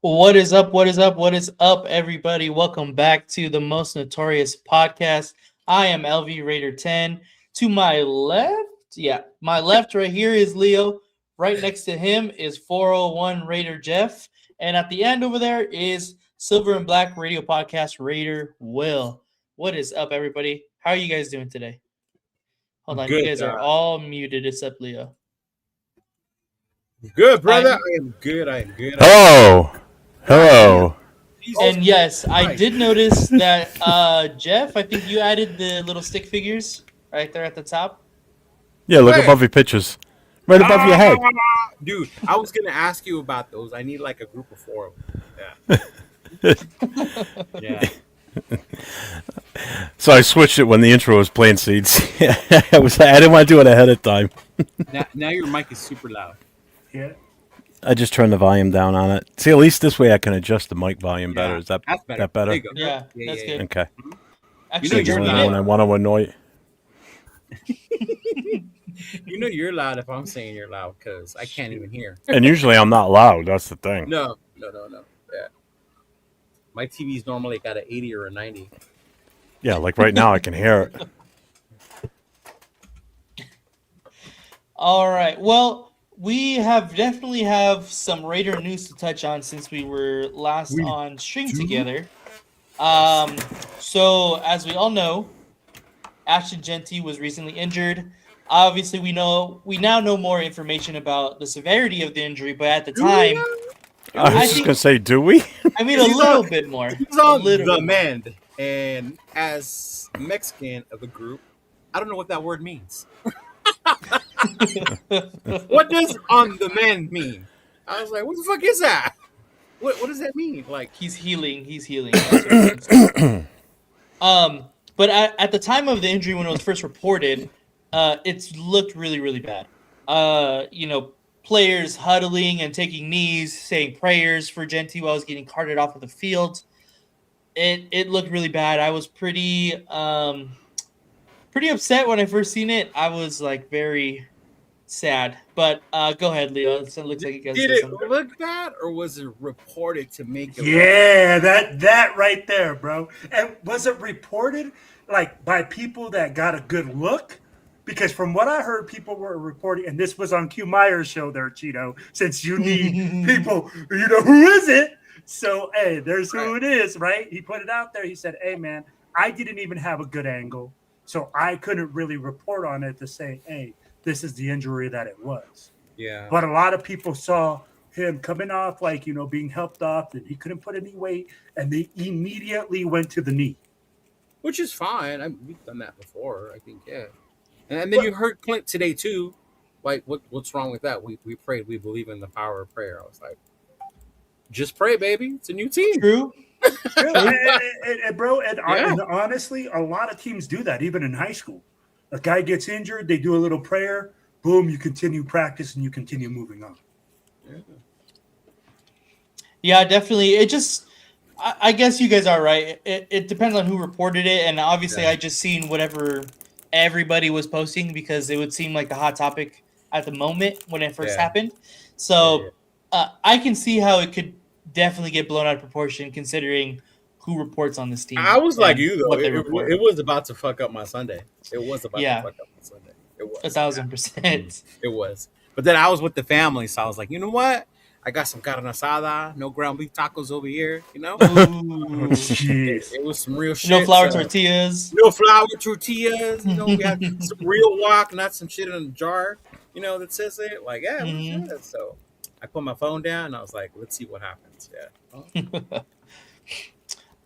What is up? What is up? What is up, everybody? Welcome back to the Most Notorious podcast. I am LV Raider 10. To my left, my left right here is Leo. Right next to him is 401 Raider Jeff. And at the end over there is Silver and Black Radio Podcast Raider Will. What is up, everybody? How are you guys doing today? Hold on, you Good, guys are all muted except Leo. Good, brother. I am good. Hello. Hello. And yes, I did notice that Jeff, I think you added the little stick figures right there at the top. Yeah, look above your pictures. Right above your head. Dude, I was going to ask you about those. I need like a group of 4 of them. Yeah. So I switched it when the intro was playing seeds. I didn't want to do it ahead of time. Now your mic is super loud. Yeah. I just turned the volume down on it. See, at least this way I can adjust the mic volume better. Is That's better. that better? There you go. Yeah, that's good. Okay. Actually, you're When loud. I want to annoy. You know you're loud if I'm saying you're loud because I can't even hear. And usually I'm not loud. That's the thing. No. Yeah. My TV's normally got an 80 or a 90. Yeah, like right now I can hear it. All right. Well, we definitely have some Raider news to touch on since we were last on stream together. So as we all know, Ashton Genty was recently injured. Obviously, we now know more information about the severity of the injury, but at the time, I was just going to say, do we? I mean, a little bit more. He's on A little the bit more. mend. And as Mexican of the group, I don't know what that word means. What does on the mend mean? I was like, what the fuck is that? What does that mean? Like He's healing. That's what it means. But at the time of the injury when it was first reported, it's looked really, really bad. Players huddling and taking knees, saying prayers for Genty while he was getting carted off of the field. It looked really bad. I was pretty upset when I first seen it. I was like very sad. But go ahead, Leo. It looks like you guys did said it something. look bad or was it reported to make it Yeah, that right there, bro. And was it reported like by people that got a good look? Because from what I heard, people were reporting, and this was on Q Meyer's show there, Cheeto, since you need people, who is it? So, hey, there's who it is, right? He put it out there. He said, hey, man, I didn't even have a good angle, so I couldn't really report on it to say, hey, this is the injury that it was. Yeah. But a lot of people saw him coming off, like, being helped off, and he couldn't put any weight, and they immediately went to the knee. Which is fine. We've done that before, I think, yeah. And then you heard Clint today, too. Like, what's wrong with that? We prayed. We believe in the power of prayer. I was like, just pray, baby. It's a new team. True. Bro, and honestly, a lot of teams do that, even in high school. A guy gets injured, they do a little prayer, boom, you continue practice, and you continue moving on. Yeah, definitely. I guess you guys are right. It depends on who reported it, and obviously I just seen whatever everybody was posting because it would seem like the hot topic at the moment when it first happened. So I can see how it could definitely get blown out of proportion considering who reports on this team. I was like you, though. what they It report. was about to fuck up my Sunday. It was about to fuck up my Sunday. It was. 1,000%. It was. But then I was with the family, so I was like, you know what? I got some carne asada, no ground beef tacos over here, Ooh. Jeez. It was some real shit. No flour tortillas. No flour tortillas. We had some real wok, not some shit in a jar, that says it. Like, yeah, it was good. So I put my phone down and I was like, let's see what happens. Yeah.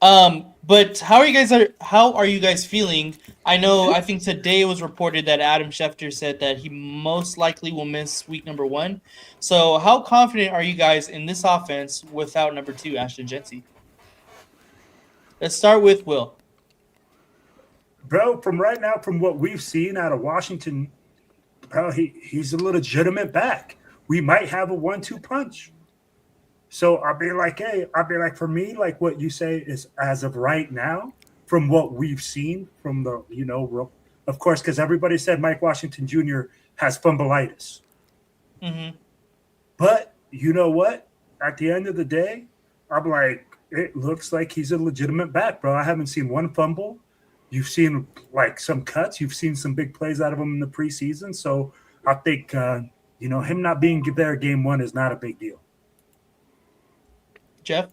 But how are you guys feeling? I think today it was reported that Adam Schefter said that he most likely will miss week number 1. So how confident are you guys in this offense without number 2, Ashton Genty? Let's start with Will. Bro, from right now, from what we've seen out of Washington, bro, he's a legitimate back. We might have a 1-2 punch. So I'll be like, for me, like what you say is as of right now, from what we've seen from the, of course, because everybody said Mike Washington Jr. has fumbleitis. Mm-hmm. But you know what? at the end of the day, I'm like, it looks like he's a legitimate back, bro. I haven't seen one fumble. You've seen like some cuts. You've seen some big plays out of him in the preseason. So I think him not being there game one is not a big deal. Jeff?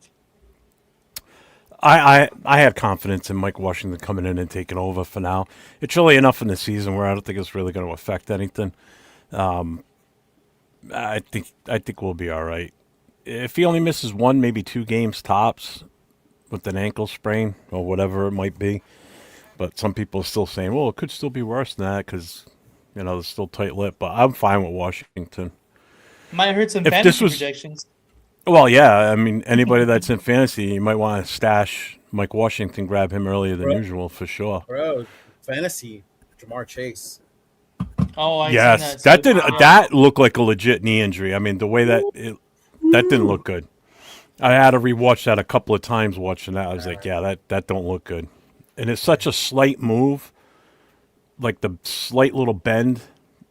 I had confidence in Mike Washington coming in and taking over for now. It's early enough in the season where I don't think it's really going to affect anything. I think we'll be all right. If he only misses one, maybe 2 games tops with an ankle sprain or whatever it might be. But some people are still saying, well, it could still be worse than that because, they're still tight-lipped. But I'm fine with Washington. Might hurt some If fantasy this was- projections. Well, yeah. I mean, anybody that's in fantasy, you might want to stash Mike Washington, grab him earlier than Right. usual for sure. Bro, fantasy, Jamar Chase. Oh, I Yes, seen that too. that looked like a legit knee injury. I mean, the way that didn't look good. I had to rewatch that a couple of times. Watching that, I was like, yeah, that don't look good. And it's such a slight move, like the slight little bend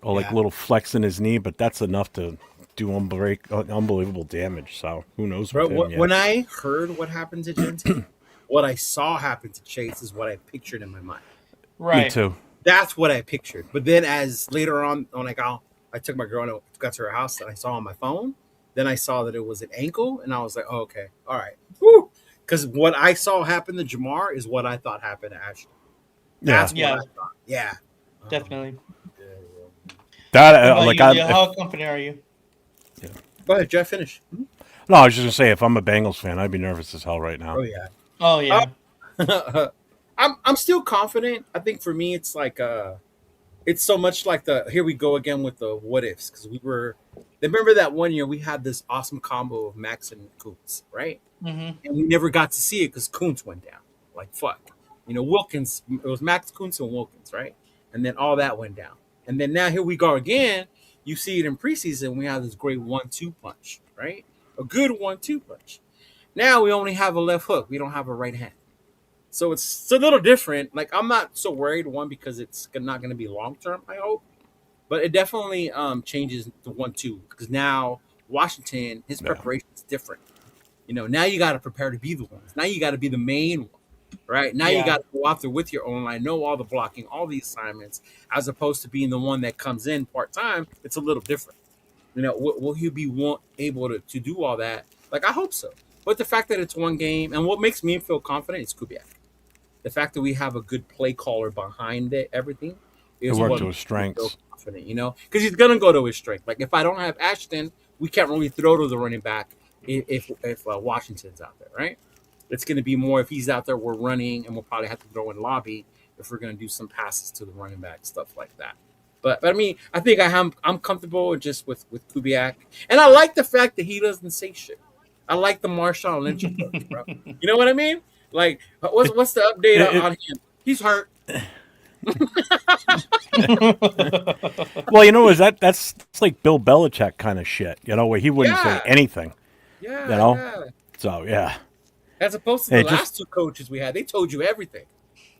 or like Yeah. little flex in his knee, but that's enough to do unbelievable damage. So who knows? Bro, with him yet. when I heard what happened to Genty, what I saw happen to Chase is what I pictured in my mind. Right. Me too. That's what I pictured. But then as later on, when I took my girl and got to her house and I saw on my phone, then I saw that it was an ankle and I was like, oh, okay, all right. Because what I saw happen to Jamar is what I thought happened to Ashton. That's what Yeah. I thought. Yeah. Definitely. That What about like you, I, Leah? How confident are you? Go ahead, Jeff, finish. no, I was just gonna say if I'm a Bengals fan, I'd be nervous as hell right now. Oh, yeah. Oh, yeah. I'm still confident. I think for me, it's like it's so much like here we go again with the what ifs because remember that one year we had this awesome combo of Max and Kuntz, right? Mm-hmm. And we never got to see it because Kuntz went down. Like fuck, Wilkins. It was Max Kuntz and Wilkins, right? And then all that went down. And then now here we go again. You see it in preseason. We have this great 1-2 punch, right? A good 1-2 punch. Now we only have a left hook. We don't have a right hand. So it's a little different. Like I'm not so worried because it's not going to be long term. I hope, but it definitely changes the 1-2 because now Washington his preparation is different. Now you got to prepare to be the ones. Now you got to be the main one, right? Now you got to go out there with your own line, know all the blocking, all the assignments, as opposed to being the one that comes in part time. It's a little different. Will he be able to do all that? Like I hope so. But the fact that it's one game and what makes me feel confident is Kubiak. The fact that we have a good play caller behind everything is worked what to his strengths. makes me feel confident, because he's gonna go to his strength. Like if I don't have Ashton, we can't really throw to the running back if Washington's out there, right? It's gonna be more if he's out there, we're running, and we'll probably have to throw in lobby if we're gonna do some passes to the running back, stuff like that. But I mean, I think I'm comfortable just with Kubiak, and I like the fact that he doesn't say shit. I like the Marshawn Lynch approach, bro. You know what I mean? Like, what's the update on him? He's hurt. Well, that's like Bill Belichick kind of shit, where he wouldn't say anything. Yeah. Yeah. So yeah. As opposed to the last 2 coaches we had, they told you everything.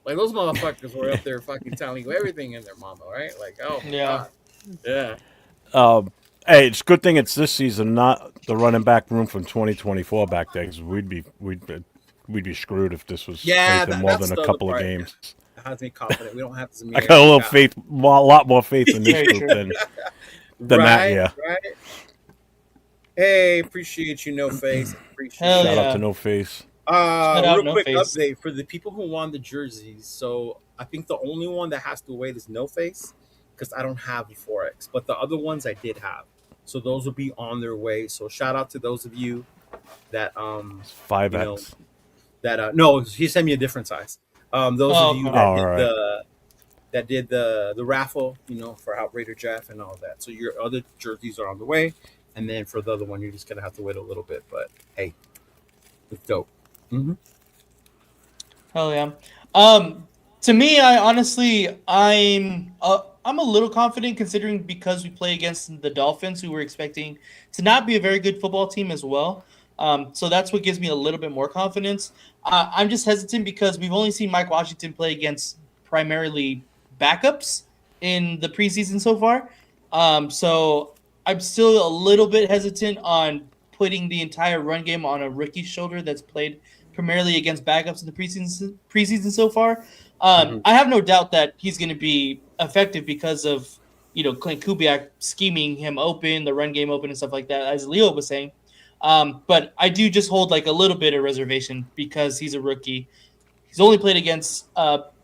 Like those motherfuckers were up there fucking telling you everything in their mama, right? Like, oh my God. Yeah. Hey, it's a good thing it's this season, not the running back room from 2024 back there, because we'd be screwed if this was anything more than a couple of games. That has me confident. We don't have to. I got a little faith, a lot more faith in this group than that. Yeah. Right. Hey, appreciate you, No Face. Appreciate Hell Shout yeah. out to No Face. out, Real No quick Face. update for the people who won the jerseys. So I think the only one that has to wait is No Face because I don't have the 4X, but the other ones I did have. So those will be on their way. So shout out to those of you that 5X. No, he sent me a different size. Those of you that did the raffle, for Outraider Jeff and all that. So your other jerseys are on the way, and then for the other one, you're just gonna have to wait a little bit. But hey, it's dope. Mm-hmm. Hell yeah. To me, I'm a little confident considering because we play against the Dolphins, who we're expecting to not be a very good football team as well. So that's what gives me a little bit more confidence. I'm just hesitant because we've only seen Mike Washington play against primarily backups in the preseason so far. So I'm still a little bit hesitant on putting the entire run game on a rookie's shoulder that's played primarily against backups in the preseason so far. I have no doubt that he's going to be effective because of Clint Kubiak scheming him open, the run game open, and stuff like that, as Leo was saying. But I do just hold like a little bit of reservation because he's a rookie. He's only played against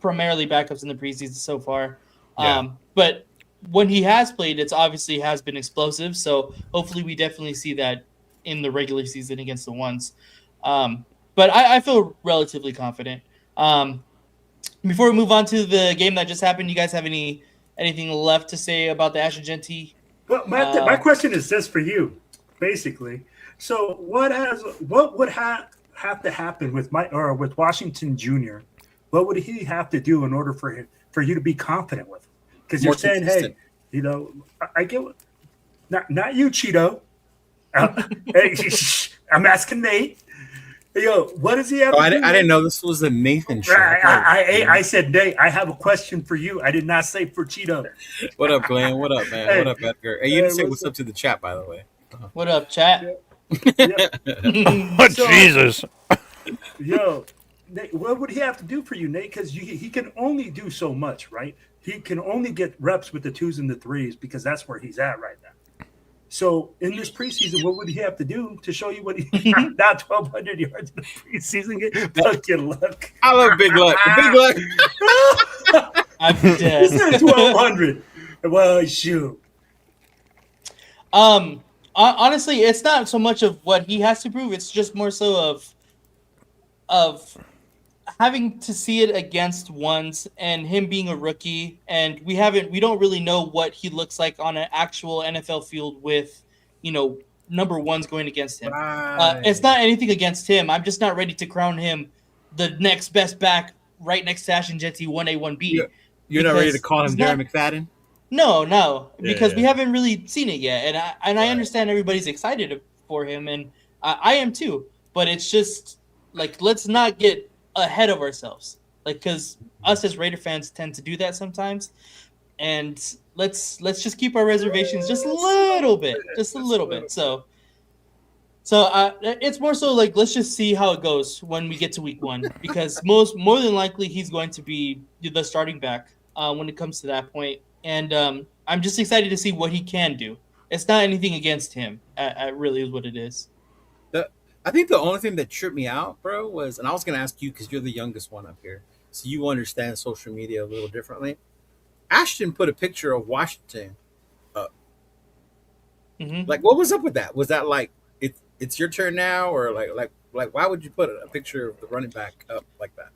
primarily backups in the preseason so far. But when he has played, it's obviously has been explosive. So hopefully we definitely see that in the regular season against the ones. But I feel relatively confident. Before we move on to the game that just happened, you guys have anything left to say about the Ashton Genty? Well, my question is this for you, basically. So what would have to happen with with Washington Jr.? What would he have to do in order for you to be confident with him? Because you're saying, hey, I get what, not you, Cheeto. Hey, I'm asking Nate. Yo, what does he have? I didn't know this was a Nathan show. I said, Nate, I have a question for you. I did not say for Cheeto. What up, Glenn? What up, man? Hey, what up, Edgar? Hey, you didn't say what's up to the chat, by the way. What up, chat? Oh, Jesus. Yo, Nate, what would he have to do for you, Nate? Because he can only do so much, right? He can only get reps with the 2s and the 3s because that's where he's at right now. So in this preseason, what would he have to do to show you what he not 1,200 yards in the preseason game? Fucking luck. I love Big Luck. Big Luck. I'm dead. He said 1,200. Well, shoot. Honestly, it's not so much of what he has to prove. It's just more so of having to see it against ones and him being a rookie. And we don't really know what he looks like on an actual NFL field with, number ones going against him. Right. It's not anything against him. I'm just not ready to crown him the next best back right next to Ashton Genty 1A, 1B. You're not ready to call him Darren McFadden? No, because we haven't really seen it yet, and I understand everybody's excited for him, and I am too. But it's just like let's not get ahead of ourselves, because us as Raider fans tend to do that sometimes, and let's just keep our reservations just a little bit. So it's more so like let's just see how it goes when we get to week 1, because more than likely he's going to be the starting back when it comes to that point. And I'm just excited to see what he can do. It's not anything against him. Really is what it is. I think the only thing that tripped me out, bro, was, and I was going to ask you because you're the youngest one up here, so you understand social media a little differently. Ashton put a picture of Washington up. Mm-hmm. Like, what was up with that? Was that like it's your turn now, or like why would you put a picture of the running back up like that?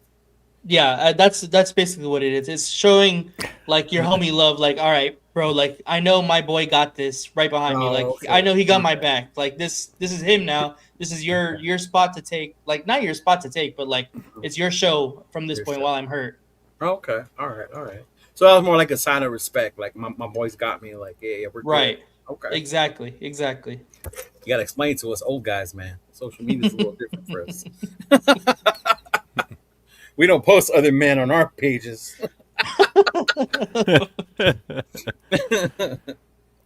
Yeah, that's basically what it is. It's showing like your homie love. Like, all right, bro. Like, I know my boy got this right behind me. Like, okay. I know he got my back. Like, this is him now. This is your spot to take. Like, not your spot to take, but like it's your show from this point while I'm hurt. Okay, all right. So that was more like a sign of respect. Like my boys got me. Like, yeah, we're right. Good. Okay, exactly. You gotta explain to us old guys, man. Social media is a little different for us. We don't post other men on our pages.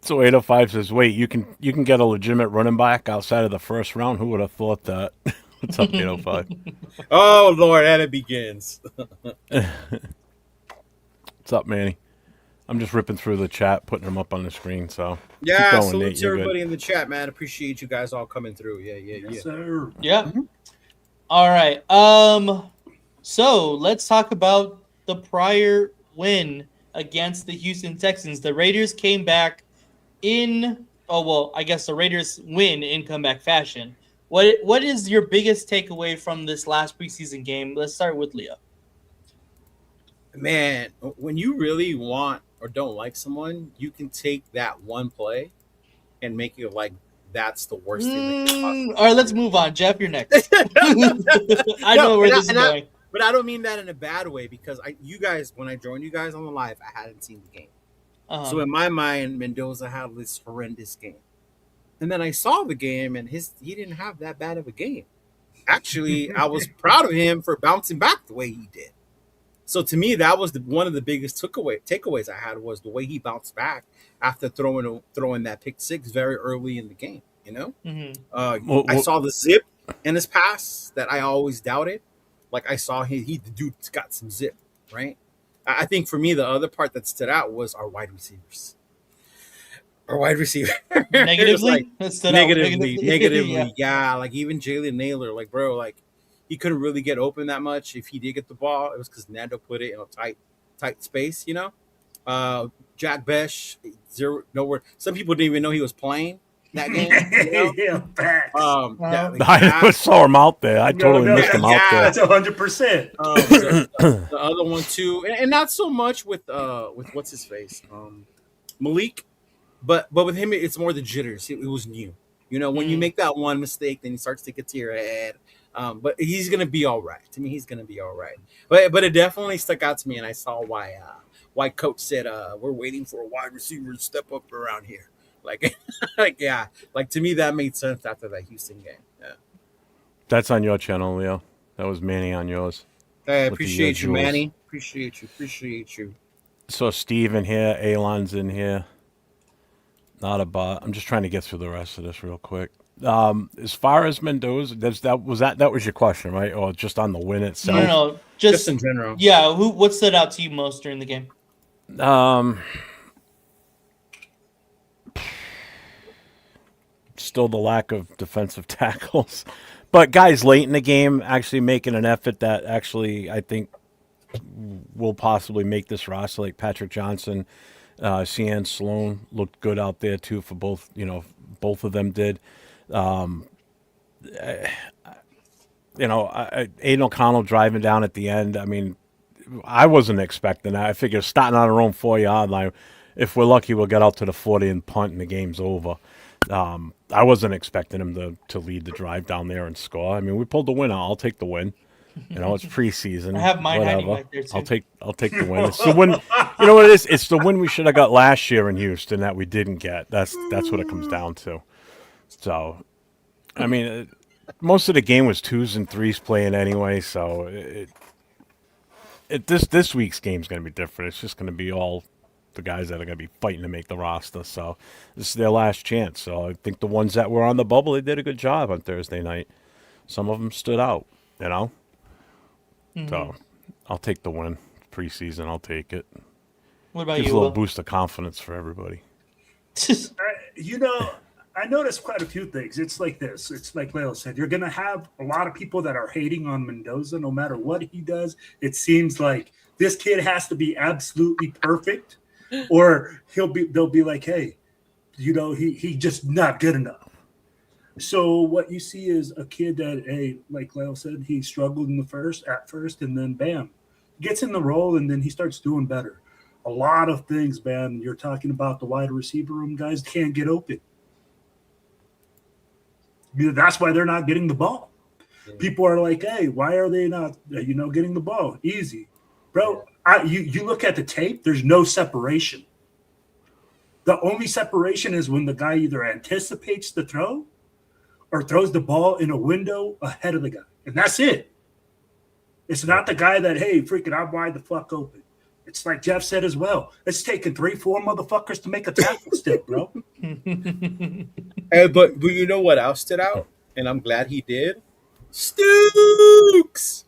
So 805 says, wait, you can get a legitimate running back outside of the first round? Who would have thought that? What's up, 805? Oh, Lord, and it begins. What's up, Manny? I'm just ripping through the chat, putting them up on the screen. So yeah, keep going, salute Nate. to You're everybody good. in the chat, man. Appreciate you guys all coming through. Yeah. Yes, sir. Yeah. Mm-hmm. All right. So let's talk about the prior win against the Houston Texans. The Raiders came back I guess the Raiders win in comeback fashion. What is your biggest takeaway from this last preseason game? Let's start with Leo. Man, when you really want or don't like someone, you can take that one play and make it like that's the worst thing that could possibly all right, let's move on. Jeff, you're next. I know where this is going. But I don't mean that in a bad way, because you guys, when I joined you guys on the live, I hadn't seen the game. Uh-huh. So in my mind, Mendoza had this horrendous game. And then I saw the game, and he didn't have that bad of a game. Actually, I was proud of him for bouncing back the way he did. So to me, that was one of the biggest takeaways I had, was the way he bounced back after throwing that pick six very early in the game. You know, Well, I saw the zip in his pass that I always doubted. Like I saw the dude's got some zip, right? I think for me the other part that stood out was our wide receivers. Our wide receiver, just like Negatively, it stood out negatively, yeah. Like even Jalen Naylor, like bro, like he couldn't really get open that much. If he did get the ball, it was because Nando put it in a tight space. You know, Jack Besh, zero nowhere. Some people didn't even know he was playing that game. You know? Yeah, facts. I saw him out there. I totally missed him out there. That's 100%. The other one too, and not so much with what's his face, Malik, but with him it's more the jitters. It was new. You know, when you make that one mistake, then he starts to get to your head. But he's gonna be all right. To me, he's gonna be all right. But it definitely stuck out to me, and I saw why Coach said we're waiting for a wide receiver to step up around here. Like, like to me that made sense after that Houston game. Yeah. That's on your channel, Leo. That was Manny on yours. I appreciate you, Manny. Appreciate you. So Steve in here, Alon's in here. Not a bot. I'm just trying to get through the rest of this real quick. As far as Mendoza, that was your question, right? Or just on the win itself? No, just in general. Yeah, what stood out to you most during the game? Still the lack of defensive tackles, but guys late in the game actually making an effort that actually I think will possibly make this roster, like Patrick Johnson, Cian Sloan looked good out there too for both. You know, both of them did. Aiden O'Connell driving down at the end. I mean, I wasn't expecting that. I figured starting on our own 4-yard line, if we're lucky, we'll get out to the 40 and punt, and the game's over. I wasn't expecting him to lead the drive down there and score. I mean, we pulled the win out. I'll take the win. You know, it's preseason. I have mine hiding whatever. right there too. I'll take the win. It's the win. You know what it is? It's the win we should have got last year in Houston that we didn't get. That's what it comes down to. So, I mean, most of the game was 2s and 3s playing anyway. So, this week's game's going to be different. It's just going to be all the guys that are going to be fighting to make the roster. So, this is their last chance. So, I think the ones that were on the bubble, they did a good job on Thursday night. Some of them stood out, you know. So, I'll take the win. Preseason, I'll take it. What about Gives you? a little Will? boost of confidence for everybody. I noticed quite a few things. It's like this. It's like Leo said. You're going to have a lot of people that are hating on Mendoza no matter what he does. It seems like this kid has to be absolutely perfect or they'll be like, hey, he just not good enough. So what you see is a kid that, hey, like Leo said, he struggled at first, and then bam, gets in the role, and then he starts doing better. A lot of things, man. You're talking about the wide receiver room guys can't get open. That's why they're not getting the ball. People are like, hey, why are they not, getting the ball? Easy. Bro, you look at the tape, there's no separation. The only separation is when the guy either anticipates the throw or throws the ball in a window ahead of the guy. And that's it. It's not the guy that, hey, freaking, I'm wide the fuck open. It's like Jeff said as well. It's taking 3-4 motherfuckers to make a tackle still, bro. But you know what else stood out? And I'm glad he did. Stooks!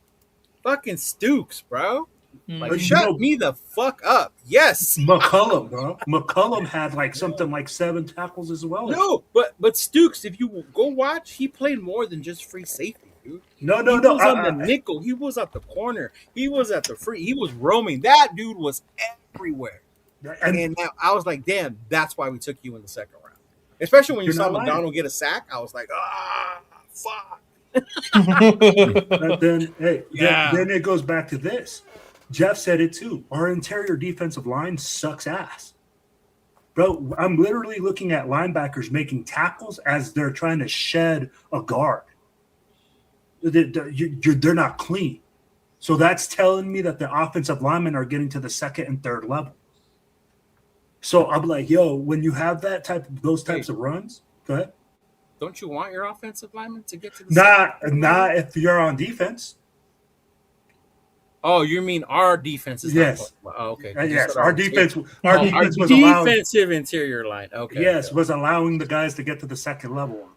Fucking Stooks, bro. Like, shut me the fuck up. Yes. McCullum, bro. McCullum had like something like 7 tackles as well. No, but Stooks, if you go watch, he played more than just free safety, dude. No. He was on the nickel. He was at the corner. He was at the free. He was roaming. That dude was everywhere. And I was like, damn, that's why we took you in the second round. Especially when you saw McDonald get a sack. I was like, fuck. But then, then it goes back to this. Jeff said it too. Our interior defensive line sucks ass. Bro, I'm literally looking at linebackers making tackles as they're trying to shed a guard. They're not clean. So that's telling me that the offensive linemen are getting to the second and third level. So I'm like, yo, when you have those types of runs, go ahead. Don't you want your offensive linemen to get to the Not if you're on defense. Oh, you mean our defense is Yes. not? Oh, okay. You Yes, said our defense. Our our defense was allowing. defensive interior line. Okay. Yes, okay. was allowing the guys to get to the second level.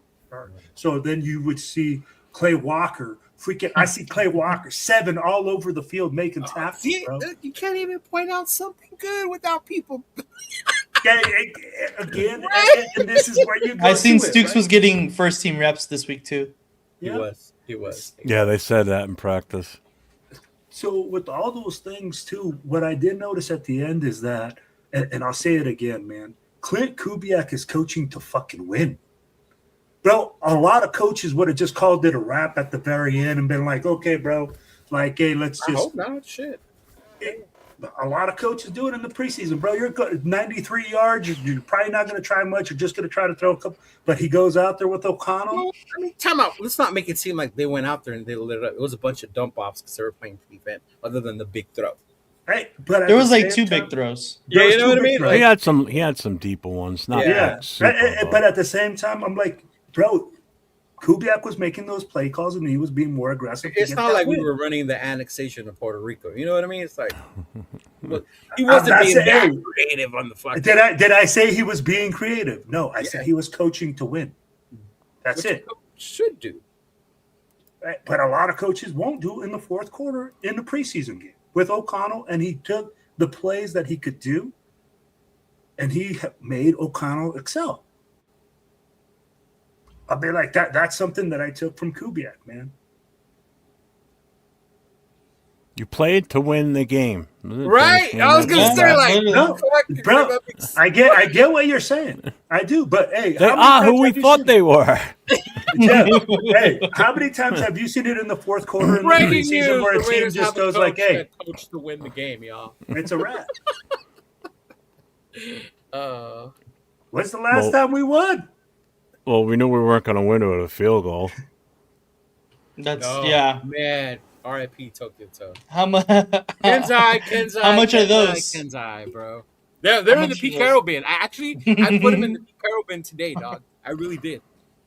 So then you would see Clay Walker freaking. I see Clay Walker 7 all over the field making tackles, See, bro. you can't even point out something good without people. Yeah, again, and this is where you go. I seen to it, Stukes right? was getting first team reps this week too. He Yeah. was. He was. Yeah, they said that in practice. So with all those things too, what I did notice at the end is that, and I'll say it again, man, Clint Kubiak is coaching to fucking win. Bro, a lot of coaches would have just called it a wrap at the very end and been like, okay, bro, like, hey, let's I just. hope not. Shit. A lot of coaches do it in the preseason, bro. You're 93 yards. You're probably not going to try much. You're just going to try to throw a couple. But he goes out there with O'Connell. Well, I mean, time out. Let's not make it seem like they went out there and they lit it up. It was a bunch of dump offs because they were playing defense, other than the big throw. Right? But at There the was like same two time- big throws. Yeah, there was you know two what I big mean? throws. He had some deeper ones, not Yeah. like super. But at the same time, I'm like, bro, Kubiak was making those play calls and he was being more aggressive. to It's get not that like we win. were running the annexation of Puerto Rico. You know what I mean? It's like look, he I'm wasn't not being saying- that creative on the fucking. Did I say he was being creative? No, I said he was coaching to win. That's Which it. should do. Right? But a lot of coaches won't do in the fourth quarter in the preseason game with O'Connell, and he took the plays that he could do, and he made O'Connell excel. I'll be like that. That's something that I took from Kubiak, man. You played to win the game, Right? I was gonna Yeah, say like, literally. No, bro, I get what you're saying. I do, but hey, They how many are who times we have you thought seen- they were. Jeff, hey, how many times have you seen it in the fourth quarter in the breaking preseason news: where a the team Raiders just have a goes coach like, "Hey, that coached to win the game, y'all." it's a wrap"? When's the last time we won? Well, we knew we weren't going to win with a field goal. That's No, yeah. man. R.I.P. Tokyo Toe. How much? Kenzai. How much are those? Kenzai, bro. They're How in the much Pete are Carroll bin. I put them in the Pete Carroll bin today, dog. I really did.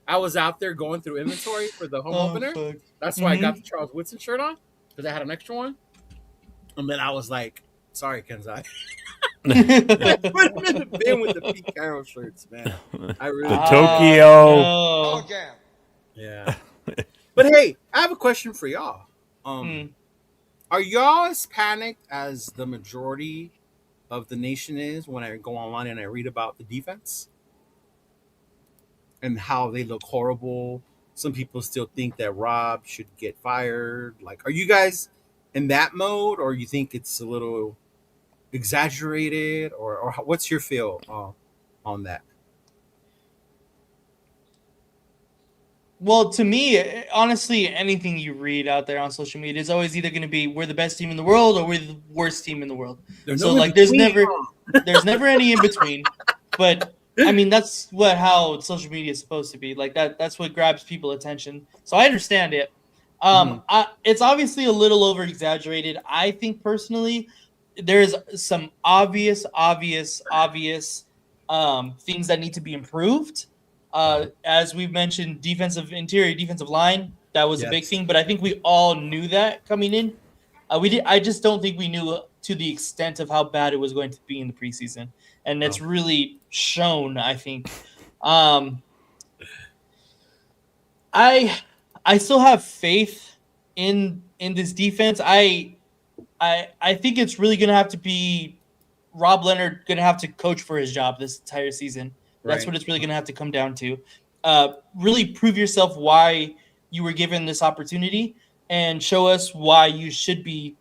I was out there going through inventory for the home opener. Fuck. That's why I got the Charles Woodson shirt on, because I had an extra one. And then I was like, sorry, Kenzai. I put them in the bin with the Pete Carroll shirts, man. I really The did. Tokyo. no. Yeah. But hey, I have a question for y'all. Hmm. Are y'all as panicked as the majority of the nation is when I go online and I read about the defense and how they look horrible? Some people still think that Rob should get fired. Like, are you guys in that mode, or you think it's a little exaggerated, or what's your feel on that? Well, to me, honestly, anything you read out there on social media is always either going to be we're the best team in the world or we're the worst team in the world. There's So no in like, there's between. never any in between. But I mean, that's how social media is supposed to be. Like that's what grabs people attention. So I understand it. It's obviously a little over exaggerated. I think personally, there's some obvious things that need to be improved. As we've mentioned, defensive line, that was a big Yes. thing. But I think we all knew that coming in. I just don't think we knew to the extent of how bad it was going to be in the preseason, and it's really shown. I think. I still have faith in this defense. I think it's really gonna have to be Rob Leonard gonna have to coach for his job this entire season. That's Right. what it's really gonna have to come down to. Really prove yourself why you were given this opportunity and show us why you should be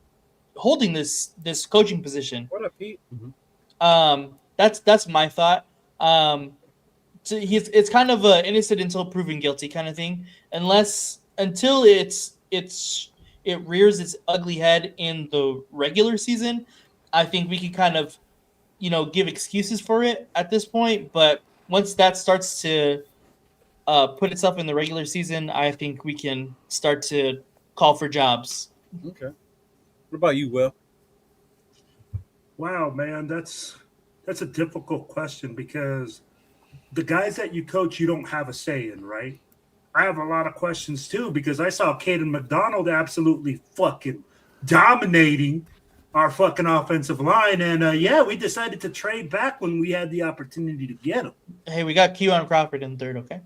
holding this coaching position. What up, Pete? Mm-hmm. That's my thought. So it's kind of a innocent until proven guilty kind of thing. Until it rears its ugly head in the regular season, I think we can kind of, give excuses for it at this point. But once that starts to put itself in the regular season, I think we can start to call for jobs. Okay. What about you, Will? Wow, man, that's a difficult question because the guys that you coach, you don't have a say in, right? I have a lot of questions too because I saw Caden McDonald absolutely fucking dominating our fucking offensive line. And we decided to trade back when we had the opportunity to get him. Hey, we got Keon Crawford in third, okay?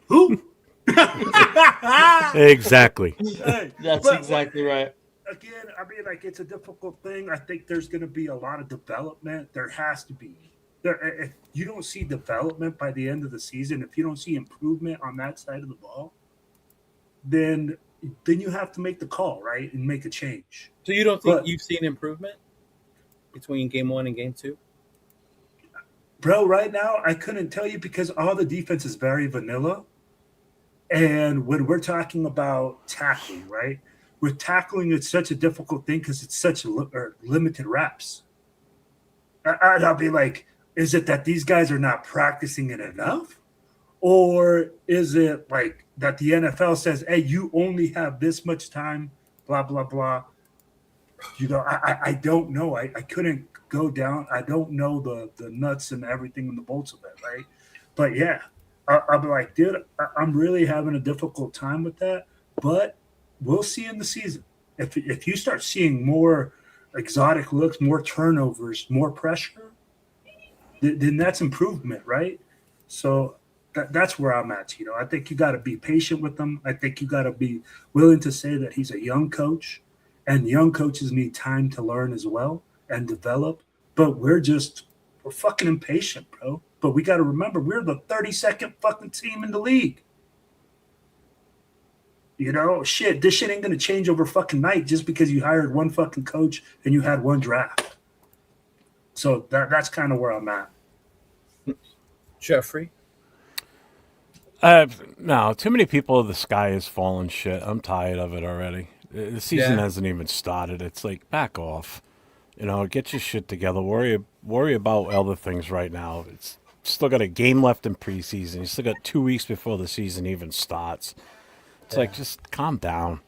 Who? Exactly. Hey, That's exactly right. Again, I mean, like, it's a difficult thing. I think there's going to be a lot of development. There has to be. If you don't see development by the end of the season, if you don't see improvement on that side of the ball, then you have to make the call, right, and make a change. So you don't think you've seen improvement between game 1 and game 2? Bro, right now, I couldn't tell you because all the defense is very vanilla. And when we're talking about tackling, right, with tackling, it's such a difficult thing because it's such limited reps. I'll be like, is it that these guys are not practicing it enough? Or is it like that the NFL says, hey, you only have this much time, blah, blah, blah. You know, I don't know. I couldn't go down. I don't know the nuts and everything and the bolts of it, right? But, yeah, I'll be like, dude, I'm really having a difficult time with that. But we'll see in the season. If you start seeing more exotic looks, more turnovers, more pressure, then that's improvement, right? So that's where I'm at, Tito. I think you got to be patient with him. I think you got to be willing to say that he's a young coach, and young coaches need time to learn as well and develop. But we're fucking impatient, bro. But we got to remember, we're the 32nd fucking team in the league. You know, shit, this shit ain't going to change over fucking night just because you hired one fucking coach and you had one draft. So that's kind of where I'm at. Jeffrey? No, too many people, the sky is falling shit. I'm tired of it already. The season hasn't even started. It's like, back off. You know, get your shit together. Worry about other things right now. It's still got a game left in preseason. You still got 2 weeks before the season even starts. It's like, just calm down.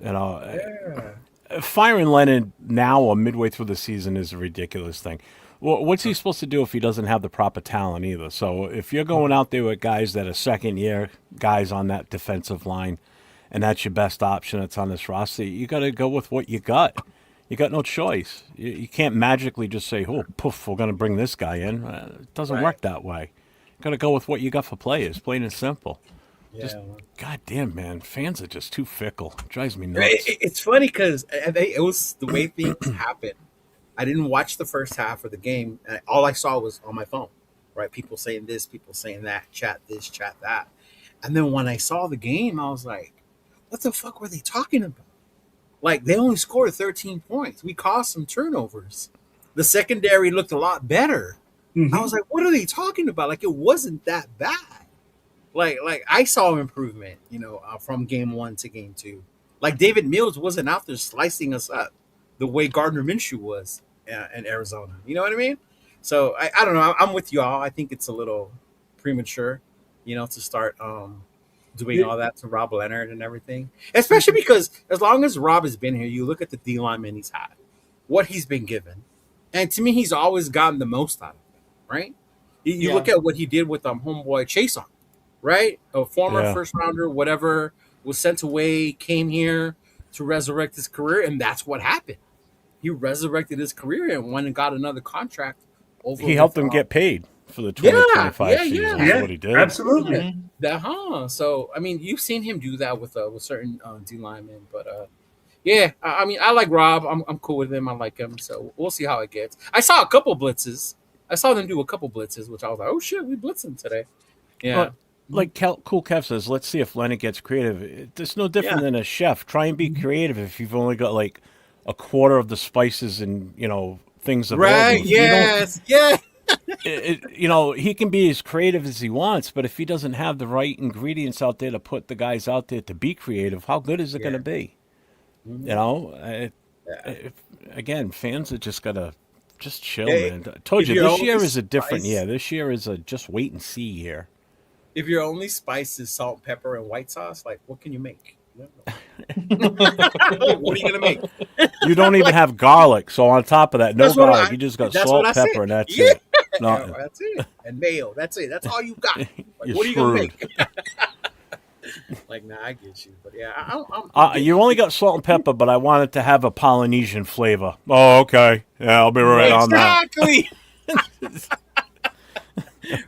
You know, firing Leonard now or midway through the season is a ridiculous thing. Well, what's he supposed to do if he doesn't have the proper talent either? So if you're going out there with guys that are second-year guys on that defensive line, and that's your best option that's on this roster, you got to go with what you got. You got no choice. You can't magically just say, oh, poof, we're going to bring this guy in. It doesn't work that way. You got to go with what you got for players, plain and simple. Just, goddamn, man, fans are just too fickle. It drives me nuts. It's funny because it was the way things happened. I didn't watch the first half of the game. And all I saw was on my phone, right? People saying this, people saying that, chat this, chat that. And then when I saw the game, I was like, what the fuck were they talking about? Like, they only scored 13 points. We caused some turnovers. The secondary looked a lot better. Mm-hmm. I was like, what are they talking about? Like, it wasn't that bad. Like I saw improvement, you know, from game 1 to game 2. Like, David Mills wasn't out there slicing us up the way Gardner Minshew was in Arizona. You know what I mean? So I don't know. I'm with y'all. I think it's a little premature, you know, to start doing all that to Rob Leonard and everything. Especially because as long as Rob has been here, you look at the D lineman he's had, what he's been given. And to me, he's always gotten the most out of it, right? You look at what he did with homeboy Chason, right? A former first rounder, whatever, was sent away, came here to resurrect his career, and that's what happened. He resurrected his career and went and got another contract. He helped him get paid for the 2025 season. That's what he did. Absolutely. So, I mean, you've seen him do that with certain D linemen, but I mean, I like Rob. I'm cool with him. I like him. So we'll see how it gets. I saw a couple blitzes. I saw them do a couple blitzes, which I was like, oh shit, we blitzing today. Yeah. But, like Cool Kev says, let's see if Leonard gets creative. It's no different than a chef. Try and be creative if you've only got like a quarter of the spices and, you know, things available. Right, yes, yeah. You know, he can be as creative as he wants, but if he doesn't have the right ingredients out there to put the guys out there to be creative, how good is it going to be? Mm-hmm. You know, again, fans are just got to just chill, man. I told you, this year is a different year. This year is a just wait and see year. If your only spice is salt, pepper, and white sauce, like, what can you make? What are you gonna make? You don't even have garlic, so on top of that, no garlic. You just got salt, pepper, and that's it. No, that's it. And mayo. That's it. That's all you got. Like, what are you gonna make? Like, nah, I get you, but yeah, You only got salt and pepper, but I want it to have a Polynesian flavor. Oh, okay. Yeah, I'll be right on that. exactly.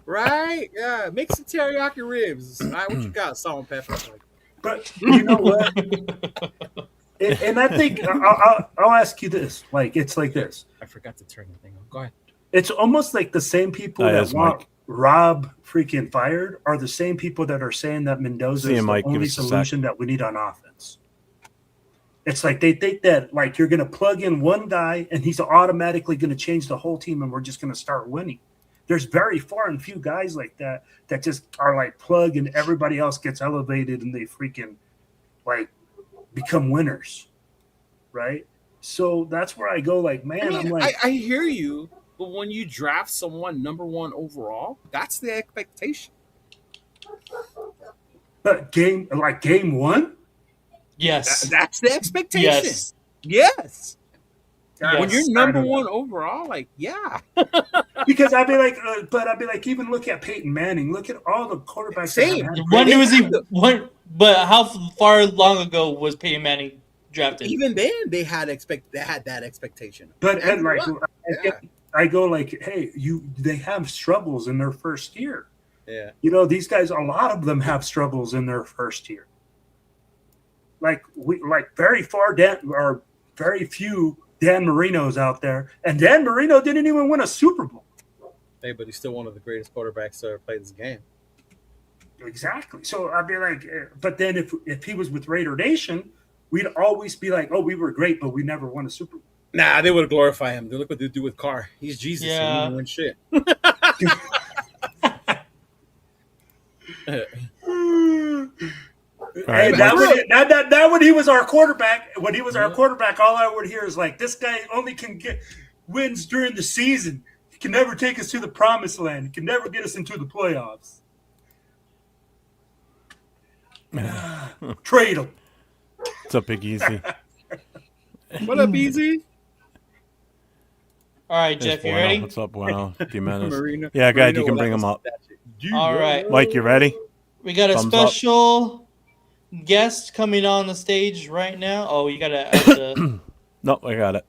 Right? Yeah, make some teriyaki ribs. All right, what you got? Salt and pepper. Like, But you know what? And I think I'll ask you this. Like, it's like this. I forgot to turn the thing on. Go ahead. It's almost like the same people that Yes, want Mike. Rob freaking fired are the same people that are saying that Mendoza See you, is Mike. the Give only us a sec. solution that we need on offense. It's like they think that like you're going to plug in one guy and he's automatically going to change the whole team and we're just going to start winning. There's very far and few guys like that just are like plug and everybody else gets elevated and they freaking like become winners, right? So that's where I go like, man, I mean, I'm like, I hear you, but when you draft someone number 1 overall, that's the expectation. but game 1? Yes. That's the expectation. Yes. Yes. Yes. When you're I number don't know. 1 overall, like, yeah. Because I'd be like, even look at Peyton Manning. Look at all the quarterbacks. Same. That have had When They was he? have to- When? But how far long ago was Peyton Manning drafted? Even then, they had that expectation. But And like, what? I go like, hey, they have struggles in their first year. Yeah. You know, these guys, a lot of them have struggles in their first year. Like very few Dan Marinos out there, and Dan Marino didn't even win a Super Bowl. Hey, but he's still one of the greatest quarterbacks to ever play this game. Exactly. So I'd be like, but then if he was with Raider Nation, we'd always be like, oh, we were great, but we never won a Super Bowl. Nah, they would glorify him. Look what they do with Carr. He's Jesus. Yeah. He didn't even win shit. Hey, that when he was our quarterback, all I would hear is like, this guy only can get wins during the season. He can never take us to the promised land. He can never get us into the playoffs. Trade him. What's up, Big Easy? What up, Easy? All right, Jeff, you ready? What's up, Bueno? Jimenez. Marino. Yeah, go ahead. You Marino can bring him up. All right. Mike, you ready? We got a Thumbs up. special guest coming on the stage right now. Oh, you gotta add the. No, I got it.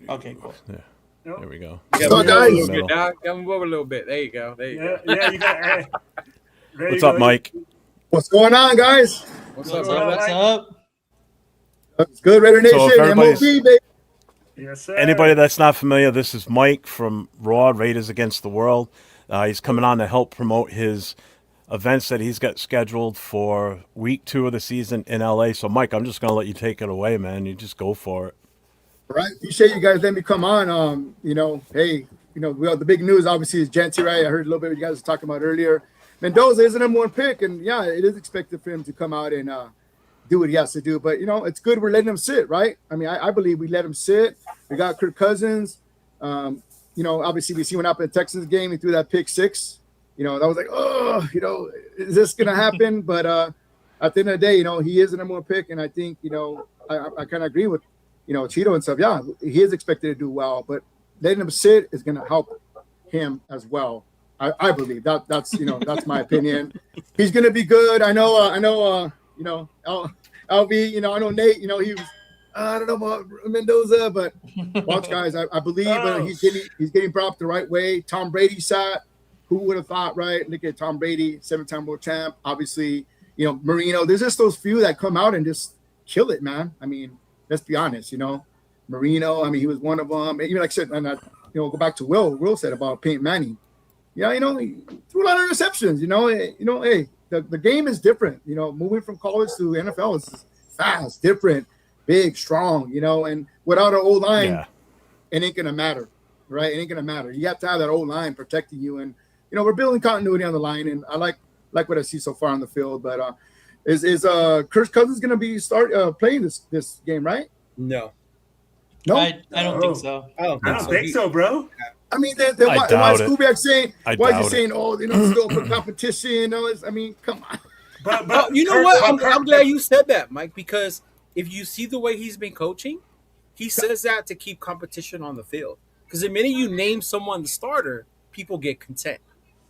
Okay, cool. Yeah. Nope. There we go. You So, gotta guys- move a little bit, dog. Gotta move over a little bit. There you go. There you go. Yeah, you got. Hey, there What's you up, go. Mike? What's going on, guys? What's What's up, up? brother? What's up? It's good, Raider Nation. So if everybody's- MOB, baby. Yes, sir. Anybody that's not familiar, this is Mike from Raw Raiders Against the World. He's coming on to help promote his events that he's got scheduled for week 2 of the season in LA. So, Mike, I'm just going to let you take it away, man. You just go for it. Right. Appreciate you guys letting me come on. Hey, the big news obviously is Genty, right? I heard a little bit what you guys were talking about earlier. Mendoza is the number 1 pick, and yeah, it is expected for him to come out and do what he has to do. But it's good we're letting him sit, right? I mean, I believe we let him sit. We got Kirk Cousins. Obviously we see what happened in the Texans game. He threw that pick 6. That was like, oh, is this gonna happen? But at the end of the day, he is the number 1 pick, and I think I kind of agree with Cheeto and stuff. Yeah, he is expected to do well, but letting him sit is gonna help him as well. I believe that's that's my opinion. He's gonna be good. I know LV, I know Nate, he was I don't know about Mendoza, but watch guys, I believe he's getting brought up the right way. Tom Brady sat. Who would have thought, right? Look at Tom Brady, 7-time world champ. Obviously, Marino. There's just those few that come out and just kill it, man. I mean, let's be honest, Marino, I mean, he was one of them. Even like I said, and go back to Will said about Peyton Manning. Yeah, he threw a lot of interceptions, hey, the game is different. Moving from college to NFL is fast, different, big, strong, and without an O-line, It ain't going to matter, right? It ain't going to matter. You have to have that O-line protecting you. And, we're building continuity on the line, and I like what I see so far on the field. But is Kirk Cousins going to be playing this game, right? No. No? I don't think so. I don't I don't think so, bro. I mean, why doubt is it. Kubiak saying? I Why is he doubt saying? Oh, still for competition. I mean, come on. But You know what? I'm glad you said that, Mike, because if you see the way he's been coaching, he says that to keep competition on the field. Because the minute you name someone the starter, people get content.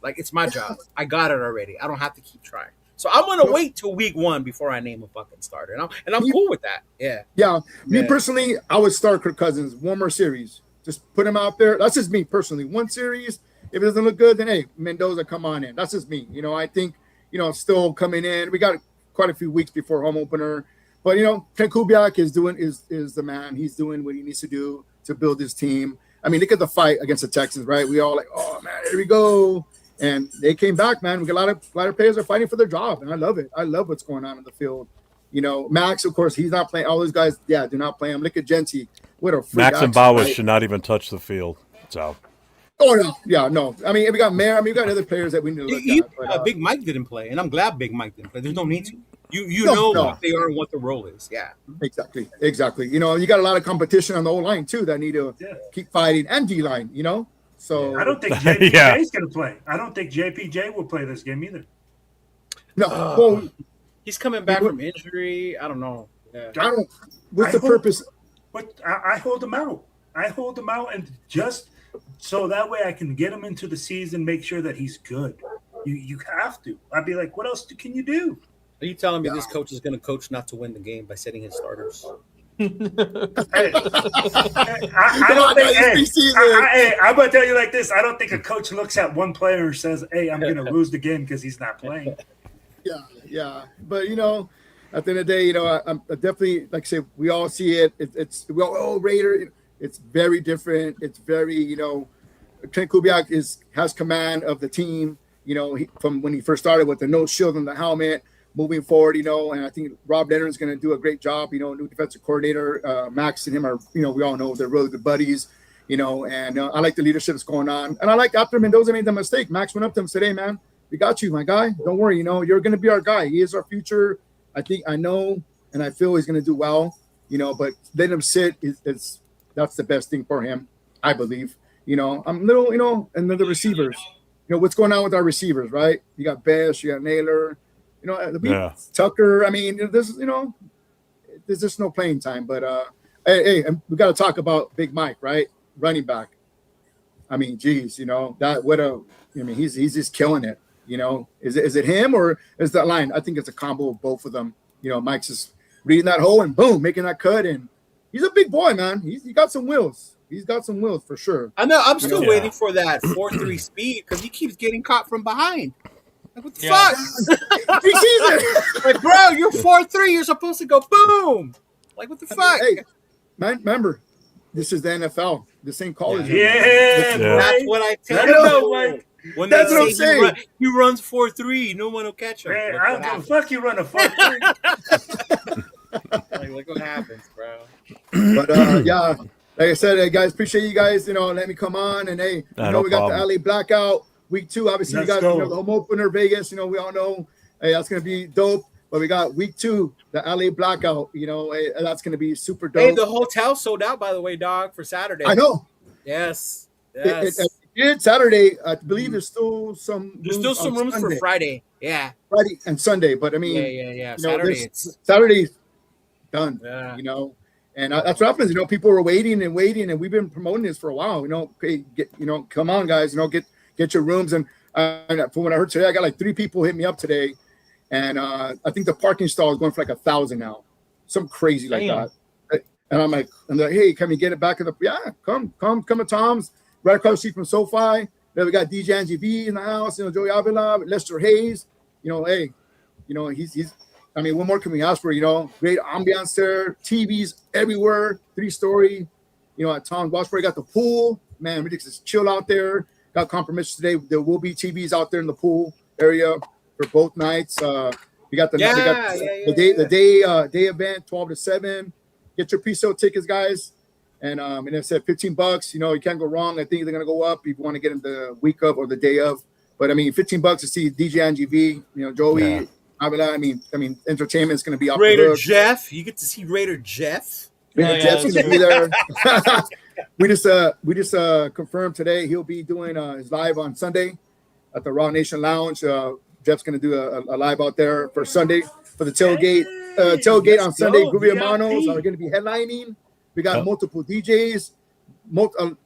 Like, it's my job. I got it already. I don't have to keep trying. So I'm gonna wait till week 1 before I name a fucking starter, and I'm cool with that. Yeah. Yeah. Me personally, I would start Kirk Cousins one more series. Just put him out there. That's just me personally. One series. If it doesn't look good, then hey, Mendoza, come on in. That's just me. I think still coming in. We got quite a few weeks before home opener, but Ken Kubiak is the man. He's doing what he needs to do to build his team. I mean, look at the fight against the Texans, right? We all like, oh man, here we go. And they came back, man. We got a lot of players are fighting for their job, and I love it. I love what's going on in the field. Max, of course, he's not playing. All those guys, do not play him. Look at Genty. What a freak Max and action, Bowers right? should not even touch the field. So. Oh no, yeah, no. I mean, we got Mayer. I mean, we got other players that we need to look at. But, Big Mike didn't play, and I'm glad Big Mike didn't play. There's no need to. You No. what they are and what the role is. Yeah. Exactly. You got a lot of competition on the O line too that need to keep fighting, and D line. So I don't think JPJ is going to play. I don't think JPJ will play this game either. No, well, he's coming back from injury. I don't know. Yeah. What's the purpose? But I hold him out. And just so that way I can get him into the season, make sure that he's good. You have to. I'd be like, what else can you do? Are you telling me this coach is going to coach not to win the game by setting his starters? I don't think. I'm gonna tell you like this. I don't think a coach looks at one player and says, "Hey, I'm gonna lose the game because he's not playing." Yeah. But at the end of the day, I'm definitely, like I say, we all see it. We all Raider. It's very different. It's very Trent Kubiak has command of the team. From when he first started with the nose shield and the helmet. Moving forward, and I think Rob Leonard's going to do a great job. New defensive coordinator, Max and him are, we all know they're really good buddies, and I like the leadership that's going on. And I like after Mendoza made the mistake, Max went up to him and said, "Hey, man, we got you, my guy. Don't worry, you're going to be our guy. He is our future. I know, and I feel he's going to do well, but let him sit. That's the best thing for him, I believe. I'm little, and then the receivers, what's going on with our receivers, right? You got Best, you got Naylor. Tucker. I mean, there's just no playing time. But hey, we got to talk about Big Mike, right? Running back. I mean, geez, he's just killing it. Is it him or is that line? I think it's a combo of both of them. Mike's just reading that hole and boom, making that cut, and he's a big boy, man. He got some wheels. He's got some wheels for sure. I know. I'm still waiting for that 4.3 speed because he keeps getting caught from behind. Like, what the fuck? Preseason. Like, bro, you're 4.3. You're supposed to go boom. Like, what the fuck? Hey, man, remember, this is the NFL. This ain't college. Yeah. That's what I tell you. Mike. When that's what I'm saying. He runs 4.3. No one will catch him. Man, I don't give a fuck. You run a 4.3. Like, what happens, bro? But like I said, hey, guys, appreciate you guys. Let me come on, and hey, we got the LA blackout. Week 2, obviously, we got the home opener, Vegas. We all know, hey, that's going to be dope. But we got week 2, the LA blackout. Hey, that's going to be super dope. Hey, the hotel sold out, by the way, dog, for Saturday. I know. Yes. It Saturday, I believe there's still some. There's still some rooms for Friday. Yeah. Friday and Sunday, but I mean, yeah. Saturday's done. Yeah. And that's what happens. People were waiting, and we've been promoting this for a while. Hey, come on, guys. Get your rooms. And from what I heard today, I got like 3 people hit me up today, and I think the parking stall is going for like 1,000 now, some crazy like that. And I'm like, hey, can we get it back in the? Yeah, come to Tom's right across the street from SoFi. Then we got DJ Angie V in the house. Joey Avila, Lester Hayes. Hey, he's. I mean, what more can we ask for? Great ambiance there, TVs everywhere, 3-story. At Tom's Washburn, got the pool. Man, we just chill out there. Got confirmation today. There will be TVs out there in the pool area for both nights. We got the day event, 12 to 7. Get your pre-sale tickets, guys. And I said $15. You can't go wrong. I think they're gonna go up if you want to get them the week of or the day of. But I mean, $15 to see DJ Angie V. Joey. Yeah. I mean, entertainment is gonna be up. Raider Jeff. You get to see Raider Jeff. Jeff's gonna be there. We just confirmed today he'll be doing his live on Sunday at the Raw Nation Lounge. Jeff's gonna do a live out there for Sunday for the tailgate. Tailgate on Sunday. Groovy Hermanos are gonna be headlining. We got multiple DJs.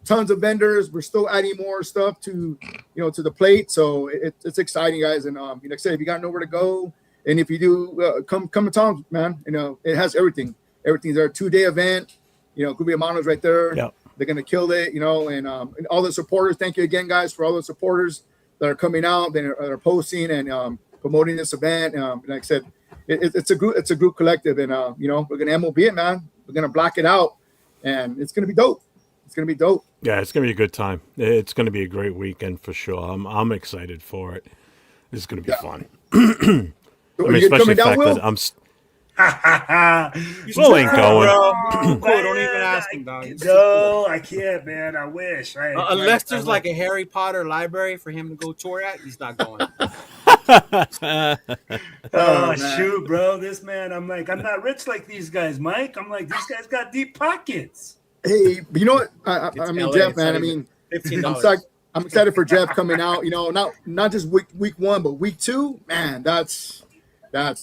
tons of vendors. We're still adding more stuff to the plate. So it's exciting, guys. And like I said, if you got nowhere to go, and if you do, come to Tom's, man. It has everything. Everything's there. 2-day event. Group of Manos right there. Yep. They're gonna kill it. And all the supporters. Thank you again, guys, for all the supporters that are coming out, that are posting and promoting this event. Like I said, it's a group collective, and we're gonna MOB it, man. We're gonna block it out, and it's gonna be dope. It's gonna be dope. Yeah, it's gonna be a good time. It's gonna be a great weekend for sure. I'm excited for it. It's gonna be fun. Especially the fact that I'm. Will ain't going. Cool, don't even ask him, dog. No, I can't, man. I wish. Unless there's like a Harry Potter library for him to go tour at, he's not going. Oh, shoot, bro. This man, I'm like, I'm not rich like these guys, Mike. I'm like, these guys got deep pockets. Hey, but you know what? I mean, Jeff, man. I mean, I'm excited for Jeff coming out. Not just week 1, but week 2. Man, that's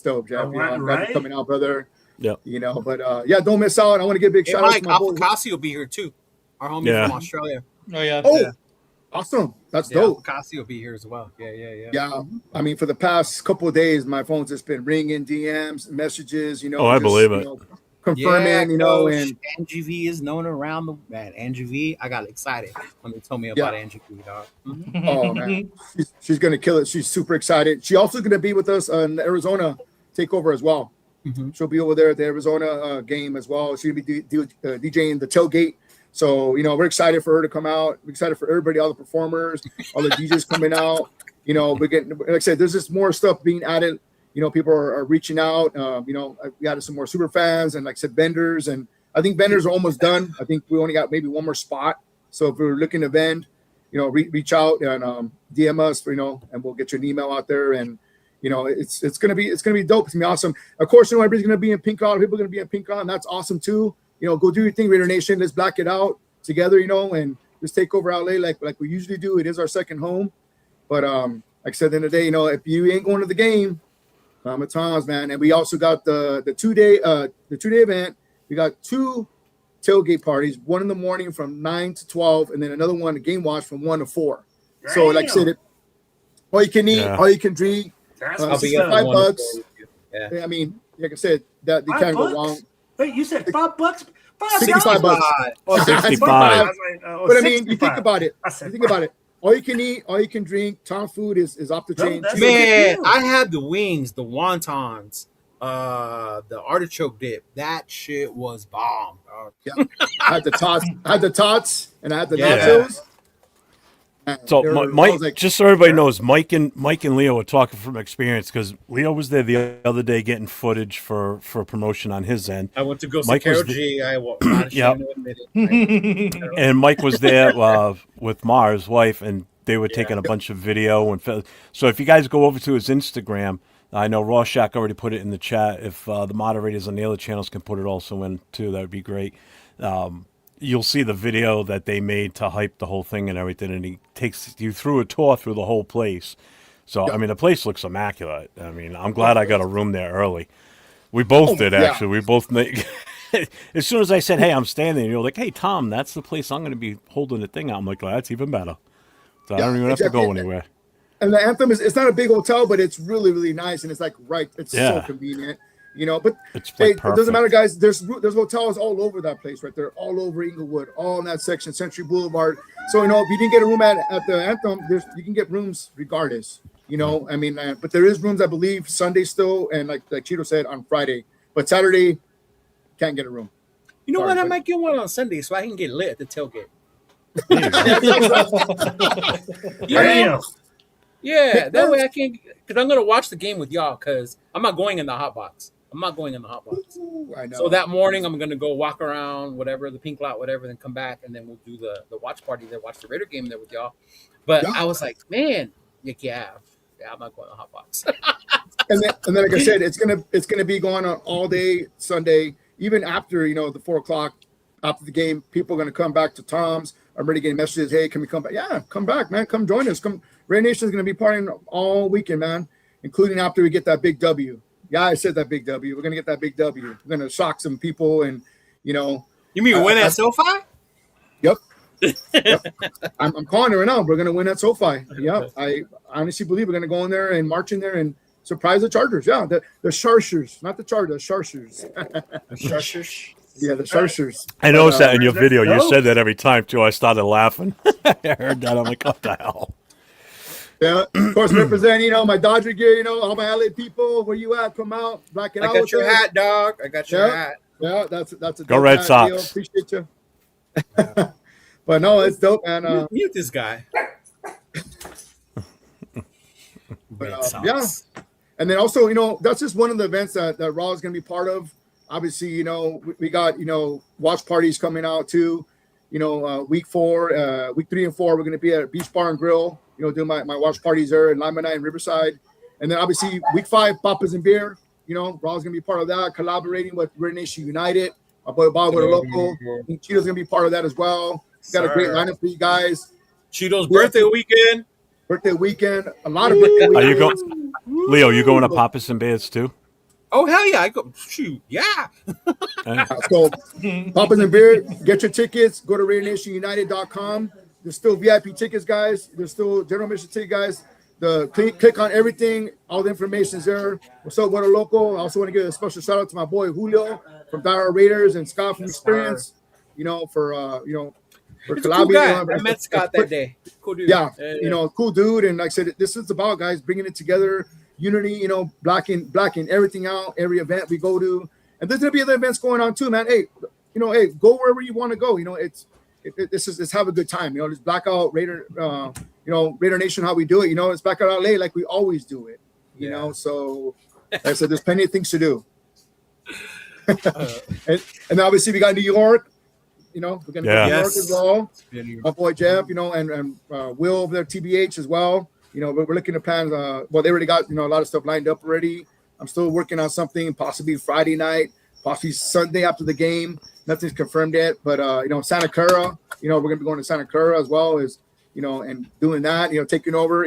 dope, Jeff. I'm glad you're coming out, brother. Yeah. But don't miss out. I want to give a big shout out to my boy. Cassie will be here too. Our homie from Australia. Oh yeah. Awesome. That's dope. Cassie will be here as well. Yeah. Yeah. I mean, for the past couple of days, my phone's just been ringing, DMs, messages. I believe it. Confirming, and Angie V is known around the man. Angie V, I got excited when they told me about Angie V, dog. Oh man, she's gonna kill it. She's super excited. She's also gonna be with us on the Arizona takeover as well. Mm-hmm. She'll be over there at the Arizona game as well. She'll be DJing the tailgate. So we're excited for her to come out. We're excited for everybody, all the performers, all the DJs coming out. We're getting, like I said, there's just more stuff being added. People are reaching out. We added some more super fans and, like I said, vendors. And I think vendors are almost done. I think we only got maybe one more spot. So if we're looking to vend, reach out and DM us, and we'll get you an email out there. And, it's gonna be dope. It's gonna be awesome. Of course, everybody's gonna be in pink on. People are gonna be in pink on. That's awesome too. Go do your thing, Raider Nation. Let's black it out together, and just take over LA like we usually do. It is our second home. But like I said, at the end of the day, if you ain't going to the game, come at Tom's, man. And we also got the 2-day event. We got 2 tailgate parties, one in the morning from 9 to 12, and then another one, a game watch from 1 to 4. Damn. So like I said, all you can eat, all you can drink. That's $65. Yeah. I mean, like I said, that they can't go wrong. Wait, you said $5? $5? $65. Oh, 65. But I mean, you think about it. All you can eat, all you can drink. Tom food is off the chain. Man, I had the wings, the wontons, the artichoke dip. That shit was bomb. Yeah. I had the tots, and I had the nachos. So Mike, just so everybody knows, Mike and Leo are talking from experience because Leo was there the other day getting footage for promotion on his end. I went to go see Carol G. And Mike was there with Mars' wife, and they were taking a bunch of video. So if you guys go over to his Instagram, I know Rorschach already put it in the chat. If the moderators on the other channels can put it also in too, that would be great. You'll see the video that they made to hype the whole thing and everything, and he takes you through a tour through the whole place. So, I mean, the place looks immaculate. I mean, I'm glad I got a room there early. We both did, actually. We both as soon as I said, hey, I'm standing, you're like, hey, Tom, that's the place I'm going to be holding the thing out. I'm like, well, that's even better. So I don't even have to go anywhere. And the Anthem it's not a big hotel, but it's really, really nice, and it's like it's so convenient. But it doesn't matter, guys. There's hotels all over that place, right there, all over Inglewood, all in that section, Century Boulevard. So if you didn't get a room at the Anthem, you can get rooms regardless. I mean, but there is rooms, I believe, Sunday still, and like Cheeto said, on Friday. But Saturday, can't get a room. You know what? I might get one on Sunday so I can get lit at the tailgate. Yeah, that way I can, because I'm gonna watch the game with y'all. Because I'm not going in the hot box. Ooh, I know. So that morning, I'm going to go walk around, whatever, the pink lot, whatever, then come back, and then we'll do the watch party there, watch the Raider game there with y'all. But I was like, man, yeah, I'm not going to the hot box. and then, like I said, it's gonna be going on all day Sunday, even after the 4 o'clock after the game. People are gonna come back to Tom's. I'm already getting messages. Hey, can we come back? Yeah, come back, man. Come join us. Come. Raider Nation is gonna be partying all weekend, man, including after we get that big W. Yeah, I said that big W. We're gonna get that big W. We're gonna shock some people, and You mean win at SoFi? Yep. Yep. I'm calling it right now. We're gonna win at SoFi. Yeah, I honestly believe we're gonna go in there and march in there and surprise the Chargers. Yeah, the Chargers, not the Chargers, the Chargers. Yeah, the Chargers. I noticed that in your let's video. You go. said that every time too. I started laughing. I heard that. I'm like, what the hell? Yeah, of course, representing, my Dodger gear, all my LA people. Where you at? Come out, black it I out. got with your us. hat, dog. I got your Yeah. hat. Yeah, that's a Go dope Red hat Sox. deal. Appreciate you. But no, it's dope, man. Mute this guy. But, yeah. And then also, that's just one of the events that Raw is going to be part of. Obviously, we got, watch parties coming out too. Week 4, week 3 and 4, we're going to be at Beach Bar and Grill, doing my watch parties there in Lima and Riverside. And then obviously week 5, Papas and Beer, Raw's going to be part of that, collaborating with Raider Nation United. My boy Bob with a local. Cheeto's going to be part of that as well. Got a great lineup for you guys. Cheeto's birthday weekend. Birthday weekend. A lot of birthday Are you weekends. going, Leo? You going to Papas and Bears too? Oh, hell yeah. I go, shoot. Yeah. So, Papas and Beer, get your tickets. Go to RaiderNationUnited.com. There's still VIP tickets, guys. There's still general admission tickets, guys. Click on everything. All the information is there. What's up, what a local? I also want to give a special shout out to my boy Julio from Dire Raiders and Scott from Experience. For He's a cool guy. Calabi. I met Scott that day. Cool dude. Yeah, cool dude. And like I said, this is about, guys, bringing it together, unity, blacking everything out, every event we go to. And there's gonna be other events going on too, man. Hey, go wherever you want to go. Let's have a good time. Just black out Raider, Raider Nation, how we do it. It's back out LA like we always do it. So like I said, there's plenty of things to do. and obviously we got New York. We're gonna go to New York as well. My boy Jeff, and Will over there, TBH as well. We're looking to plan. They already got a lot of stuff lined up already. I'm still working on something, possibly Friday night, possibly Sunday after the game. Nothing's confirmed yet, but Santa Clara. We're gonna be going to Santa Clara as well as and doing that. Taking over.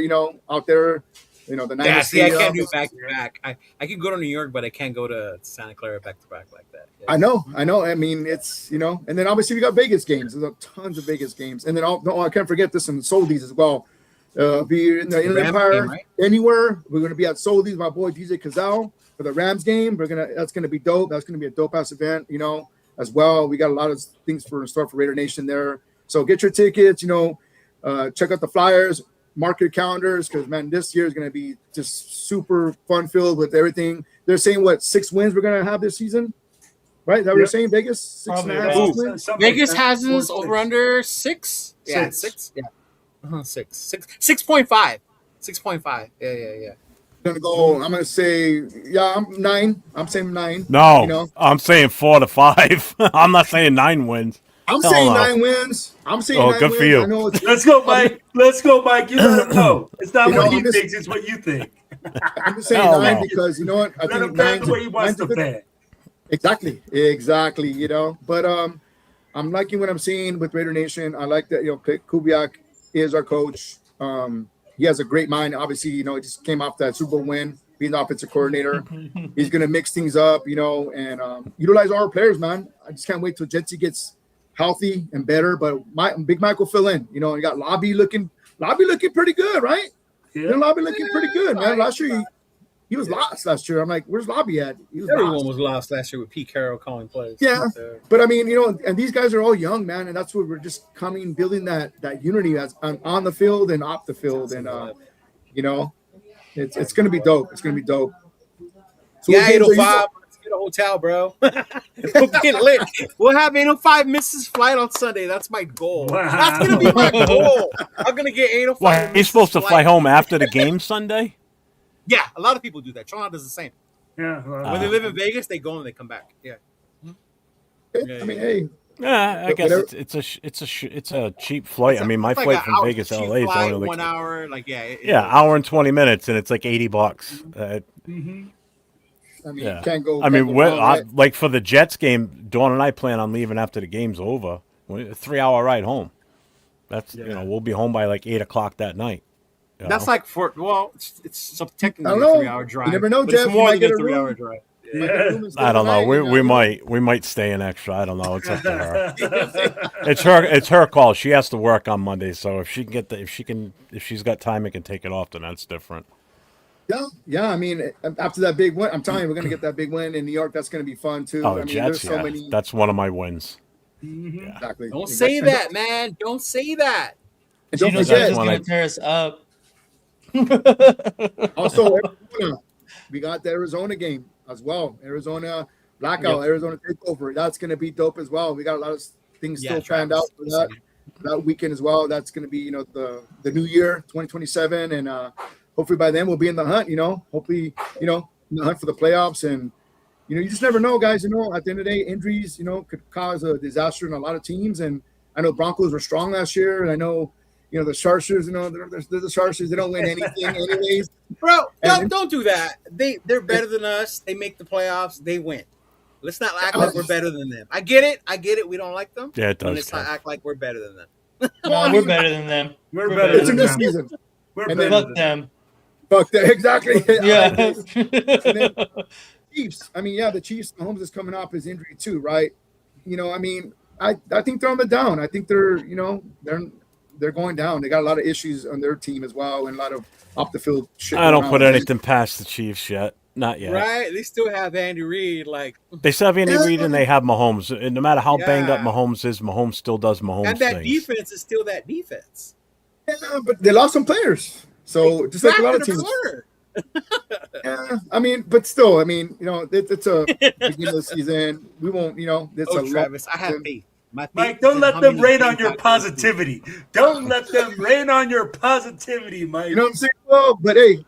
Out there. The yeah, see, I can't do back to back. I can go to New York, but I can't go to Santa Clara back to back like that. Yeah. I know. I mean, it's and then obviously we got Vegas games. There's tons of Vegas games, and then I can't forget this in Soldies as well. Be in the Inland Empire, game, right? Anywhere. We're gonna be at Soldies. My boy DJ Cazal for the Rams game. That's gonna be dope. That's gonna be a dope ass event. As well. We got a lot of things in store for Raider Nation there. So get your tickets. Check out the flyers. Mark your calendars because, man, this year is going to be just super fun filled with everything. They're saying, 6 wins we're going to have this season? Right? Is that what you're saying, Vegas? 6.5 wins? Vegas has us over under 6? Yeah, 6. Yeah. 6.5. 6.5. Yeah. I'm going to say, I'm 9. I'm saying 9. No, I'm saying 4 to 5. I'm not saying 9 wins. I'm saying 9 wins. I'm saying 9 good wins. for you. I know Let's go, Mike. You let him know. It's not what he thinks, it's what you think. I'm just saying 9 because, you know what? I Let him think fan the way he wants to fan. Exactly. But I'm liking what I'm seeing with Raider Nation. I like that, Kubiak is our coach. He has a great mind. Obviously, he just came off that Super Bowl win, being the offensive coordinator. He's going to mix things up, and utilize all our players, man. I just can't wait till Jetsi gets healthy and better. But Big Mike will fill in. You got Lobby looking pretty good, right? Yeah. Lobby looking pretty good, man. Last year he was lost last year. I'm like, where's Lobby at? Everyone was lost last year with Pete Carroll calling plays. Yeah, but I mean, and these guys are all young, man, and that's what we're just building that unity that's on the field and off the field, and it's gonna be dope. It's gonna be dope. So 805. Let's get a hotel, bro. We'll get lit. We'll have 805 misses flight on Sunday. That's my goal. Wow. That's gonna be my goal. I'm gonna get 805. Well, he's supposed to fly home after the game Sunday? Yeah, a lot of people do that. Toronto does the same. Yeah. When they live in Vegas, they go and they come back. Yeah. I mean, hey. Yeah, I guess it's a cheap flight. I mean, my flight from Vegas to LA is only like 1 hour. Like hour and 20 minutes, and it's like $80. I mean, Yeah. you can't go. I mean, right? like for the Jets game, Dawn and I plan on leaving after the game's over. A 3-hour ride home. That's we'll be home by like 8:00 that night. That's like it's so technically I don't a know. 3-hour drive. You never know, but Jeff. It's more You might than get a a 3-hour room. drive. Yeah. I don't know. We might stay in extra. I don't know. It's up to her. It's her call. She has to work on Monday, so if she's got time and can take it off, then that's different. Yeah. I mean, after that big win, I'm telling you, we're gonna get that big win in New York. That's gonna be fun too. Oh, I mean, Jets, there's so many. That's one of my wins. Mhm. Exactly. Don't say that, man. Don't say that. And don't Gino forget, Smith is going to tear us up. also, Arizona, we got the Arizona game as well. Arizona blackout, Arizona takeover. That's going to be dope as well. We got a lot of things still planned out for that weekend as well. That's going to be, the new year, 2027, and hopefully by then we'll be in the hunt. Hopefully, in the hunt for the playoffs. And you just never know, guys. At the end of the day, injuries, could cause a disaster in a lot of teams. And I know Broncos were strong last year, and I know. The Sharpers, they're the Sharpers. They don't win anything anyways. Bro, don't do that. They're better than us. They make the playoffs. They win. Let's not act like we're better than them. I get it. We don't like them. Yeah, it does. Let's not act like we're better than them. No, we're better than them. We're better It's than in this them. season. We're And better then- than Fuck them. Fuck that. Exactly. Yeah. Chiefs. I mean, the Chiefs. Mahomes is coming off his injury too, right? I think they're on the down. I think they're going down. They got a lot of issues on their team as well, and a lot of off the field shit. I don't put anything past the Chiefs yet. Not yet. Right? They still have Andy Reid. They still have Andy Reid and they have Mahomes. And no matter how banged up Mahomes is, Mahomes still does Mahomes and that things. defense is still that defense. Yeah, but they lost some players. So just like a lot of teams. Yeah, but still, it's a beginning of the season. We won't, it's Travis, I have faith. Mike, don't let them rain on your positivity. Don't let them rain on your positivity, Mike. You know what I'm saying? Well, but hey,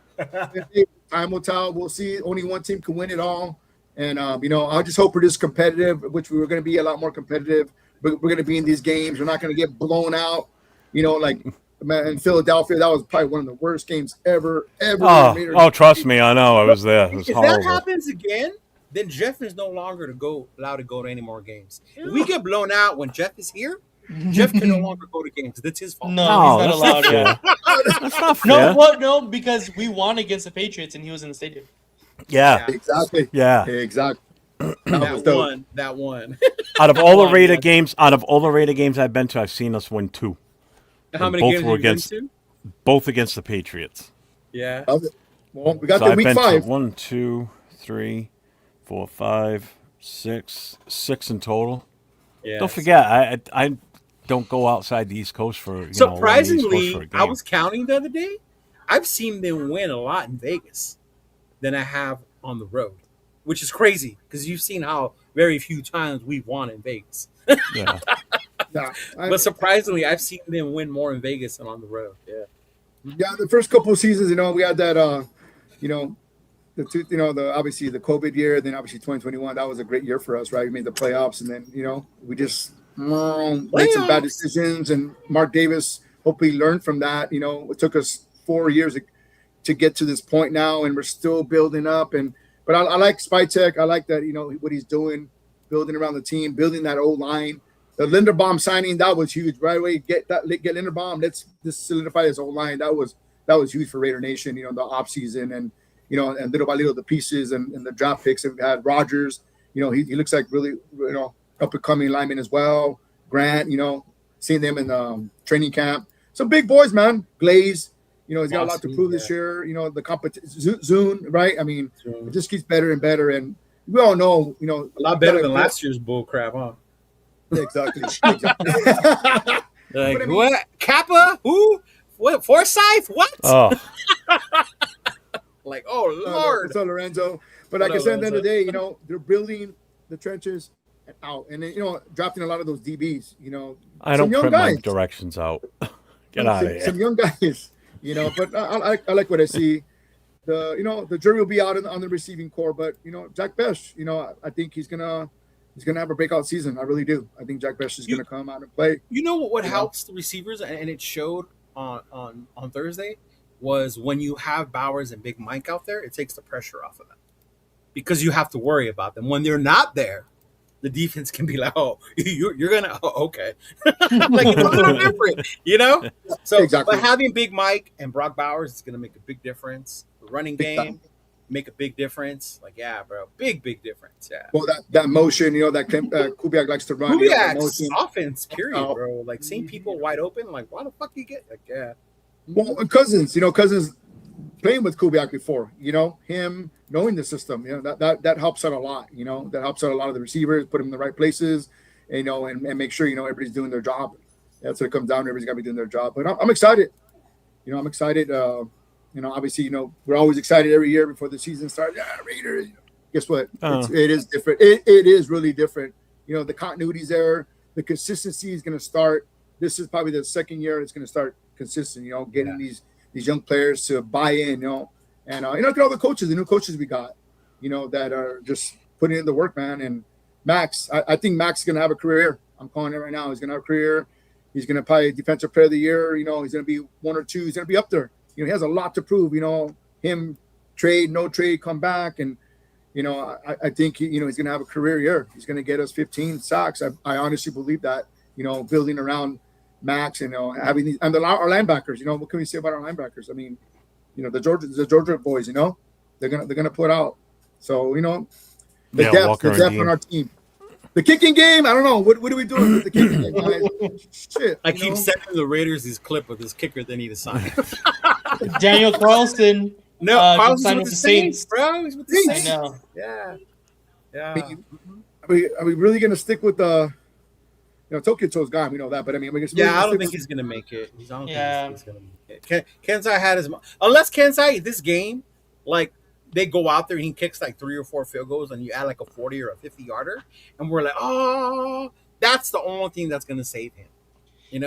time will tell. We'll see. Only one team can win it all. And, I just hope we're just competitive, which we were going to be a lot more competitive. We're going to be in these games. We're not going to get blown out. Like in Philadelphia, that was probably one of the worst games ever. Oh, trust me. I know. I was there. It was if horrible. that happens again, then Jeff is no longer allowed to go to any more games. If we get blown out when Jeff is here, Jeff can no longer go to games. That's his fault. No, he's not allowed. That's not fair. No, because we won against the Patriots and he was in the stadium. Yeah. Exactly. Yeah. Exactly. That one. Out of all the Raider games, I've been to, I've seen us win 2. How And many both games were have you been against to? both against the Patriots. Yeah. Well, we got So the I've week been 5. to 1, 2, 3, 4, 5, 6 in total. Yeah. Don't forget, I don't go outside the East Coast for Surprisingly, I I was counting the other day. I've seen them win a lot in Vegas than I have on the road, which is crazy because you've seen how very few times we've won in Vegas. Yeah. But surprisingly, I've seen them win more in Vegas than on the road. Yeah. Yeah, the first couple of seasons, we had that, obviously the COVID year, then obviously 2021. That was a great year for us, right? We made the playoffs, and then we just made some bad decisions. And Mark Davis hopefully learned from that. It took us 4 years to get to this point now, and we're still building up. But I like Spytek. I like that what he's doing, building around the team, building that old line. The Linderbaum signing, that was huge. Right away, get Linderbaum. Let's just solidify his old line. That was huge for Raider Nation. The offseason and little by little the pieces and the draft picks. And we had Rodgers. He looks like really up and coming lineman as well. Grant. Seeing them in training camp. Some big boys, man. Glaze. He's got a lot to prove this year. The competition. Zune, right? It just keeps better and better. And we all know, a lot better than last year's bull crap, huh? Exactly. What? Kappa? Who? What? Forsyth? What? Oh. Lord. What's up, Lorenzo? But like I said, at the end of the day, they're building the trenches out, and then drafting a lot of those DBs. I don't print guys. my directions out. Get out of here. Some young guys. But I like what I see. The jury will be out on the receiving core, but Jack Besh. I think he's gonna have a breakout season. I really do. I think Jack Besh is gonna come out and play. What helps the receivers, and it showed on Thursday, was when you have Bowers and Big Mike out there, it takes the pressure off of them because you have to worry about them. When they're not there, the defense can be like, "Oh, you're gonna okay," like it's a little different, So, Exactly. but having Big Mike and Brock Bowers is gonna make a big difference. The running game, make a big difference. Like, yeah, bro, big difference. Yeah. Well, that motion, that Kubiak likes to run. That Kubiak's motion. offense, period, bro. Like seeing people wide open, like why the fuck you get like yeah. Well, Cousins, Cousins playing with Kubiak before, him knowing the system, that helps out a lot, that helps out a lot of the receivers, put them in the right places, and make sure, everybody's doing their job. That's what it comes down to. Everybody's got to be doing their job. But I'm excited. I'm excited. Obviously, we're always excited every year before the season starts. Yeah, Raiders. Guess what? It is different. It is really different. The continuity's there. The consistency is going to start. This is probably the second year it's going to start consistent, getting these young players to buy in, and look at all the new coaches we got, that are just putting in the work, man. And Max, I think Max is going to have a career. I'm calling it right now. He's going to have a career. He's going to probably defensive player of the year. He's going to be one or two. He's going to be up there. He has a lot to prove. Him trade, no trade, come back, and I think he's going to have a career year. He's going to get us 15 sacks. I honestly believe that. Building around Max and having these and our linebackers. What can we say about our linebackers? I mean, the Georgia boys. They're gonna put out. So the depth on our team. The kicking game, I don't know. What are we doing with the kicking game, guys? Shit. I keep sending the Raiders this clip of this kicker they need to sign. Daniel Carlson. No, Carlson's with the Saints, bro. He's with the Saints. I know. Yeah. Are we really gonna stick with the? Tokyo Toe's gone. We know that, but I mean, I don't think he's gonna make it. He's gonna make it. Kensai had his unless Kensai this game, like they go out there and he kicks like 3 or 4 field goals and you add like a 40 or a 50-yarder, and we're like, oh, that's the only thing that's gonna save him.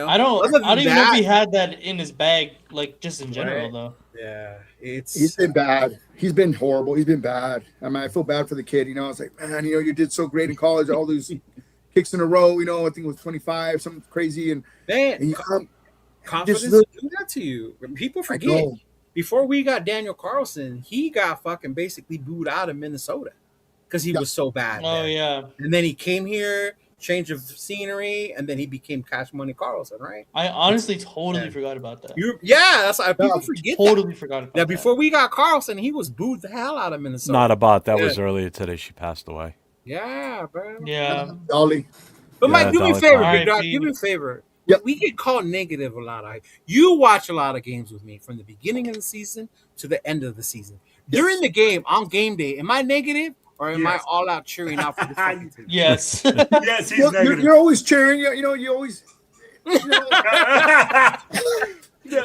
I don't even know if he had that in his bag, like just in general though. Yeah, he's been bad. He's been horrible. He's been bad. I mean, I feel bad for the kid. I was like, man, you did so great in college, all these kicks in a row. I think it was 25, something crazy, and confidence do that to you. People forget. Before we got Daniel Carlson, he got fucking basically booed out of Minnesota because he was so bad. Oh yeah, and then he came here, change of scenery, and then he became Cash Money Carlson, right? I honestly totally forgot about that. That's why people forget. Totally forgot about that. Before we got Carlson, he was booed the hell out of Minnesota. Not about that was earlier today. She passed away. Yeah, bro. Yeah. Dolly. But Mike, do me a favor, big dog. Do me a favor. Yep. We get called negative a lot. You watch a lot of games with me from the beginning of the season to the end of the season. During the game, on game day, am I negative or am I all out cheering out for the fucking team? Yes. Yes, he's negative. You're always cheering. You always.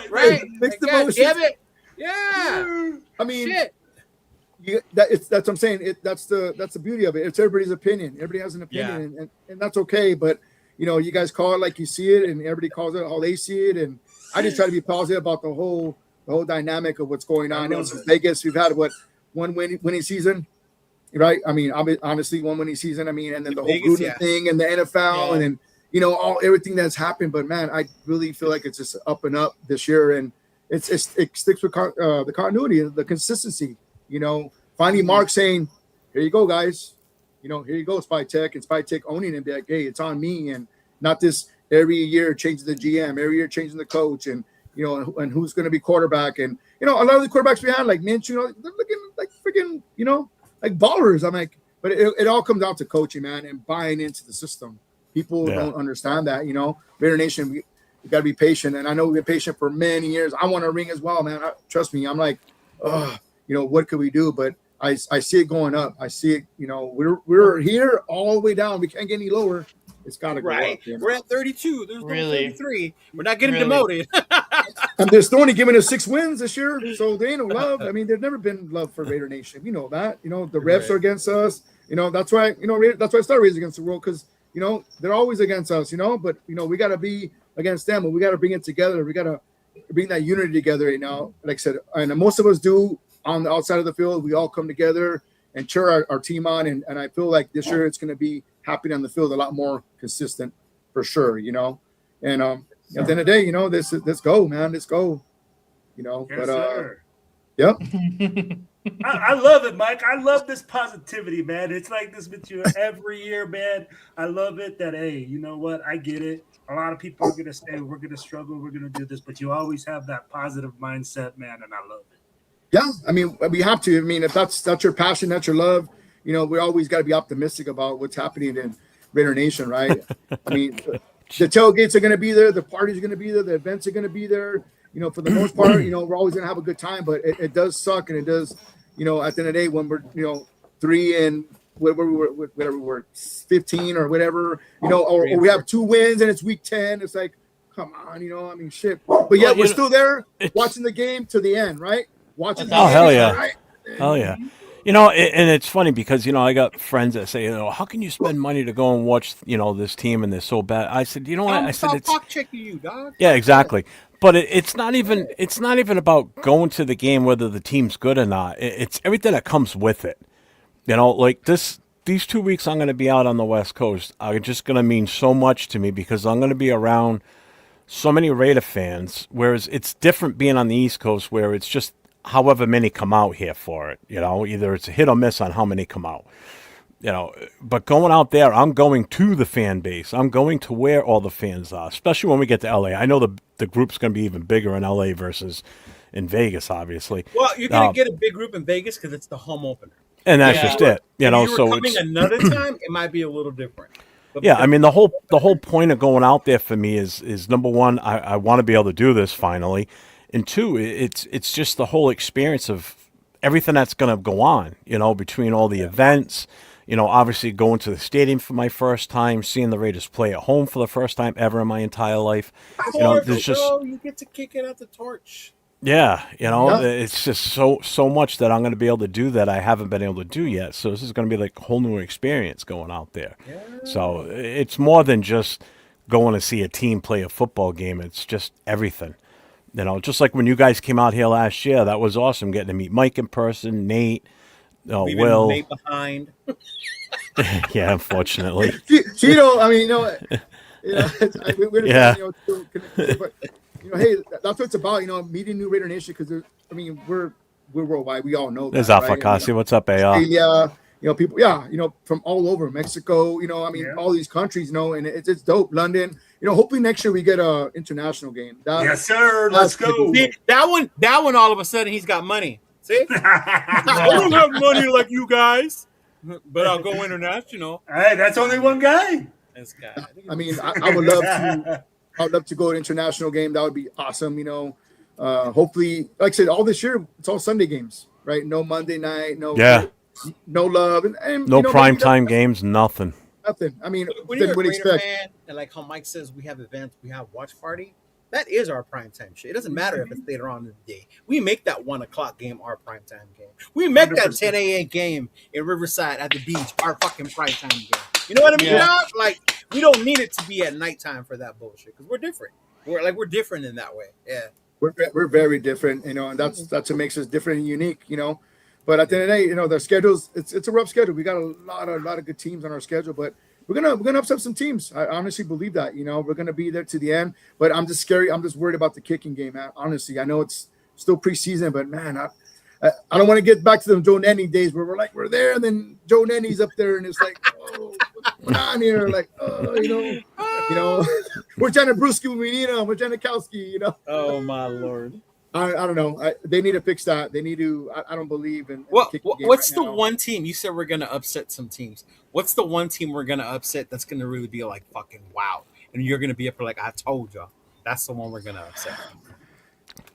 Right. Makes the God most damn it. Yeah. I mean. Shit. That's what I'm saying. That's the beauty of it. It's everybody's opinion. Everybody has an opinion, and that's okay. But you guys call it like you see it, and everybody calls it how they see it. And I just try to be positive about the whole dynamic of what's going on. In Vegas, we've had one winning season, right? I mean, honestly, one winning season. I mean, and then the whole Gruden thing and the NFL, and then everything that's happened. But man, I really feel like it's just up and up this year, and it sticks with the continuity, the consistency. Finally Mark saying, here you go, guys. Here you go, Spy Tech, and Spy Tech owning it, be like, hey, it's on me, and not this every year changing the GM, every year changing the coach, and and who's going to be quarterback, and a lot of the quarterbacks we had, like Minch, they're looking like freaking, like ballers. I'm like, but it all comes down to coaching, man, and buying into the system. People don't understand that, Raider Nation, we got to be patient, and I know we've been patient for many years. I want a ring as well, man. Trust me, I'm like, what could we do? But I see it going up. I see it, we're here all the way down. We can't get any lower. It's got to go up. We're at 32. There's 33. We're not getting demoted. And they're only giving us 6 wins this year, so there ain't no love. I mean, there's never been love for Raider Nation. We know that. The refs are against us. That's why. That's why Star Raiders against the world, because they're always against us. But we got to be against them, and we got to bring it together. We got to bring that unity together. Like I said, and most of us do. On the outside of the field, we all come together and cheer our team on, and I feel like this year it's going to be happening on the field a lot more consistent for sure, And at the end of the day, let's go, man, let's go, Yes, but sir. Yep. I love it, Mike. I love this positivity, man. It's like this with you every year, man. I love it that, hey, you know what? I get it. A lot of people are going to say we're going to struggle, we're going to do this, but you always have that positive mindset, man, and I love it. Yeah, I mean, we have to. I mean, if that's your passion, that's your love, we always got to be optimistic about what's happening in Raider Nation, right? I mean, the tailgates are going to be there, the parties are going to be there, the events are going to be there. For the most part, we're always going to have a good time, but it does suck, and it does, at the end of the day, when we're 3 and whatever we're 15 or whatever, or we have 2 wins and it's week 10. It's like, come on, I mean, shit. But yet we're still there watching the game to the end, right? Watching the game. Hell yeah. Right? Hell yeah. And it's funny because, I got friends that say, how can you spend money to go and watch, this team and they're so bad? I said, you know what? I said, it's checking you, dog. Yeah, exactly. But it's not even about going to the game, whether the team's good or not. It's everything that comes with it. Like these 2 weeks I'm going to be out on the West Coast are just going to mean so much to me because I'm going to be around so many Raider fans, whereas it's different being on the East Coast where it's just however many come out here for it. Either it's a hit or miss on how many come out. But going out there, I'm going to the fan base. I'm going to where all the fans are, especially when we get to LA. I know the group's going to be even bigger in LA versus in Vegas, obviously. Well, you're going to get a big group in Vegas because it's the home opener. And that's just it. If you were so coming it's another time, it might be a little different. But yeah, I mean the whole point of going out there for me is number one, I want to be able to do this finally, and two, it's just the whole experience of everything that's going to go on. Between all the events. Obviously going to the stadium for my first time, seeing the Raiders play at home for the first time ever in my entire life. There's just you get to kick it at the torch. Yeah, it's just so much that I'm going to be able to do that I haven't been able to do yet. So this is going to be like a whole new experience going out there. Yeah. So it's more than just going to see a team play a football game. It's just everything. Just like when you guys came out here last year, that was awesome getting to meet Mike in person, Nate, Will. Nate behind. Yeah, unfortunately. Cheeto, I mean, we're yeah. But hey, that's what it's about. Meeting new Raider Nation because we're worldwide. We all know. There's Alpha Kasi. What's up, AR? Yeah, people. Yeah, from all over Mexico. All these countries. And it's dope. London. Hopefully next year we get a international game. Yes, sir. Let's go. See, that one. All of a sudden he's got money. See, I don't have money like you guys, but I'll go international. Hey, that's only one guy. This guy. I would love to. I would love to go to an international game. That would be awesome. Hopefully, like I said, all this year it's all Sunday games, right? No Monday night, no love, and no prime time games, nothing. Nothing. When you're a Raider fan, and like how Mike says, we have events, we have watch party. That is our prime time shit. It doesn't matter if it's later on in the day. We make that 1 o'clock game our prime time game. We make 100%. That 10 a.m. game in Riverside at the beach our fucking prime time game. You know what I mean? Yeah. Like we don't need it to be at nighttime for that bullshit because we're different. We're different in that way. Yeah, we're very different, and that's what makes us different and unique, But at the end of the day, the schedules it's a rough schedule. We got a lot of good teams on our schedule, but we're gonna upset some teams. I honestly believe that. We're gonna be there to the end. But I'm just scary. I'm just worried about the kicking game. Honestly, I know it's still preseason, but man, I don't want to get back to the Joe Nenny days where we're there, and then Joe Nenny's up there, and it's like, oh, what's going on here? Like, we're trying to Brewski when we need him. We're trying to Kowski, Oh my lord. I don't know. They need to fix that. They need to. I don't believe in. What's the one team you said we're gonna upset some teams? What's the one team we're gonna upset that's gonna really be like fucking wow, and you're gonna be up for like I told y'all. That's the one we're gonna upset.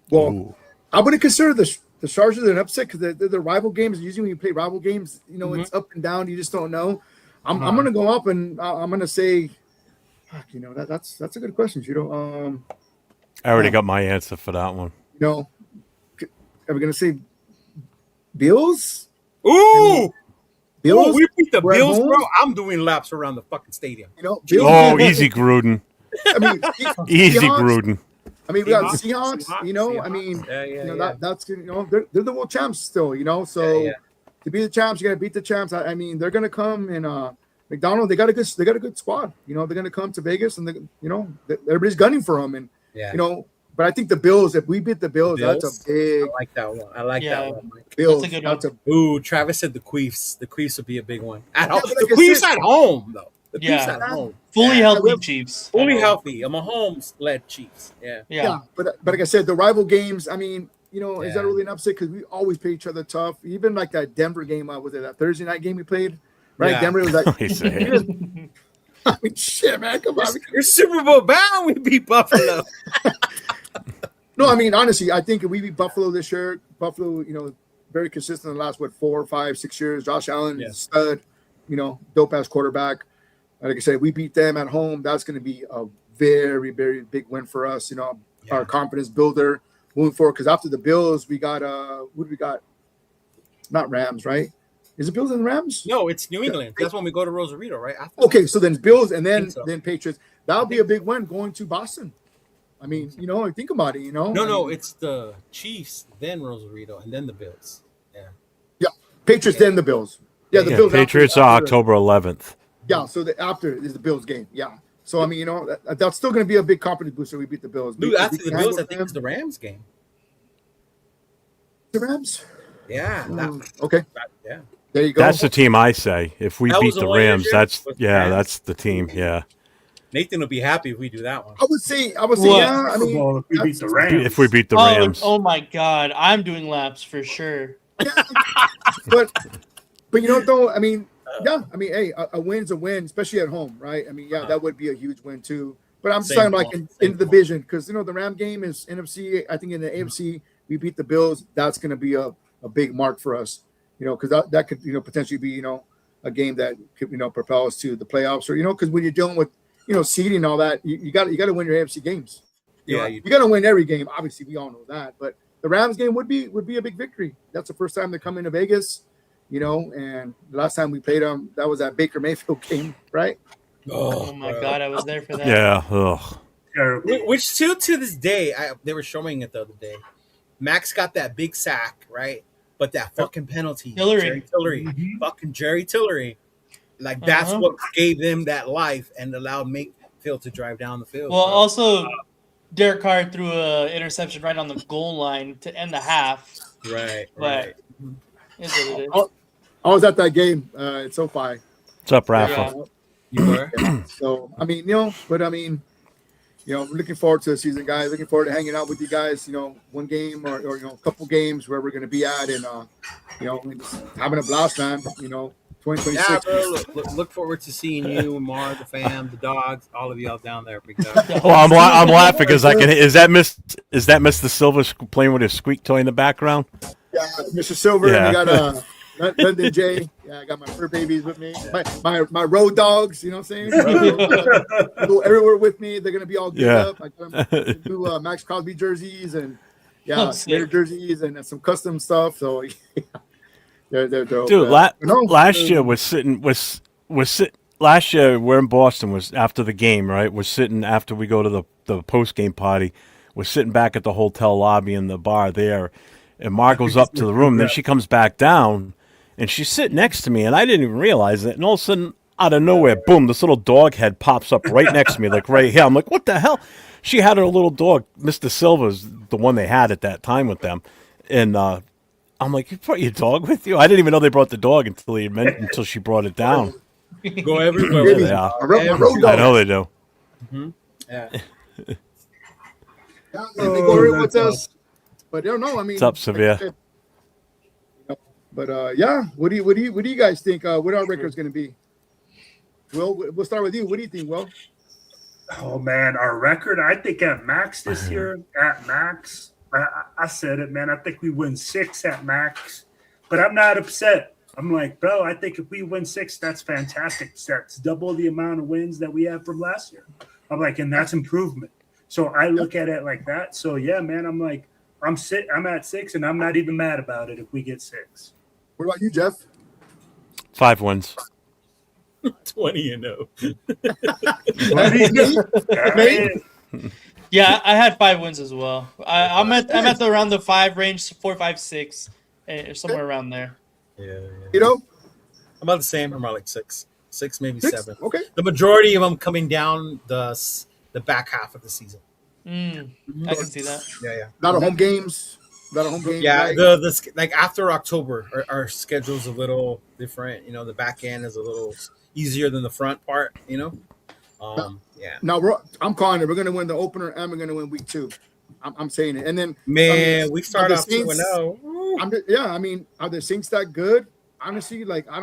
Well, I wouldn't consider the Chargers an upset because they're rival games. Usually when you play rival games, it's up and down. You just don't know. I'm gonna go up and I'm gonna say, fuck, that's a good question, Judo. I already got my answer for that one. Are we gonna say Bills? Ooh, Bills. Oh, we beat the Bills, bro. I'm doing laps around the fucking stadium. Bills easy Gruden. Easy Gruden. We got Seahawks. That's they're the world champs still. So to be the champs, you gotta beat the champs. They're gonna come and McDonald. They got a good squad. They're gonna come to Vegas and everybody's gunning for them and But I think the Bills, if we beat the Bills, that's a big. I like that one. that one, Mike. Bills, that's a good one. Ooh, Travis said the Queefs. The Queefs would be a big one. At home. The Queefs at home, though. The Queefs at home. Fully healthy Chiefs. Fully healthy. I'm a Mahomes-led Chiefs. Yeah. But like I said, the rival games, is that really an upset? Because we always play each other tough. Even like that Denver game, was it that Thursday night game we played? Right, Yeah. Denver was like, He said, I mean, shit, man, come on. You're Super Bowl bound. We beat Buffalo. No, I mean, honestly, I think if we beat Buffalo this year, Buffalo, very consistent in the last 4, 5, 6 years. Josh Allen is a stud, dope ass quarterback. Like I said, we beat them at home. That's going to be a very, very big win for us. Our confidence builder moving forward. Because after the Bills, we got what do we got? Not Rams, right? Is it Bills and Rams? No, it's New England. That's when we go to Rosarito, right? Okay, so then it's Bills and then so. then Patriots. That'll be a big win going to Boston. I mean, think about it. No, it's the Chiefs, then Rosarito, and then the Bills. Yeah, Patriots, then the Bills. Yeah, the Bills. Patriots are October 11th. Yeah, so after is the Bills game. Yeah, so I mean, that's still going to be a big confidence booster. We beat the Bills. Dude, after the Bills, I think it's the Rams game. The Rams. Yeah. Okay. Yeah. There you go. That's the team I say. If we beat the Rams, that's the team. Yeah. Nathan will be happy if we do that one. I would say, yeah. I mean, if we beat the Rams. If we beat the Rams. Oh my God, I'm doing laps for sure. Yeah. but though, I mean, hey, a win's a win, especially at home, right? I mean, that would be a huge win too. But I'm just talking like in the division, because the Ram game is NFC. I think in the AFC we beat the Bills. That's going to be a big mark for us, because that could potentially be a game that could propel us to the playoffs, or because when you're dealing with seeding and all that, you got to win your AFC games. You got to win every game. Obviously, we all know that, but the Rams game would be a big victory. That's the first time they come into Vegas, and the last time we played them, that was that Baker Mayfield game, right? Oh my God, I was there for that. Yeah. Ugh. Which still to this day, they were showing it the other day. Max got that big sack, right? But that fucking penalty, Jerry Tillery, fucking Jerry Tillery, like that's what gave them that life and allowed Mayfield to drive down the field. Well, also, Derek Carr threw an interception right on the goal line to end the half. Right. It's what it is. I was at that game. It's SoFi. What's up, Rafa? Yeah. You were? So I mean, we're looking forward to the season, guys. Looking forward to hanging out with you guys. One game or a couple games where we're going to be at, and having a blast, man. 2026. Yeah, bro, look forward to seeing you, Mar, the fam, the dogs, all of y'all down there. Big dog. Well, I'm laughing because I can. Is that Mr. Silver playing with his squeak toy in the background? Yeah, Mr. Silver. Yeah. We got London J. Yeah, I got my fur babies with me. My road dogs. You know what I'm saying? Go everywhere with me. They're gonna be all good up. I got them new Max Crosby jerseys and Gator jerseys and some custom stuff. So they're dope. Dude, last year last year we're in Boston was after the game, right? We're sitting after we go to the post game party. We're sitting back at the hotel lobby in the bar there, and Mar goes up to the room. Then she comes back down, and she's sitting next to me, and I didn't even realize it. And all of a sudden, out of nowhere, boom! This little dog head pops up right next to me, like right here. I'm like, what the hell? She had her little dog, Mr. Silver's the one they had at that time with them, and I'm like, you brought your dog with you? I didn't even know they brought the dog until she brought it down. Go everywhere with it. Yeah, I know they do. Mm-hmm. Yeah. They go over with us, but they don't know. I mean, What's up, Severe? But what do you guys think? What our record's going to be? Will, we'll start with you. What do you think, Will? Oh man, our record. I think at max this year. At max, I said it, man. I think we win 6 at max, but I'm not upset. I'm like, bro, I think if we win 6, that's fantastic. That's double the amount of wins that we had from last year. I'm like, and that's improvement. So I look at it like that. So yeah, man, I'm like, I'm at 6, and I'm not even mad about it if we get 6. What about you, Jeff? 5 wins. 20-0. Yeah, I had 5 wins as well. I'm at around the 5 range, 4, 5, 6, somewhere around there. Yeah. I'm about the same. I'm about like 6, maybe 7. Okay. The majority of them coming down the back half of the season. I can see that. Yeah. A lot of home games. Yeah, right? the like after October, our schedule's a little different. The back end is a little easier than the front part. Yeah. Now I'm calling it. We're going to win the opener, and we're going to win week 2. I'm saying it. And then Man, we start the off 2-0. Are the Saints that good? Honestly, like I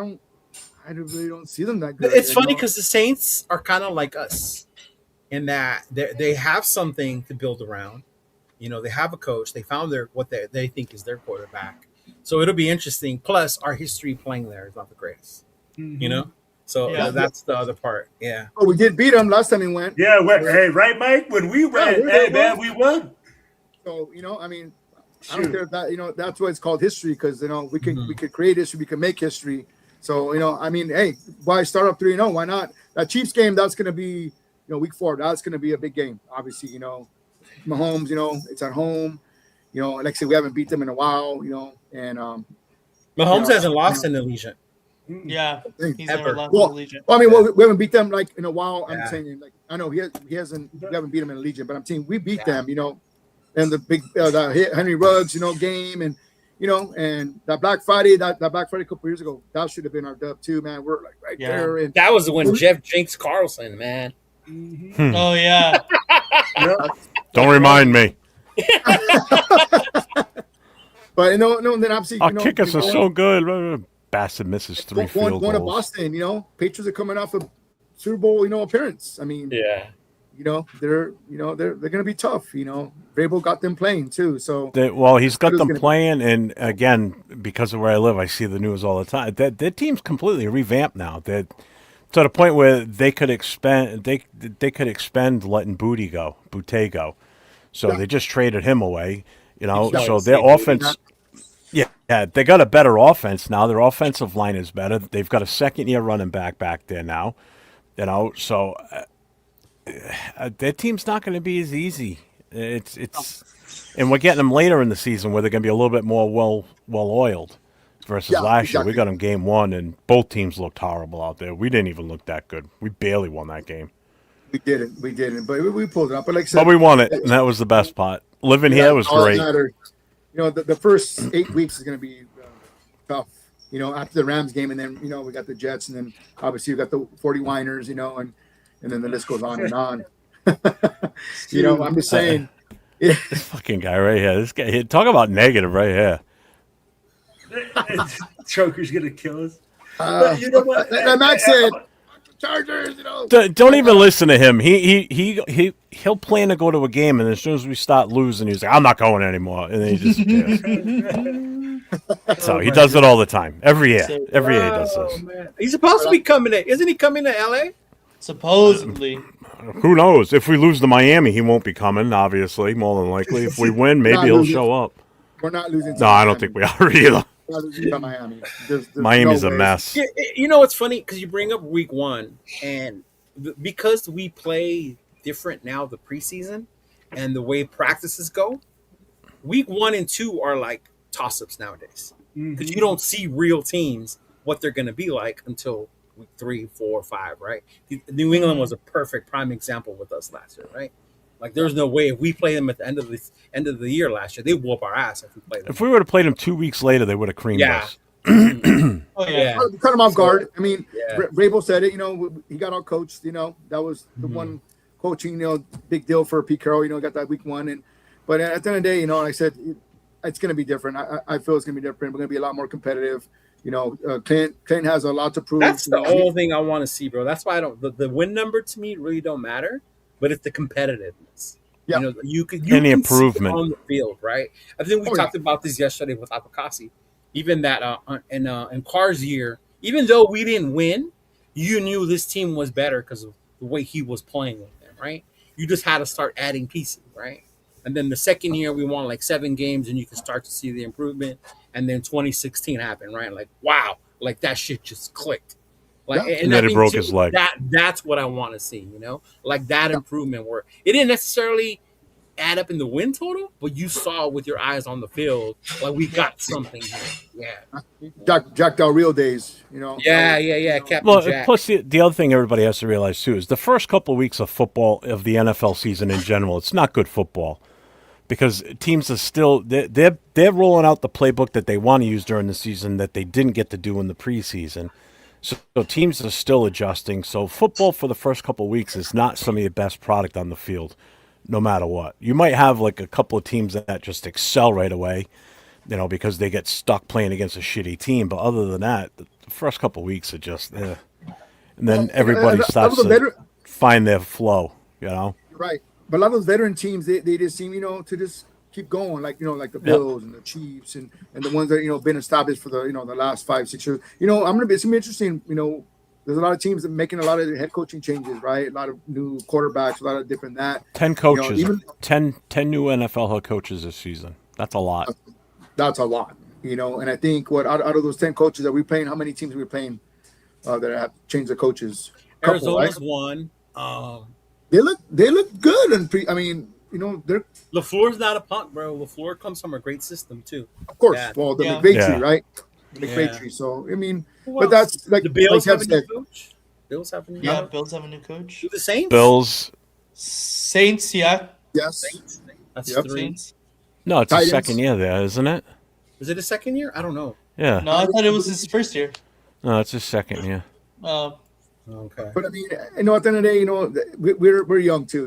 really don't see them that good. It's funny because the Saints are kind of like us in that they have something to build around. You know, they have a coach. They found what they think is their quarterback. So it'll be interesting. Plus, our history playing there is not the greatest. You know, so that's the other part. Yeah. Oh, we did beat them last time we went. Yeah, hey, right, Mike? When we went, hey, man, we won. So, I mean, I don't care if that, that's why it's called history, because, we could create history, we can make history. So, I mean, hey, why start up 3-0? Why not? That Chiefs game, that's going to be, week 4. That's going to be a big game. Obviously, Mahomes, it's at home. Like I said, we haven't beat them in a while, and Mahomes hasn't lost in the Legion. Yeah, he's never lost well, the Legion. Well, I mean, we haven't beat them like in a while. I'm saying, like, I know he hasn't. We haven't beat him in the Legion, but I'm saying we beat them. And the big the Henry Ruggs, game, and and that Black Friday, that Black Friday a couple years ago, that should have been our dub too, man. We're like right there, and that was when Jeff Jinx Carlson, man. Oh yeah. Don't remind me. But no, then obviously, our kickers are so good. Bastard misses 3 field goals. Going to Boston, Patriots are coming off a Super Bowl, appearance. I mean, they're going to be tough. Vrabel got them playing too. So he's got them playing, and again, because of where I live, I see the news all the time. Their team's completely revamped now. They're to the point where they could expend letting Booty go. So they just traded him away. So their offense. Yeah, they got a better offense now. Their offensive line is better. They've got a second-year running back there now. So their team's not going to be as easy. And we're getting them later in the season where they're going to be a little bit more well-oiled versus last year. We got them game 1, and both teams looked horrible out there. We didn't even look that good. We barely won that game. We didn't, but we pulled it up. But like I said, we won it, and that was the best part. Living here was great. The first 8 weeks is going to be tough, after the Rams game. And then, we got the Jets. And then, obviously, we got the 49ers, and then the list goes on and on. I'm just saying. This fucking guy right here. This guy, talk about negative right here. Choker's going to kill us. But you know what? Max said, Chargers, Don't even listen to him. He'll plan to go to a game, and as soon as we start losing, he's like, "I'm not going anymore," and then he disappears. So he does it all the time, every year. Every year he does this. Man. He's supposed to be coming to. Isn't he coming to LA? Supposedly. Who knows? If we lose to Miami, he won't be coming. Obviously, more than likely. If we win, maybe he'll show up. We're not losing. No, I don't think we are either. Miami. Miami's a mess. It's funny because you bring up week 1, and because we play different now, the preseason and the way practices go, week 1 and 2 are like toss-ups nowadays because you don't see real teams what they're going to be like until week 3, 4, 5, right? New England was a perfect prime example with us last year, right? Like, there's no way if we play them at the end of the year last year, they whoop our ass if we play them. If we would have played them 2 weeks later, they would have creamed us. Oh yeah. Cut them off guard. I mean, Vrabel said it. He got out coached. That was the one coaching. Big deal for Pete Carroll. Got that week 1, but at the end of the day, like I said, it's going to be different. I feel it's going to be different. We're going to be a lot more competitive. Clint has a lot to prove. That's the whole thing I want to see, bro. That's why I don't. The win number to me really don't matter. But it's the competitiveness. Yeah. You any can improvement see it on the field, right? I think we talked about this yesterday with Apokasi. Even that in Carr's year, even though we didn't win, you knew this team was better because of the way he was playing with them, right? You just had to start adding pieces, right? And then the second year we won like 7 games, and you can start to see the improvement. And then 2016 happened, right? Like, wow, like that shit just clicked. Like, and then he broke his leg. That's what I want to see, like that improvement where it didn't necessarily add up in the win total, but you saw with your eyes on the field, like we got something here. Yeah. Jack Del Rio days, Yeah. Captain Jack. Plus the other thing everybody has to realize too is the first couple of weeks of football of the NFL season in general, it's not good football because teams are still they're rolling out the playbook that they want to use during the season that they didn't get to do in the preseason. So teams are still adjusting. So football for the first couple of weeks is not some of your best product on the field. no matter what. You might have like a couple of teams that just excel right away, because they get stuck playing against a shitty team. But other than that, the first couple of weeks are just, and then everybody starts to find their flow. Right. But a lot of those veteran teams, they just seem, to just keep going, like the Bills and the Chiefs and the ones that been established for the the last 5-6 years. It's gonna be interesting. There's a lot of teams that are making a lot of head coaching changes, right? A lot of new quarterbacks, a lot of different that. 10 coaches, 10 new NFL head coaches this season. That's a lot. That's a lot, And I think out of those 10 coaches that we're playing, how many teams are we playing that have changed the coaches? Arizona's one. They look good, and they're LaFleur's not a punk, bro. LaFleur comes from a great system too. Of course, Yeah. well, the McVay tree, right? The McVay tree. So but that's like the Bills like have a new coach. Bills have a new coach. Bills have a new coach. The Saints. Bills. Saints, yeah. Yes. That's 3. Saints. No, it's his second year there, isn't it? Is it his second year? I don't know. Yeah. No, I thought it was his first year. No, it's his second year. Okay. But at the end of the day, we're young too.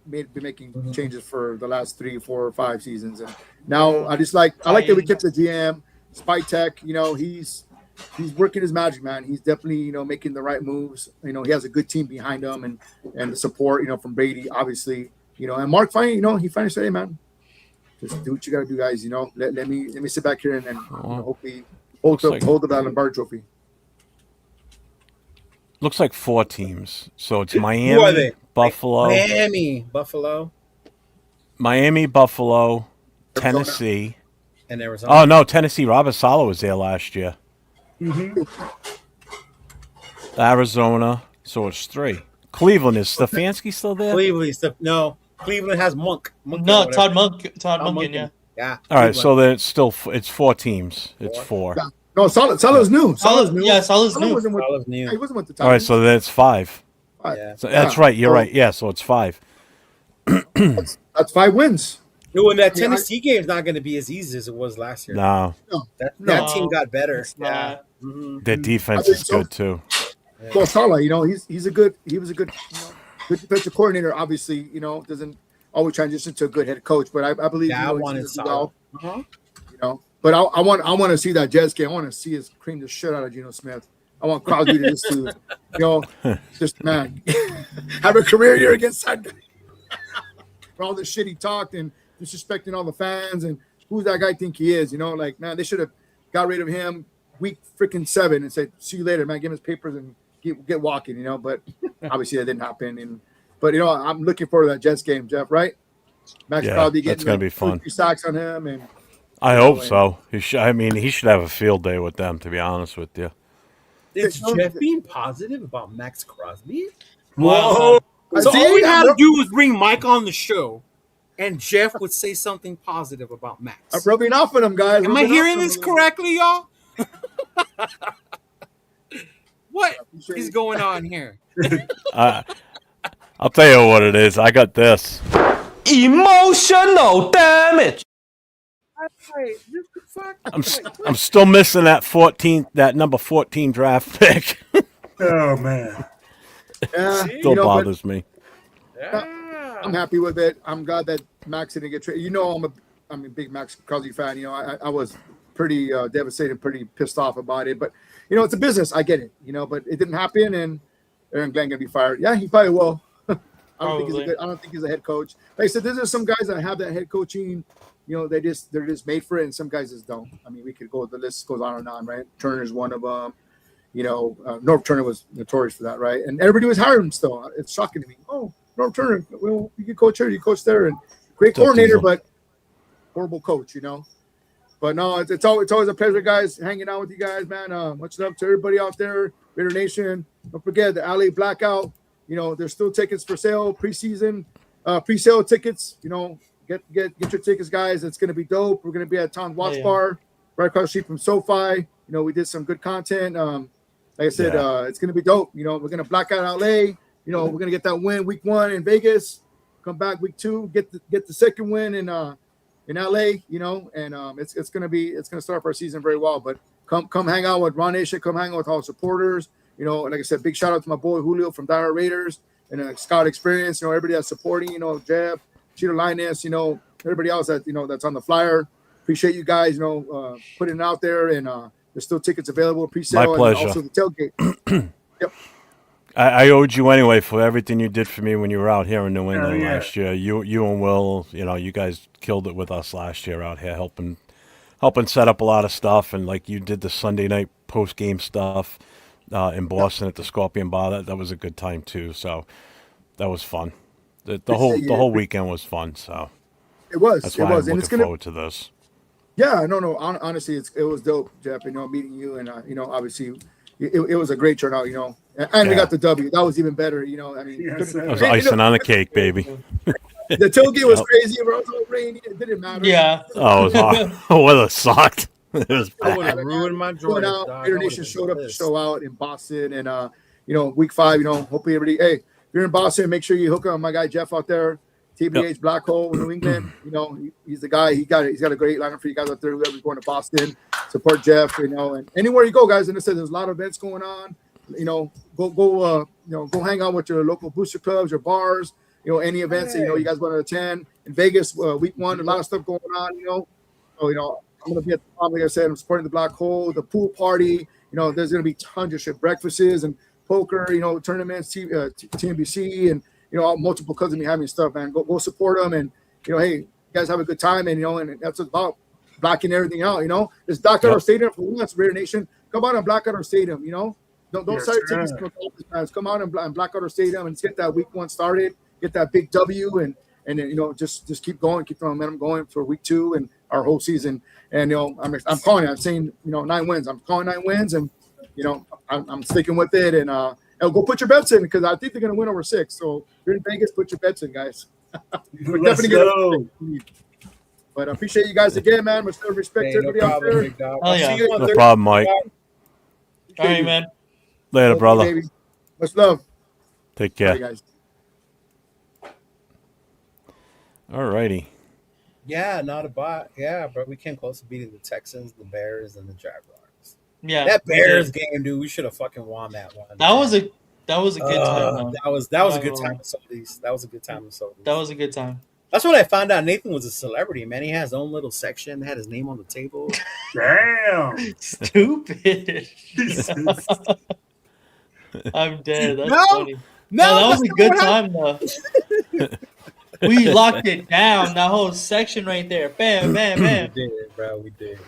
Been making changes for the last 3, 4, or 5 seasons, and now I like that we kept the GM, Spytek. He's working his magic, man. He's definitely making the right moves. He has a good team behind him and the support from Brady, obviously. And Mark finally he finally said, "Hey, man, just do what you got to do, guys. Let me sit back here and hopefully hold the Lombardi Trophy." Looks like 4 teams. So it's Who are Miami, they? Buffalo, Miami, Buffalo, Tennessee, and Arizona. Oh no, Tennessee. Robert Saleh was there last year. Mm-hmm. Arizona. So it's 3. Cleveland, is Stefanski still there? Cleveland has Monk. No, Todd Monken, yeah. Yeah. All right, so then it's 4 teams. It's 4. Yeah. No, Saleh's new. Saleh's new. Yeah, Saleh's new. Saleh's new. He wasn't with the Titans. All right, so then it's 5. Yeah. So that's right. You're right. Yeah, so it's 5. That's 5 wins. No, and that Tennessee game is not going to be as easy as it was last year. No, That team got better. Yeah. Mm-hmm. their defense is good too. Yeah. Well, Saleh, he was a good good defensive coordinator. Obviously, doesn't always transition to a good head coach, but I believe I wanted Saleh. But I want to see that Jets game. I want to see us cream the shit out of Geno Smith. I want Crosby to just man, have a career year against that guy. For all the shit he talked and disrespecting all the fans and who's that guy think he is? Man, they should have got rid of him week freaking 7 and said, "See you later, man. Give him his papers and get walking." But obviously that didn't happen. But I'm looking forward to that Jets game, Jeff. Right? Max Crosby getting that's gonna be fun. 2 sacks on him and. I hope so. He should have a field day with them. To be honest with you. Is Jeff being positive about Max Crosby? Wow. So all we had to do was bring Mike on the show, and Jeff would say something positive about Max. I'm rubbing off on him, guys. Am I hearing this correctly, y'all? What is going on here? I'll tell you what it is. I got this. Emotional damage. I'm still missing that number 14 draft pick. Oh man. Yeah, Still bothers me. I'm happy with it. I'm glad that Max didn't get traded. I'm a big Max Crosby fan. I was pretty devastated, pretty pissed off about it. But it's a business. I get it. But it didn't happen, and Aaron Glenn gonna be fired. Yeah, he probably will. I don't think he's a head coach. Like I said, there's some guys that have that head coaching. They're just made for it, and some guys just don't. I mean, we could go. The list goes on and on, right? Turner's one of them. Norv Turner was notorious for that, right? And everybody was hiring him still. It's shocking to me. Oh, Norv Turner, well, you can coach here, you coach there, and great coordinator, but horrible coach, But no, it's always a pleasure, guys, hanging out with you guys, man. Much love to everybody out there, Raider Nation. Don't forget the LA Blackout. There's still tickets for sale, pre-season, pre-sale tickets. Get your tickets, guys. It's gonna be dope. We're gonna be at Tom's Watch Bar, right across the street from SoFi. We did some good content. Like I said, it's gonna be dope. We're gonna black out LA. We're gonna get that win week 1 in Vegas. Come back week 2, get the second win in LA. And it's gonna start our season very well. But come hang out with Ron Nation. Come hang out with all the supporters. Like I said, big shout out to my boy Julio from Dire Raiders. and Scott Experience, everybody that's supporting, Jeff, Cheetah Linus, everybody else that that's on the flyer. Appreciate you guys, putting it out there, and there's still tickets available, pre-sale, My pleasure. and also the tailgate. Yep. I owed you anyway for everything you did for me when you were out here in New England yeah. last year. You and Will, you guys killed it with us last year out here, helping set up a lot of stuff, and like you did the Sunday night post game stuff in Boston at the Scorpion Bar. That was a good time too. So that was fun. The whole weekend was fun. So It was. that's It why was, I'm and looking forward to this. Yeah, no. Honestly, it was dope, Jeff. Meeting you, and obviously, it was a great turnout. And we got the W. That was even better. I mean, Yes, sir. That was icing on the cake, baby. the tailgate was crazy, bro. It was all rainy. It didn't matter. Yeah. Oh, it was hard. Oh, weather sucked. It was I bad. would have ruined my Going Jordans, out, dog. Raider I Nation would've showed been up to pissed. show out in Boston, and week 5, hopefully everybody. Hey, if you're in Boston, make sure you hook up my guy Jeff out there. TBH Black Hole New England. He's the guy. He's got a great lineup for you guys out there. Whoever's going to Boston, support Jeff. And anywhere you go, guys. And I said there's a lot of events going on. Go hang out with your local booster clubs, your bars. Any events that you guys want to attend in Vegas. Week 1, a lot of stuff going on. So I'm gonna be at the top. Like I said, I'm supporting the Black Hole, the pool party. There's gonna be tons of shit, breakfasts and poker. Tournaments, TNBC, and multiple cousins be having stuff, man. Go support them, and hey, you guys have a good time, and that's about blocking everything out. Just black out our stadium for once, Raider Nation. Come out and black out our stadium. Don't Yes, sell your sir. tickets to the fans. Come out and black out our stadium and let's get that week 1 started. Get that big W, and then just keep going, keep the momentum going for week 2 and our whole season. And I'm calling it. I'm saying 9 wins. I'm calling 9 wins, and I'm sticking with it. And go put your bets in because I think they're gonna win over 6. So if you're in Vegas, put your bets in, guys. We're Let's definitely go. gonna. But I appreciate you guys again, man. Much love, respect Hey, to no everybody out problem, there. big dog. Oh, I'll yeah. see you on No Thursday. problem, Mike. All right, man. Later, Okay, brother. baby. Much love. Take Bye, care. guys. All righty. Yeah, not a bot. Yeah, but we came close to beating the Texans, the Bears, and the Jaguars. Yeah. That Bears game, dude, we should have fucking won that one. That was a good time. Though. That was a good time with Solis. That was a good time with Solis. That was a good time. That's when I found out Nathan was a celebrity, man. He has his own little section, had his name on the table. Damn. Stupid. I'm dead. That's No, funny. No, that was a good time though. We locked it down. That whole section right there. Bam, bam, bam. We did, bro. We did.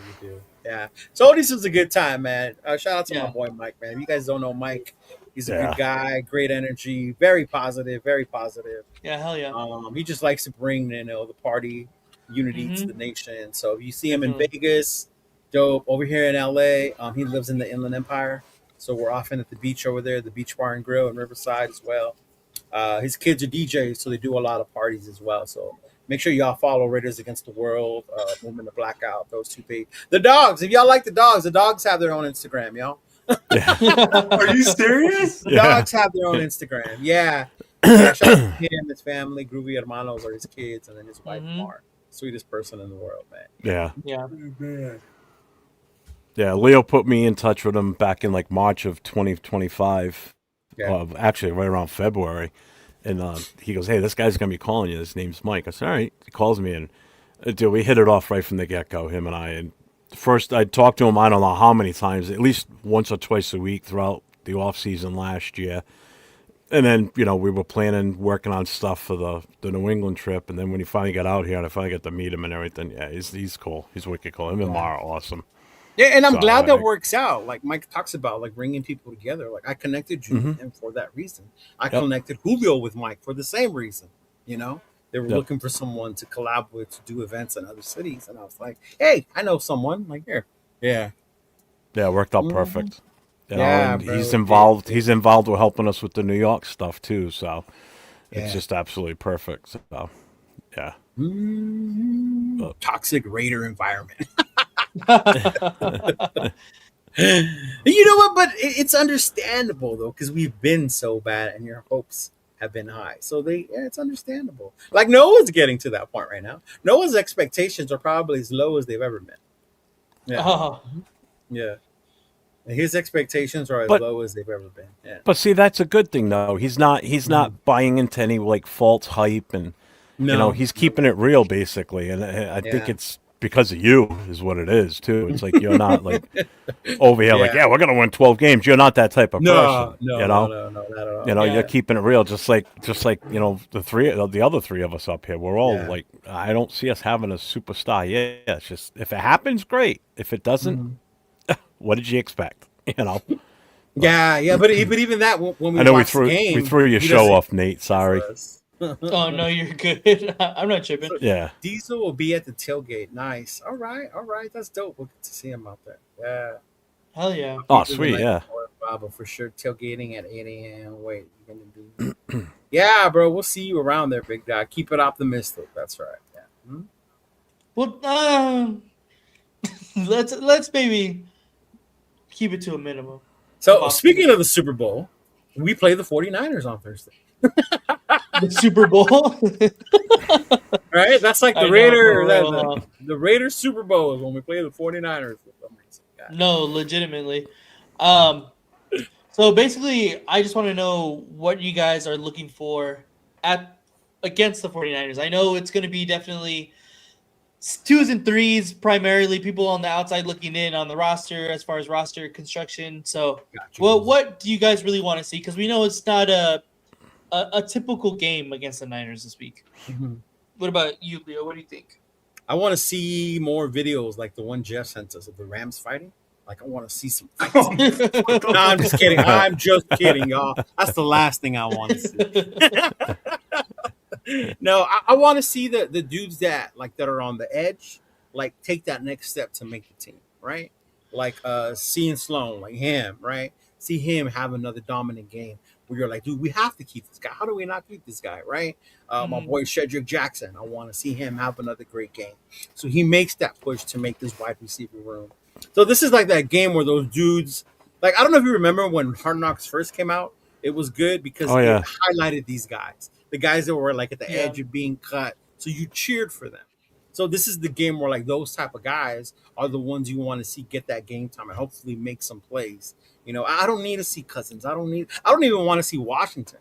Yeah. So this was a good time, man. Shout out to my Yeah. boy Mike, man. If you guys don't know Mike, he's a Yeah. good guy, great energy, very positive, very positive. Yeah, hell yeah. He just likes to bring the party unity to Mhm. the nation. So if you see him in Definitely. Vegas, dope. Over here in LA, he lives in the Inland Empire, so we're often at the beach over there, the Beach Bar and Grill in Riverside as well. His kids are DJs, so they do a lot of parties as well. So make sure y'all follow Raiders Against the World, Movement to Blackout, those two pages. The dogs, if y'all like the dogs have their own Instagram, y'all. Are you serious? The dogs have their own Instagram. Yeah. Shout out to him, his family, Groovy Hermanos are his kids, and then his wife, Mhm. Mark. Sweetest person in the world, man. Yeah. Yeah. Man. Yeah. Leo put me in touch with him back in like March of 2025. Yeah. Actually, right around February. And he goes, "Hey, this guy's going to be calling you. His name's Mike." I said, "All right." He calls me, and dude, we hit it off right from the get-go, him and I. And first, I talked to him, I don't know how many times, at least once or twice a week throughout the off-season last year. And then, we were working on stuff for the New England trip. And then when he finally got out here and I finally got to meet him and everything, yeah, he's cool. He's wicked cool. Him and Mara are awesome. Yeah, and I'm So, glad that like- works out. Like Mike talks about, like bringing people together. Like I connected you with him for that reason. I Yep. connected Julio with Mike for the same reason. They were Yep. looking for someone to collab with to do events in other cities, and I was like, "Hey, I know someone." Like here, yeah, Yeah, it worked out Mhm. perfect. Yeah, and bro, he's it involved. did. He's involved with helping us with the New York stuff too. So Yeah. it's just absolutely perfect. So yeah, Toxic Raider environment. You know what? But it's understandable though, because we've been so bad, and your hopes have been high. So it's understandable. Like Noah's getting to that point right now. Noah's expectations are probably as low as they've ever been. Yeah, Oh, yeah. His expectations are as But low as they've ever been. Yeah. but see, that's a good thing though. He's not Mhm. buying into any like false hype, and No. he's keeping it real basically. And I think Yeah. it's because of you is what it is too. It's like you're not like over here like, Yeah. yeah, we're gonna win 12 games. You're not that type of No, person, no, no, no, no, not at all. You're Yeah. keeping it real, just like the other three of us up here. We're all Yeah. like, I don't see us having a superstar. Yeah, it's just if it happens, great. If it doesn't, Mhm. what did you expect? Yeah, but even that when we I know watch the we game, threw your he show doesn't off, Nate. Sorry. for us. Oh no, you're good. I'm not tripping. So Yeah. Diesel will be at the tailgate. Nice. All right. That's dope. We'll get to see him out there. Yeah. Hell yeah. Oh, Be there the sweet. night Yeah. before, but for sure tailgating at 8 a.m. Wait, you're gonna do? Yeah, bro. We'll see you around there, big guy. Keep it optimistic. That's right. Yeah. Mhm. Well, let's maybe keep it to a minimum. So speaking of the Super Bowl, we play the 49ers on Thursday. The Super Bowl. Right? That's like I the know, Raider. for real, huh? The Raiders Super Bowl is when we play the 49ers for some reason. God. No, legitimately. So basically, I just want to know what you guys are looking for against the 49ers. I know it's going to be definitely 2s and 3s primarily, people on the outside looking in on the roster as far as roster construction. So, Gotcha. well, what do you guys really want to see? Because we know it's not a typical game against the Niners this week. Mhm. What about you, Leo? What do you think? I want to see more videos like the one Jeff sent us of the Rams fighting. Like I want to see some fights. No, I'm just kidding. I'm just kidding, y'all. That's the last thing I want to see. No, I want to see the dudes that are on the edge, like take that next step to make the team, right? Like seeing Sloan, like him, right? See him have another dominant game where you're like, dude, we have to keep this guy. How do we not keep this guy, right? My boy Shedrick Jackson, I want to see him have another great game. So he makes that push to make this wide receiver room. So this is like that game where those dudes, like I don't know if you remember when Hard Knocks first came out, it was good because it highlighted these guys, the guys that were like at the edge of being cut. So you cheered for them. So this is the game where like those type of guys are the ones you want to see get that game time and hopefully make some plays. I don't need to see Cousins. I don't even want to see Washington.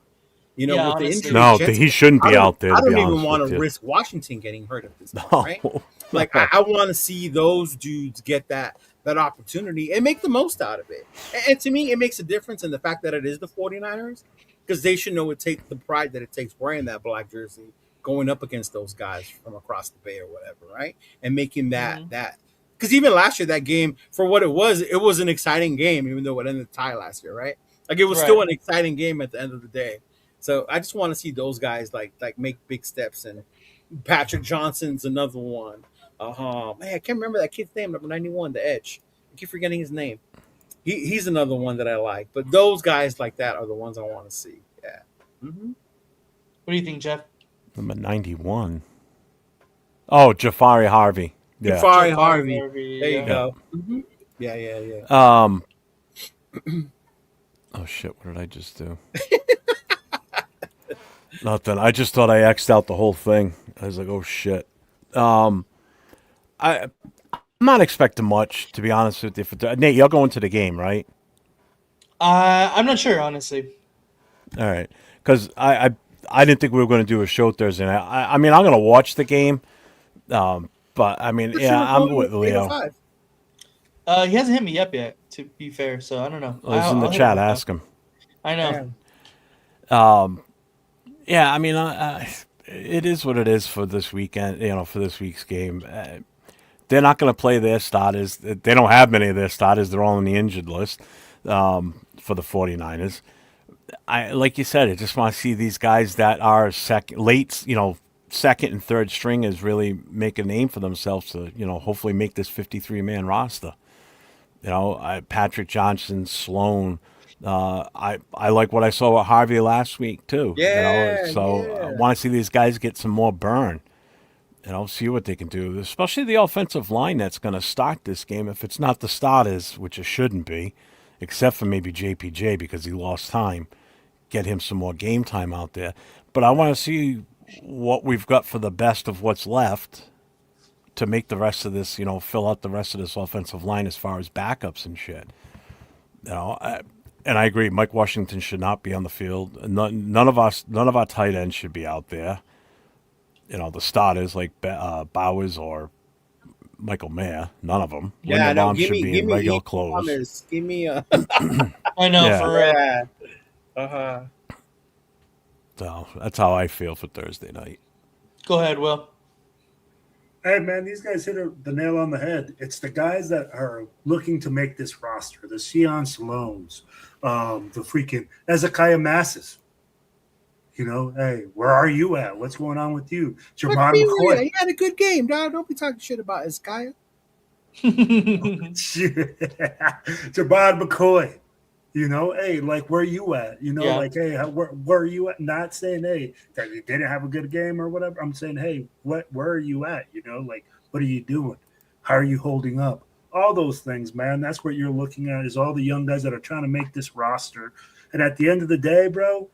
Yeah, with honestly. the injury. No, Jets, he shouldn't be out there. I To be don't even honest want with to you. risk Washington getting hurt at this point, No. right? Like I want to see those dudes get that opportunity and make the most out of it. And to me, it makes a difference in the fact that it is the 49ers because they should know it takes the pride that it takes wearing that black jersey, going up against those guys from across the bay or whatever, right? And making that because even last year that game, for what it was an exciting game, even though it ended tie last year, right? Like it was still an exciting game at the end of the day. So I just want to see those guys like make big steps. And Patrick Johnson's another one. Man, I can't remember that kid's name, number 91, the edge. I keep forgetting his name. He's another one that I like. But those guys like that are the ones I want to see. Yeah. Mm-hmm. What do you think, Jeff? Number 91. Oh, Jafari Harvey. Yeah. Jafari Harvey. There you yeah. go. Mm-hmm. Yeah. Oh shit! What did I just do? Nothing. I just thought I X'd out the whole thing. I was like, oh shit. I'm not expecting much, to be honest with you. Nate, you're going to the game, right? I'm not sure, honestly. All right, because I didn't think we were going to do a show Thursday night. I mean, I'm going to watch the game, but I mean, I'm with Leo. He hasn't hit me up yet, to be fair. So I don't know. Well, he's in the chat. Ask him. I know. Yeah, I mean, it is what it is for this weekend. For this week's game. They're not going to play their starters. They don't have many of their starters. They're all on the injured list for the 49ers. Like you said, I just want to see these guys that are second and third stringers really make a name for themselves to, hopefully make this 53-man roster. Patrick Johnson, Sloan. I like what I saw with Harvey last week too. I want to see these guys get some more burn. See what they can do, especially the offensive line that's going to start this game. If it's not the starters, which it shouldn't be, except for maybe JPJ because he lost time, get him some more game time out there. But I want to see what we've got for the best of what's left to make the rest of this, fill out the rest of this offensive line as far as backups and shit. You know, and I agree. Mike Washington should not be on the field. None of our tight ends should be out there. You know, the starters like Bowers or Michael Mayer. None of them. Yeah, I know. Linderbaum should be Give in me regular Ian clothes. Thomas. Give me a I know, Yeah. for real. yeah. Uh-huh. So that's how I feel for Thursday night. Go ahead, Will. Hey man, these guys hit the nail on the head. It's the guys that are looking to make this roster, the Sion Salones, the freaking Ezekiah Masses. You know, hey, where are you at? What's going on with you? Jermon McCoy. He had a good game, dog. Don't be talking shit about Iskaya. Jermon McCoy. You know, hey, like where you at? You know, Yeah. like hey, where are you at? Not saying hey that you didn't have a good game or whatever. I'm saying hey, where are you at? You know, like what are you doing? How are you holding up? All those things, man. That's what you're looking at is all the young guys that are trying to make this roster. And at the end of the day, bro,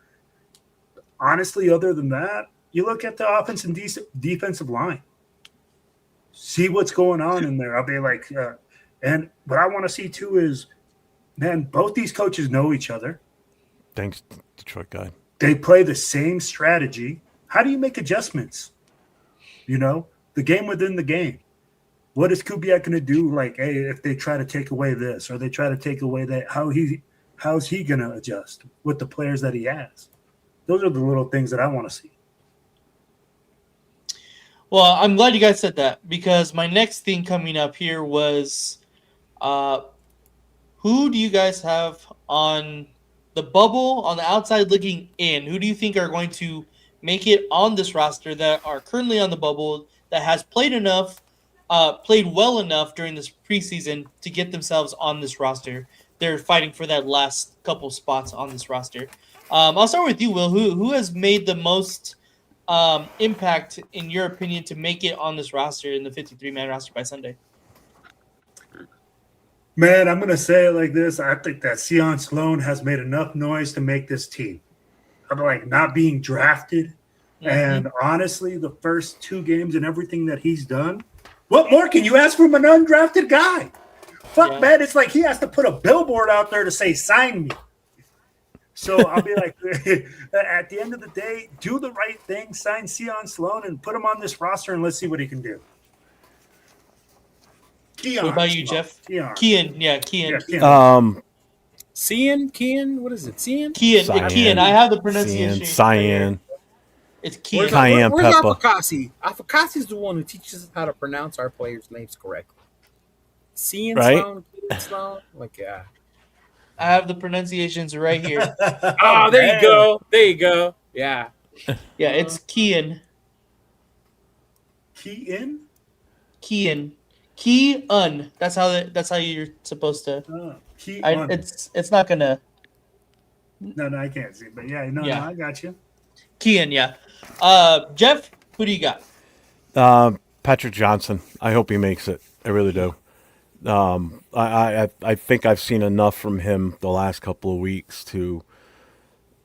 honestly, other than that, you look at the offense and defensive line. See what's going on in there. I'll be like, and what I want to see too is, man, both these coaches know each other. Thanks, Detroit guy. They play the same strategy. How do you make adjustments? You know, the game within the game. What is Kubiak going to do? Like, hey, if they try to take away this or they try to take away that, how's he going to adjust with the players that he has? Those are the little things that I want to see. Well, I'm glad you guys said that because my next thing coming up here was who do you guys have on the bubble on the outside looking in? Who do you think are going to make it on this roster that are currently on the bubble that has played well enough during this preseason to get themselves on this roster? They're fighting for that last couple spots on this roster. I'll start with you, Will. Who has made the most impact, in your opinion, to make it on this roster in the 53-man roster by Sunday? Man, I'm going to say it like this. I think that Sion Sloan has made enough noise to make this team. I'm like not being drafted. Mm-hmm. And honestly, the first 2 games and everything that he's done, what more can you ask from an undrafted guy? Fuck, man, it's like he has to put a billboard out there to say, sign me. So I'll be like, at the end of the day, do the right thing, sign Sion Sloan, and put him on this roster, and let's see what he can do. What about you, Jeff? Kian. Yeah, Kian. Kian, what is it? Kian. I have the pronunciation. Cyan. It's Kian. Where's Afakasi? Afakasi is the one who teaches us how to pronounce our players' names correctly. Cian Sloan, Kian Sloan, like yeah. I have the pronunciations right here. Oh, there you go. There you go. Yeah. Yeah, it's Kian. Kian? Kian. That's how you're supposed to. It's not gonna. No, I can't see. But yeah, no, I got you. Kian, yeah. Jeff, who do you got? Patrick Johnson. I hope he makes it. I really do. I think I've seen enough from him the last couple of weeks to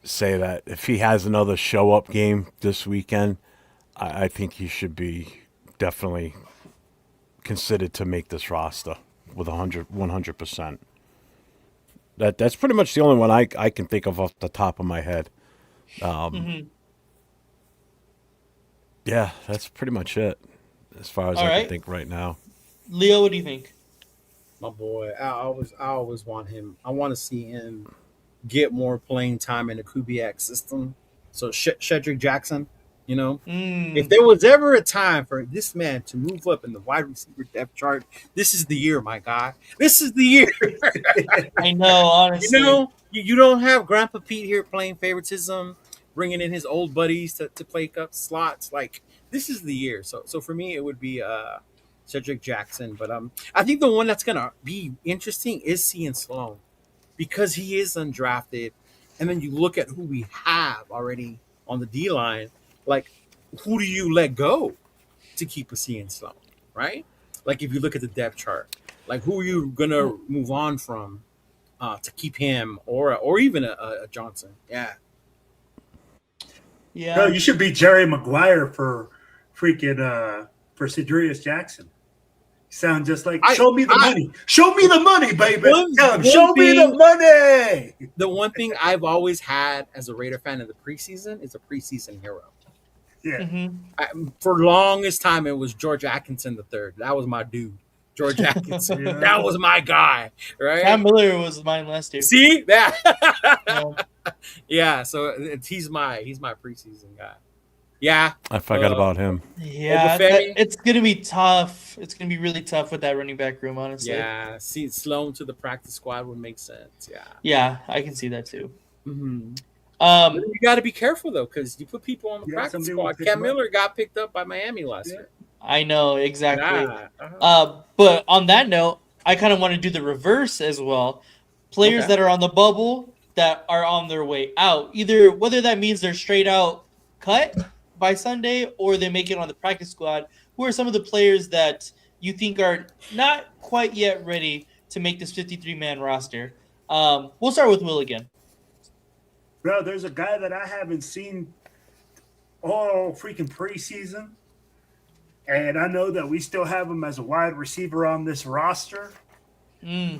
say that if he has another show up game this weekend, I think he should be definitely considered to make this roster with 100%. That's pretty much the only one I can think of off the top of my head. Yeah, that's pretty much it as far as I can think right now. Leo, what do you think? My boy, I always want him. I want to see him get more playing time in the Kubiak system. So Shedrick Jackson, you know, if there was ever a time for this man to move up in the wide receiver depth chart, this is the year, my guy. This is the year. I know, honestly. You know, you don't have Grandpa Pete here playing favoritism, bringing in his old buddies to play up slots. Like, this is the year. So for me, it would be Cedric Jackson. But I think the one that's going to be interesting is Cian Sloan because he is undrafted. And then you look at who we have already on the D-line. Like, who do you let go to keep a Cian Sloan, right? Like, if you look at the depth chart, like, who are you going to move on from to keep him or even a Johnson? Yeah. Yeah. No, you should be Jerry Maguire for freaking for Cedrius Jackson. Sound just like, I- show me the money. Show me the money, baby. Tell him, one show me the thing- money. The one thing I've always had as a Raider fan in the preseason is a preseason hero. Yeah. For longest time, it was George Atkinson III. That was my dude. George Atkinson. Yeah. That was my guy, right? Cam Miller was mine last year. See that? Um, Yeah, so he's my preseason guy. Yeah, I forgot about him. yeah, Obafemi? it's gonna be tough. It's gonna be really tough with that running back room, honestly. yeah. See, Sloan to the practice squad would make sense. Yeah. Yeah, I can see that too. Mm-hmm. Um, You got to be careful though, because you put people on the Yeah, practice somebody will squad. pick Cam him up. Miller got picked up by Miami last year. I know exactly. Yeah. Uh-huh. But on that note, I kind of want to do the reverse as well. Players Okay. that are on the bubble that are on their way out, either whether that means they're straight out cut by Sunday or they make it on the practice squad. Who are some of the players that you think are not quite yet ready to make this 53-man roster? We'll start with Will again. Bro, there's a guy that I haven't seen all freaking preseason. And I know that we still have him as a wide receiver on this roster.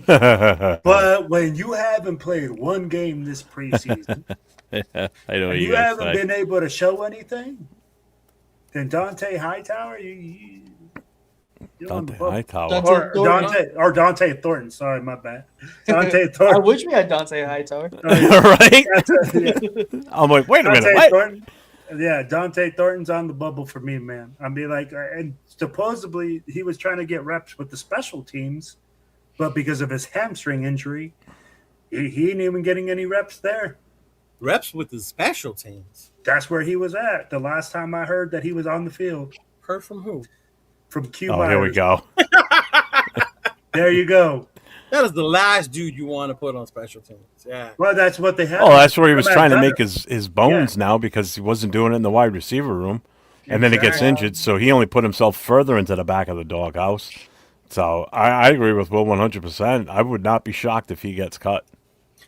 But when you haven't played one game this preseason, I know and what you you guys haven't say. been able to show anything, then Dante Hightower, you're on the Dante bubble. Hightower. Dante- Or Dante Thornton. Sorry, my bad. Dante I Thornton. wish we had Dante Hightower. Right? Yeah. I'm like, wait a minute. Dante What? Thornton. Yeah, Dante Thornton's on the bubble for me, man. I mean, like, and supposedly he was trying to get reps with the special teams, but because of his hamstring injury, he ain't even getting any reps there. Reps with the special teams. That's where he was at the last time I heard that he was on the field. Heard from who? From Q. Oh, here we Myers. go. There you go. That is the last dude you want to put on special teams. Yeah. Well, that's what they had. Oh, that's where he was Come trying to back make better. his bones now because he wasn't doing it in the wide receiver room. And then he gets Exactly. injured, so he only put himself further into the back of the doghouse. So I agree with Will 100%. I would not be shocked if he gets cut.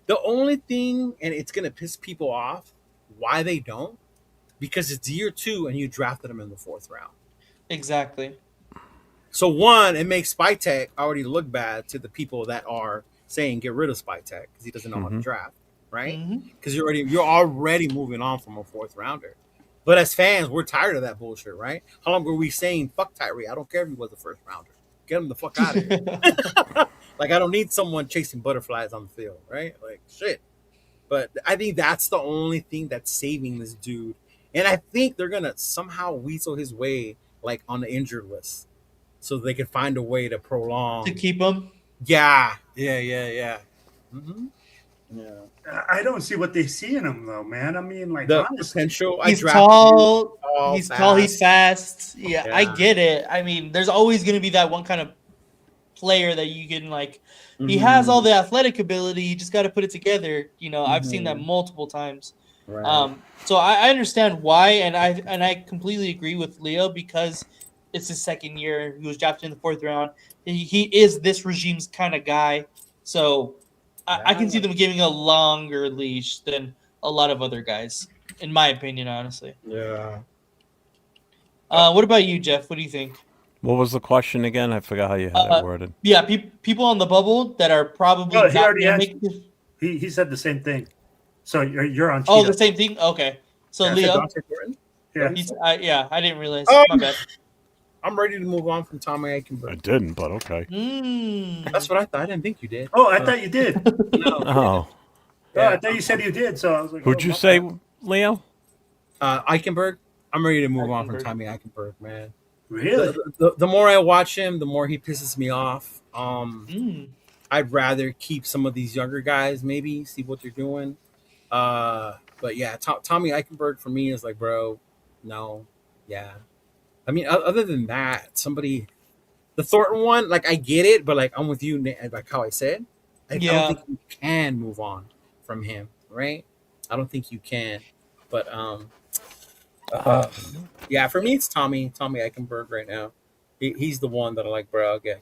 The only thing, and it's going to piss people off, why they don't, because it's year 2 and you drafted him in the 4th round. Exactly. So one, it makes Spytek already look bad to the people that are saying get rid of Spytek because he doesn't know how to draft, right? Because you're already moving on from a 4th rounder. But as fans, we're tired of that bullshit, right? How long were we saying fuck Tyree? I don't care if he was a 1st rounder. Get him the fuck out of here. Like I don't need someone chasing butterflies on the field, right? Like shit. But I think that's the only thing that's saving this dude. And I think they're gonna somehow weasel his way like on the injured list. So they can find a way to prolong. To keep him? Yeah. Mm-hmm. Yeah. I don't see what they see in him, though, man. I mean, like, The honestly, potential. He's tall. tall, He's tall. He's fast. Yeah, I Yeah. get it. I mean, there's always going to be that one kind of player that you can like. He has all the athletic ability. You just got to put it together. You know, I've seen that multiple times. Right. So I understand why, and I completely agree with Leo because it's his 2nd year. He was drafted in the 4th round. He is this regime's kind of guy. So I can see them giving a longer leash than a lot of other guys, in my opinion, honestly. Yeah. What about you, Jeff? What do you think? What was the question again? I forgot how you had it worded. Yeah, people on the bubble that are probably Oh, he not already gonna answered. make. He said the same thing. So you're on. Oh, Cheetah. the same thing. Okay, so Yeah, Leo, Dante Thornton? Yeah. I didn't realize. Oh. My bad. I'm ready to move on from Tommy I Eichenberg. didn't, but okay. That's what I thought. I didn't think you did. Oh, I thought you did. No. Oh, Oh, I thought you said you did. So I was like, who'd oh, you my say, bad. Leo? Eichenberg. I'm ready to move on from Eichenberg. Tommy Eichenberg, man. Really? The more I watch him, the more he pisses me off. Mm. I'd rather keep some of these younger guys, maybe see what they're doing. But yeah, Tommy Eichenberg for me is like, bro, no, yeah. I mean, other than that, the Thornton one, like I get it, but like I'm with you, like how I said, I don't think you can move on from him, right? I don't think you can, but yeah, for me it's Tommy Eichenberg right now. He's the one that I like, bro. Get.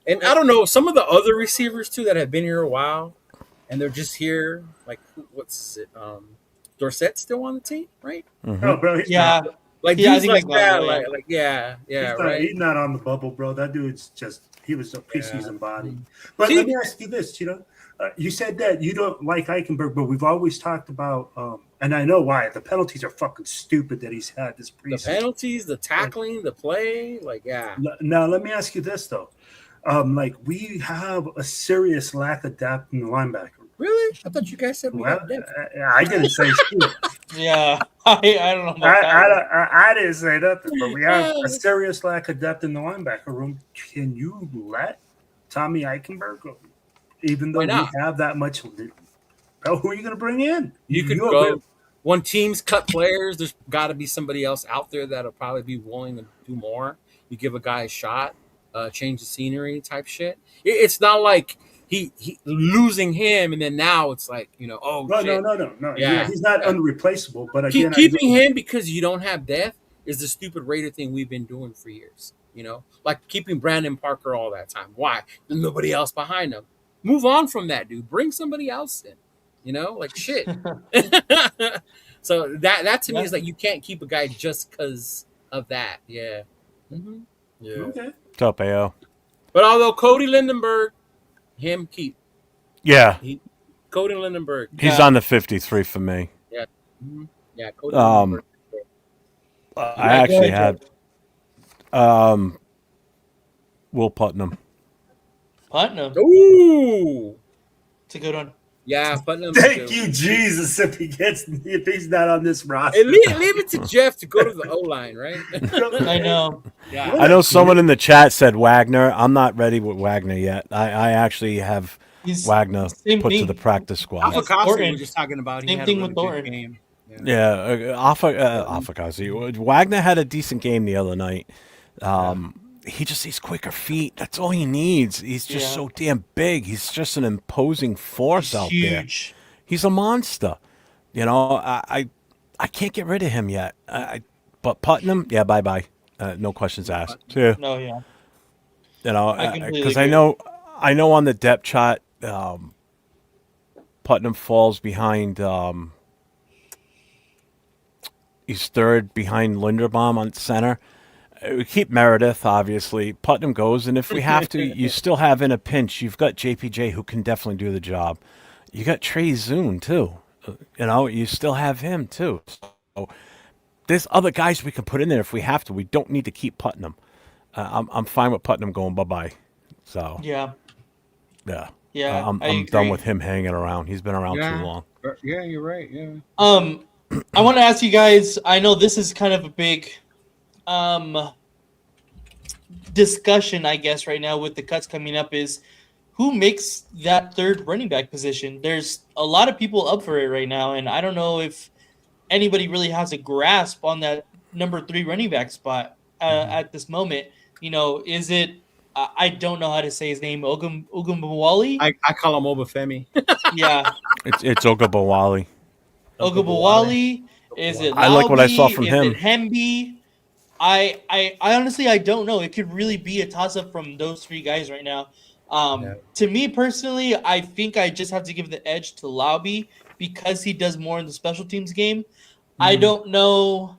And I don't know, some of the other receivers too that have been here a while, and they're just here. Like, what's it? Dorsett's still on the team, right? Mhm. No, bro. He's Yeah, not. Like Yeah, I dudes think like he's that, gone, though, like yeah, right. He's not on the bubble, bro. That dude's just he was a Yeah. preseason body. Mhm. But See- let me ask you this, you said that you don't like Eichenberg, but we've always talked about, and I know why. The penalties are fucking stupid that he's had this The preseason. penalties, the tackling, the play, like yeah. Now let me ask you this though, like we have a serious lack of depth in the linebacker. Really? I thought you guys said we Well, got depth. I didn't say shit. Yeah, I don't know about that one. I didn't say nothing, but we have a serious lack of depth in the linebacker room. Can you let Tommy Eichenberg go? Even though Why we not? have that much, who are you going to bring in? You could go when teams cut players. There's got to be somebody else out there that'll probably be willing to do more. You give a guy a shot, change the scenery type shit. It's not like he losing him and then now it's like oh No, shit. no. Yeah. He's not unreplaceable. But again, Keeping him because you don't have depth is the stupid Raider thing we've been doing for years. Like keeping Brandon Parker all that time. Why? There's nobody else behind him. Move on from that, dude. Bring somebody else in. Like shit. So that to me is like you can't keep a guy just because of that. Yeah. Mm-hmm. Yeah. Okay. What's up, AO? But although Cody Lindenberg, him keep. Yeah, Cody Lindenberg. he's on the 53 for me. Yeah. Mm-hmm. Yeah. Cody Um, Lindenberg. I actually had Will Putnam. Putnam. Ooh. It's a good one. Yeah, Putnam. Thank you, Jesus, if he's not on this roster. And leave it to Jeff to go to the O line, right? I know. Yeah. I know someone in the chat said Wagner. I'm not ready with Wagner yet. I actually have He's Wagner same put to thing. the practice squad. That's Afakasi Thornton. we're just talking about. He Same had thing a with really good Thornton. game. Yeah, Afakasi. Wagner had a decent game the other night. He just needs quicker feet. That's all he needs. He's just so damn big. He's just an imposing force out there. Huge. He's a monster. I can't get rid of him yet. But Putnam, yeah, bye. No questions asked. Yeah. No, yeah. I completely Because agree. I know on the depth chart, Putnam falls behind. He's third behind Linderbaum on center. We keep Meredith, obviously. Putnam goes, and if we have to, you still have in a pinch. You've got JPJ who can definitely do the job. You got Trey Zune too. You still have him too. So there's other guys we can put in there if we have to. We don't need to keep Putnam. I'm fine with Putnam going bye-bye. So Yeah. yeah. Yeah. I'm I done agree. with him hanging around. He's been around too long. Yeah, you're right. Yeah. I want to ask you guys. I know this is kind of a big discussion, I guess, right now with the cuts coming up is who makes that third running back position. There's a lot of people up for it right now, and I don't know if anybody really has a grasp on that number 3 running back spot at this moment. Is it? I don't know how to say his name. Ogunbowale? I call him Obafemi. Yeah, It's Ogabawali. Ogunbowale. Is it? I like what I saw Lauby? from Is him. it Hemby? I honestly I don't know. It could really be a toss up from those 3 guys right now. To me personally, I think I just have to give the edge to Lauby because he does more in the special teams game. I don't know.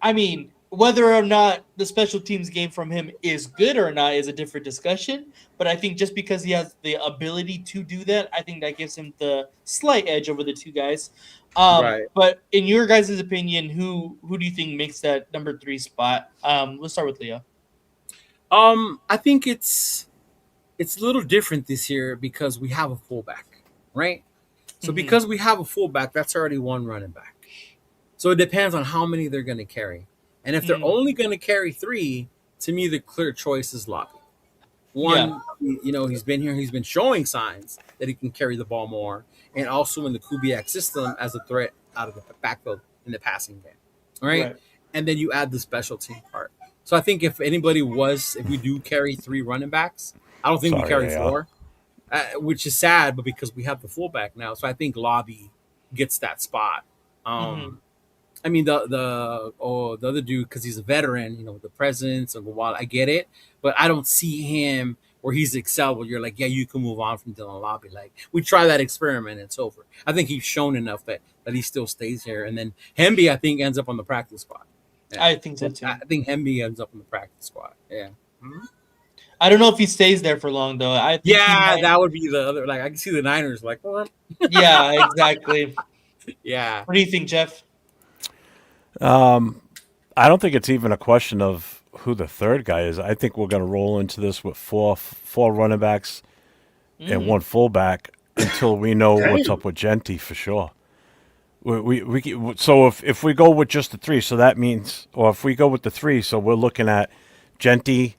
I mean, whether or not the special teams game from him is good or not is a different discussion. But I think just because he has the ability to do that, I think that gives him the slight edge over the 2 guys. Right. But in your guys' opinion, who do you think makes that number 3 spot? Let's start with Leo. I think it's a little different this year because we have a fullback, right? So because we have a fullback, that's already one running back. So it depends on how many they're going to carry. And if they're only going to carry 3, to me, the clear choice is Lobby. One, he's been here. He's been showing signs that he can carry the ball more. And also in the Kubiak system as a threat out of the backfield in the passing game. All right? And then you add the special team part. So I think if we do carry 3 running backs, I don't think we carry 4, which is sad, but because we have the fullback now. So I think Lobby gets that spot. I mean, the other dude, because he's a veteran, the presence of Wall, I get it, but I don't see him where he's excelled. Where you're like, yeah, you can move on from Dylan Lobby. Like we try that experiment, it's over. I think he's shown enough that he still stays here, and then Hemby, I think, ends up on the practice squad. Yeah. I think so too. I think Hemby ends up in the practice squad. Yeah. I don't know if he stays there for long though. I think he Yeah, might. that would be the other. Like I can see the Niners like, Yeah, exactly. yeah, What do you think, Jeff? I don't think it's even a question of who the third guy is. I think we're going to roll into this with four running backs and one fullback until we know what's Damn. up with Genty for sure. So if we go with just the three, so that means, or if we go with the three, so we're looking at Genty,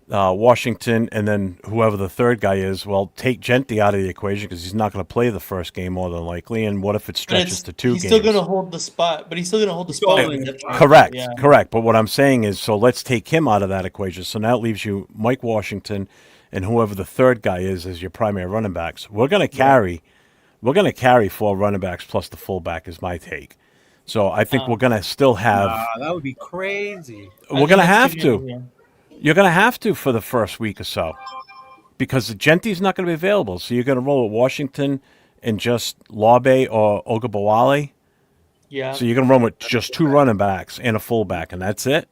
Washington, and then whoever the third guy is. Well, take Genty out of the equation because he's not going to play the first game more than likely. And what if it But stretches to 2 he's games? still gonna hold the spot. But he's still gonna hold the He's still spot. holding in the the spot. depth chart. Correct, Yeah. correct. But what I'm saying is, so let's take him out of that equation. So now it leaves you Mike Washington and whoever the third guy is as your primary running backs. We're going to carry 4 running backs plus the fullback is my take. So I think we're going to still have. that would be crazy. We're going to have That's too to. many, yeah. You're going to have to for the first week or so, because the Genty's not going to be available. So you're going to roll with Washington and just Labe or Ogabawale. Yeah. So you're going to run with just 2 running backs and a fullback, and that's it.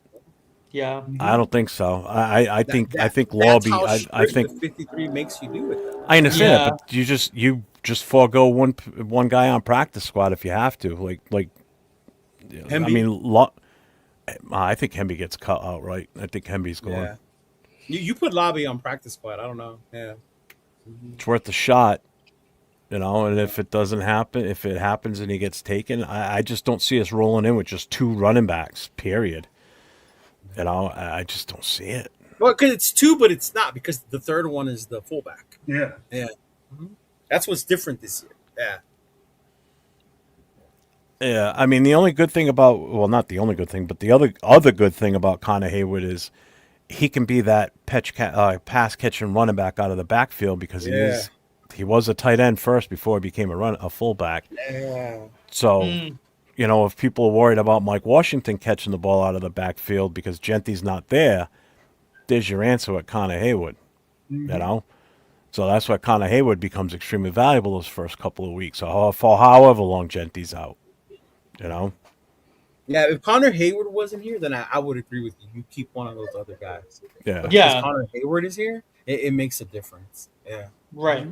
Yeah. I don't think so. I think That's Lobby. how I strict think the 53 makes you do it. Though. I understand Yeah. it, but you just forego one guy on practice squad if you have to. Like I Hemby? mean, I think Hemby gets cut outright. I think Hemby's going. Yeah. You put Lobby on practice squad. I don't know. Yeah. It's worth a shot, And if it doesn't happen, if it happens and he gets taken, I just don't see us rolling in with just 2 running backs. Period. I just don't see it. Well, because it's 2, but it's not because the third one is the fullback. Yeah. Yeah. That's what's different this year. Yeah. Yeah, I mean the only good thing about not the only good thing, but the other good thing about Connor Haywood is he can be that pass catching running back out of the backfield because he was a tight end first before he became a fullback. Yeah. So, if people are worried about Mike Washington catching the ball out of the backfield because Genty's not there, there's your answer with Connor Haywood. So that's why Connor Haywood becomes extremely valuable those first couple of weeks, or for however long Genty's out. Yeah, if Connor Hayward wasn't here, then I would agree with you. You keep one of those other guys. Yeah. But Yeah. because Connor Hayward is here, it makes a difference. Yeah. Right.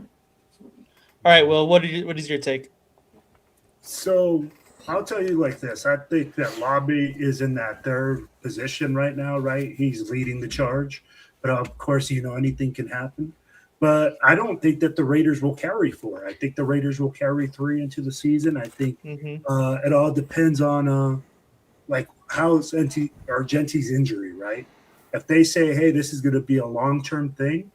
All right. Well, what is your take? So I'll tell you like this. I think that Lobby is in that third position right now, right? He's leading the charge. But of course, anything can happen. But I don't think that the Raiders will carry 4. I think the Raiders will carry 3 into the season. I think it all depends on how's Genty's injury, right? If they say, hey, this is going to be a long-term thing,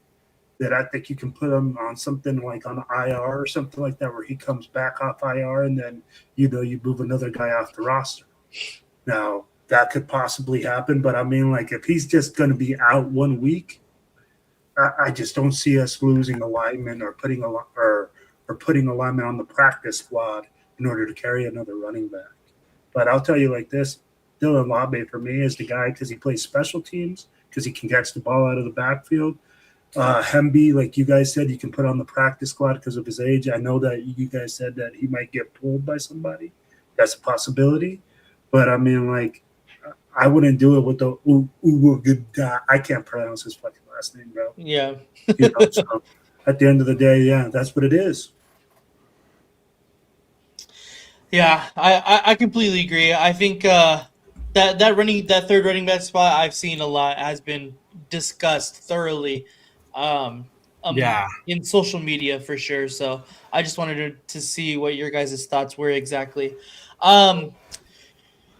then I think you can put him on something like on IR or something like that where he comes back off IR and then, you move another guy off the roster. Now, that could possibly happen, but I mean, if he's just going to be out 1 week, I just don't see us losing a lineman or putting a lineman on the practice squad in order to carry another running back. But I'll tell you like this, Dylan Labe for me is the guy because he plays special teams, because he can catch the ball out of the backfield. Hemby, like you guys said, you can put on the practice squad because of his age. I know that you guys said that he might get pulled by somebody. That's a possibility. But I mean, I wouldn't do it with the good guy. I can't pronounce his fucking last name, bro. Yeah. So at the end of the day, yeah, that's what it is. Yeah, I completely agree. I think that third running back spot I've seen a lot has been discussed thoroughly, in social media for sure. So I just wanted to see what your guys' thoughts were exactly.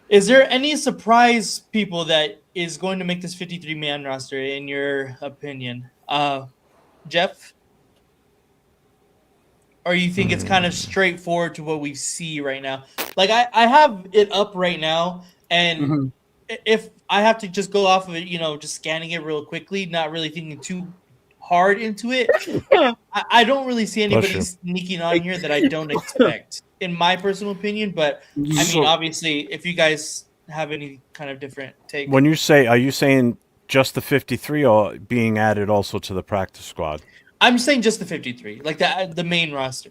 Is there any surprise people that is going to make this 53-man roster in your opinion, Jeff? Or you think it's kind of straightforward to what we see right now? Like I have it up right now, and if I have to just go off of it, just scanning it real quickly, not really thinking too hard into it, I don't really see anybody sneaking on here that I don't expect, in my personal opinion. But I mean, obviously, if you guys have any kind of different take. When you say, are you saying just the 53 or being added also to the practice squad? I'm saying just the 53, like the main roster.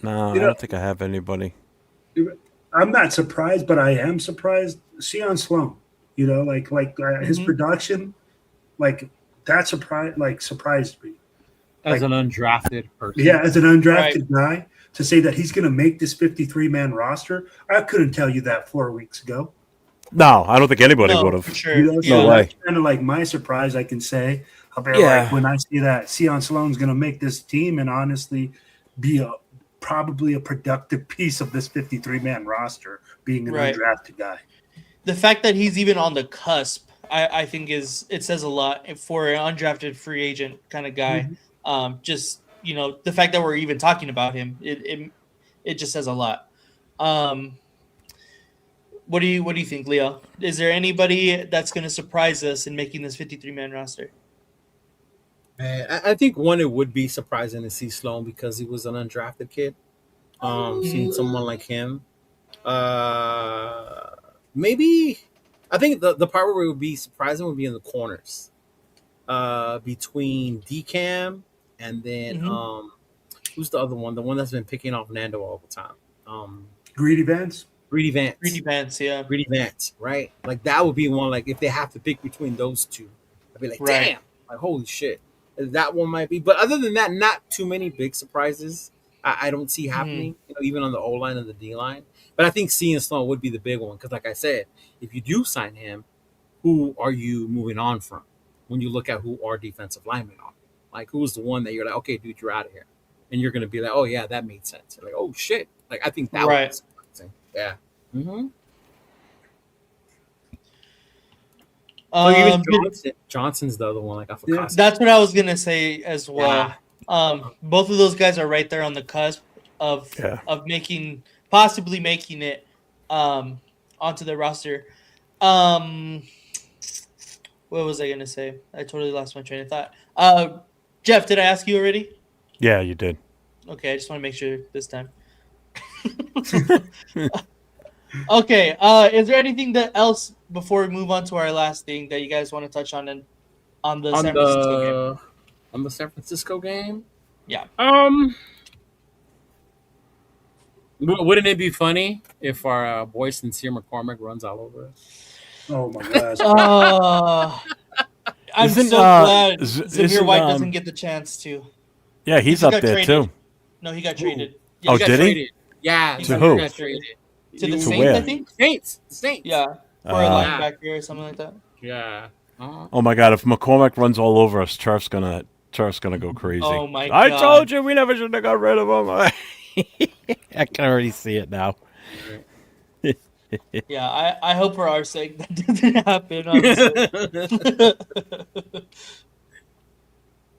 No, I don't think I have anybody. I'm not surprised, but I am surprised. Sion Sloan, his Mhm. production, like that surprised me. As Like, an undrafted person. yeah, as an Right. undrafted guy, to say that he's going to make this 53 man roster, I couldn't tell you that 4 weeks ago. No, I don't think anybody would No, for have. sure. No Yeah. way. That's kind of like my surprise. I can say, I'll be like, Yeah. when I see that Sion Sloan's going to make this team and honestly be probably a productive piece of this 53 man roster, being an Right. undrafted guy. The fact that he's even on the cusp, I think it says a lot for an undrafted free agent kind of guy. Just the fact that we're even talking about him, it just says a lot. What do you think, Leo? Is there anybody that's going to surprise us in making this 53 man roster? Man, I think one, it would be surprising to see Sloan because he was an undrafted kid. Seeing someone like him, maybe I think the part where it would be surprising would be in the corners, between DCAM and then Mhm. who's the other one? The one that's been picking off Nando all the time. Greedy Vance? Greedy Vance. Greedy Vance, yeah. Greedy Vance, right? Like that would be one. Like if they have to pick between those two, I'd be like, Right. damn, like holy shit, that one might be. But other than that, not too many big surprises. I don't see happening. Even on the O line and the D line. But I think seeing Sloan would be the big one because, like I said, if you do sign him, who are you moving on from? When you look at who our defensive linemen are, like who's the one that you're like, okay, dude, you're out of here, and you're gonna be like, oh yeah, that made sense. You're like, oh shit, like I think that would be Right. surprising. Yeah. Mm-hmm. Even Johnson's the other one. Like I forgot. That's what I was gonna say as well. Yeah. Both of those guys are right there on the cusp of Yeah. possibly making it onto the roster. What was I gonna say? I totally lost my train of thought. Jeff, did I ask you already? Yeah, you did. Okay, I just want to make sure this time. Okay. Is there anything else before we move on to our last thing that you guys want to touch on on the San Francisco game? On the San Francisco game? Yeah. Wouldn't it be funny if our boy Sincere McCormick runs all over us? Oh my gosh. I'm Isn't, so glad isn't, Zamir White doesn't get the chance to. Yeah, he's just up got there traded. too. No, he got traded. Oh, he got did he? Traded. Yeah. He To got who? Got traded. To the To Saints, where? I think. Saints. Yeah, for a linebacker or something like that. Yeah. Uh-huh. Oh my God! If McCormick runs all over us, Turf's gonna go crazy. Oh my I God. told you we never should have got rid of him. I can already see it now. Yeah, I hope for our sake that doesn't happen. Honestly.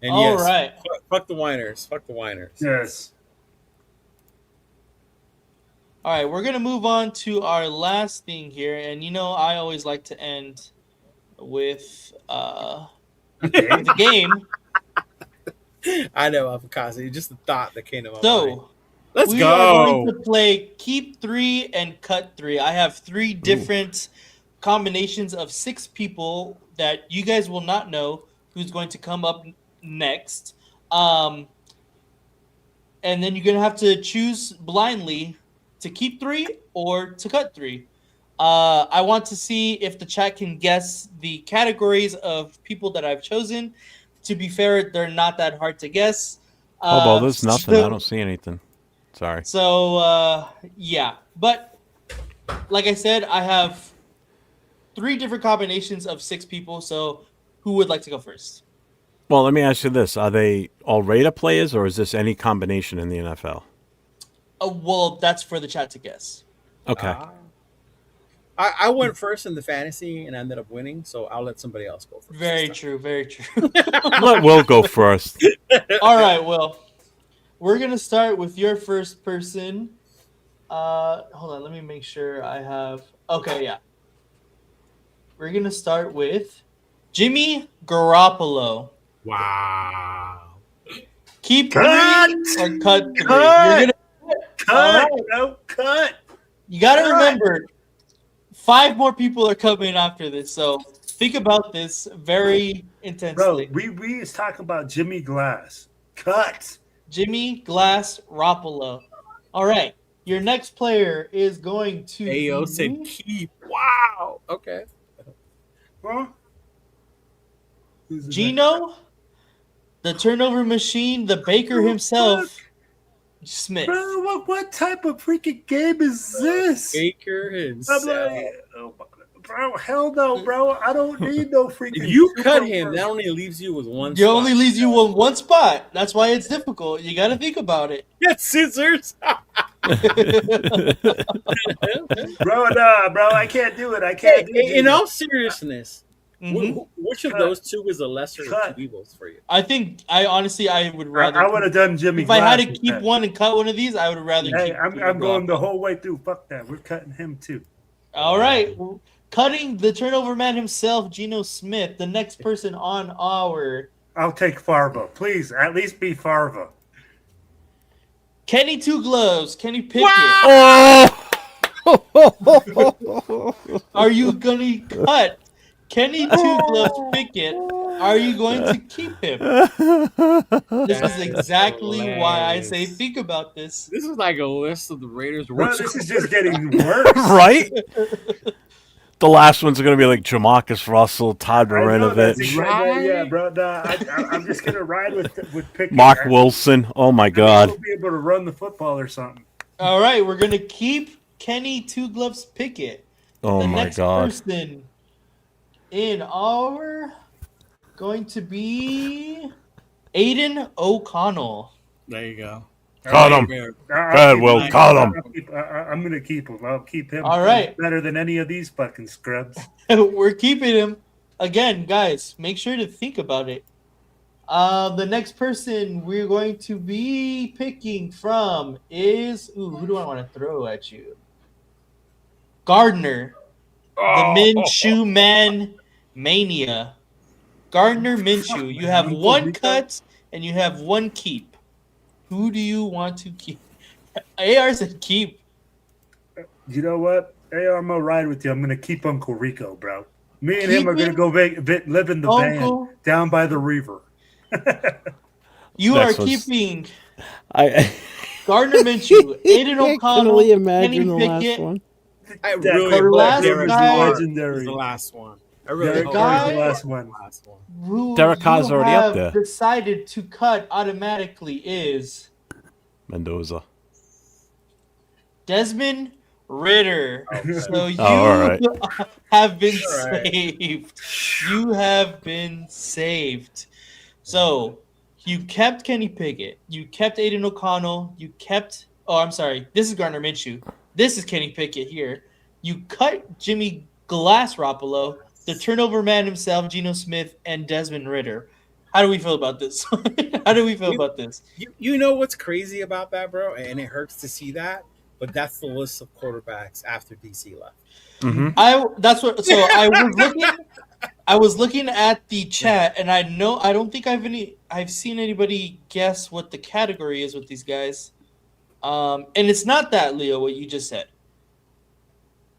And All yes, right. fuck the whiners. Fuck the whiners. Yes. All right, we're gonna move on to our last thing here, and I always like to end with the game. I know, Avocado. Just the thought that came to my mind. So Let's we are going go. to play keep 3 and cut 3. I have 3 different combinations of 6 people that you guys will not know who's going to come up next. And then you're going to have to choose blindly to keep 3 or to cut 3. I want to see if the chat can guess the categories of people that I've chosen. To be fair, they're not that hard to guess. Oh, there's nothing. I don't see anything. Sorry. So, yeah. But, like I said, I have 3 different combinations of 6 people. So, who would like to go first? Well, let me ask you this. Are they all Raider players, or is this any combination in the NFL? Well, that's for the chat to guess. Okay. I went first in the fantasy and ended up winning, so I'll let somebody else go first. Very true. Very true. Let Will go first. All right, Will. We're going to start with your first person. Hold on. Let me make sure I have... Okay, yeah. We're going to start with Jimmy Garoppolo. Wow. Keep Cut! 3 or cut 3. Cut! Cut! No, cut! You got to Cut! remember, 5 more people are coming after this, so think about this very intensely. Bro, we is talking about Jimmy Glass. Cut! Jimmy Glass Garoppolo. All right. Your next player is going to Ayo said be keep. Wow. Okay. Huh? Who's the next? Gino, the turnover machine, the Baker Oh, himself, fuck. Smith. Bro, what type of freaking game is this? Baker I'm himself. like, oh, bro, hell no, bro. I don't need no freaking. If you super cut him, work. that only leaves you with one. It spot. only leaves you on one spot. That's why it's difficult. You got to think about it. Get scissors. Bro, nah, bro, I can't do it. I can't do it. In all seriousness, Mhm. which of Cut. those two is the lesser Cut. of two evils for you? I think I honestly would rather. I would have done Jimmy. If I had to Glass keep instead. one and cut one of these, I would rather Hey, keep. I'm going the whole way through. Fuck that. We're cutting him too. All right, cutting the turnover man himself, Geno Smith. The next person on our I'll take Farva. Please, at least be Farva. Kenny Two Gloves, Kenny Pickett. Oh! Are you gonna cut Kenny Two Gloves Pickett? Are you going to keep him? This is exactly why I say think about this. This is like a list of the Raiders' Bro, worst. this is just getting worse. Right? The last one's going to be like Jamarcus Russell, Todd I know that's Marinovich, exactly, yeah, bro. Nah, I'm just gonna ride with Pickett. Mark Wilson. Oh my We'll God. be able to run the football or something. All right, we're gonna keep Kenny Two Gloves Pickett. Oh The my next God. person in our going to be Aiden O'Connell. There you go. Cut him. Bear. Good, Will, cut him. I'm gonna keep him. I'll keep him. All right. Better than any of these fucking scrubs. We're keeping him. Again, guys, make sure to think about it. The next person we're going to be picking from is who do I want to throw at you? Gardner, the Minshew Man Mania. Gardner Minshew. You have one cut and you have one keep. Who do you want to keep? AR said keep. You know what? Hey, I'm gonna ride with you. I'm gonna keep Uncle Rico, bro. Me and Keep him are gonna him? go live in the Uncle? van down by the river. You Next are one's- keeping I Gardner Minshew, Aiden I can O'Connell, only Kenny imagine the last Pickett. one. I That really the hope last Derek guy- Carr is legendary. the last one. I really Derek hope Carr is he's the last one. last one. Who Derek Carr's you already up have there. decided to cut automatically is Mendoza. Desmond Ritter. So you all right. have been All right. saved. You have been saved. So you kept Kenny Pickett. You kept Aiden O'Connell. You kept. Oh, I'm sorry. This is Gardner Minshew. This is Kenny Pickett here. You cut Jimmy Garoppolo, the turnover man himself, Geno Smith, and Desmond Ritter. How do we feel about this? How do we feel about this? You know what's crazy about that, bro? And it hurts to see that, but that's the list of quarterbacks after DC left. Mm-hmm. I was looking at the chat, and I don't think I've seen anybody guess what the category is with these guys. And it's not that, Leo, what you just said.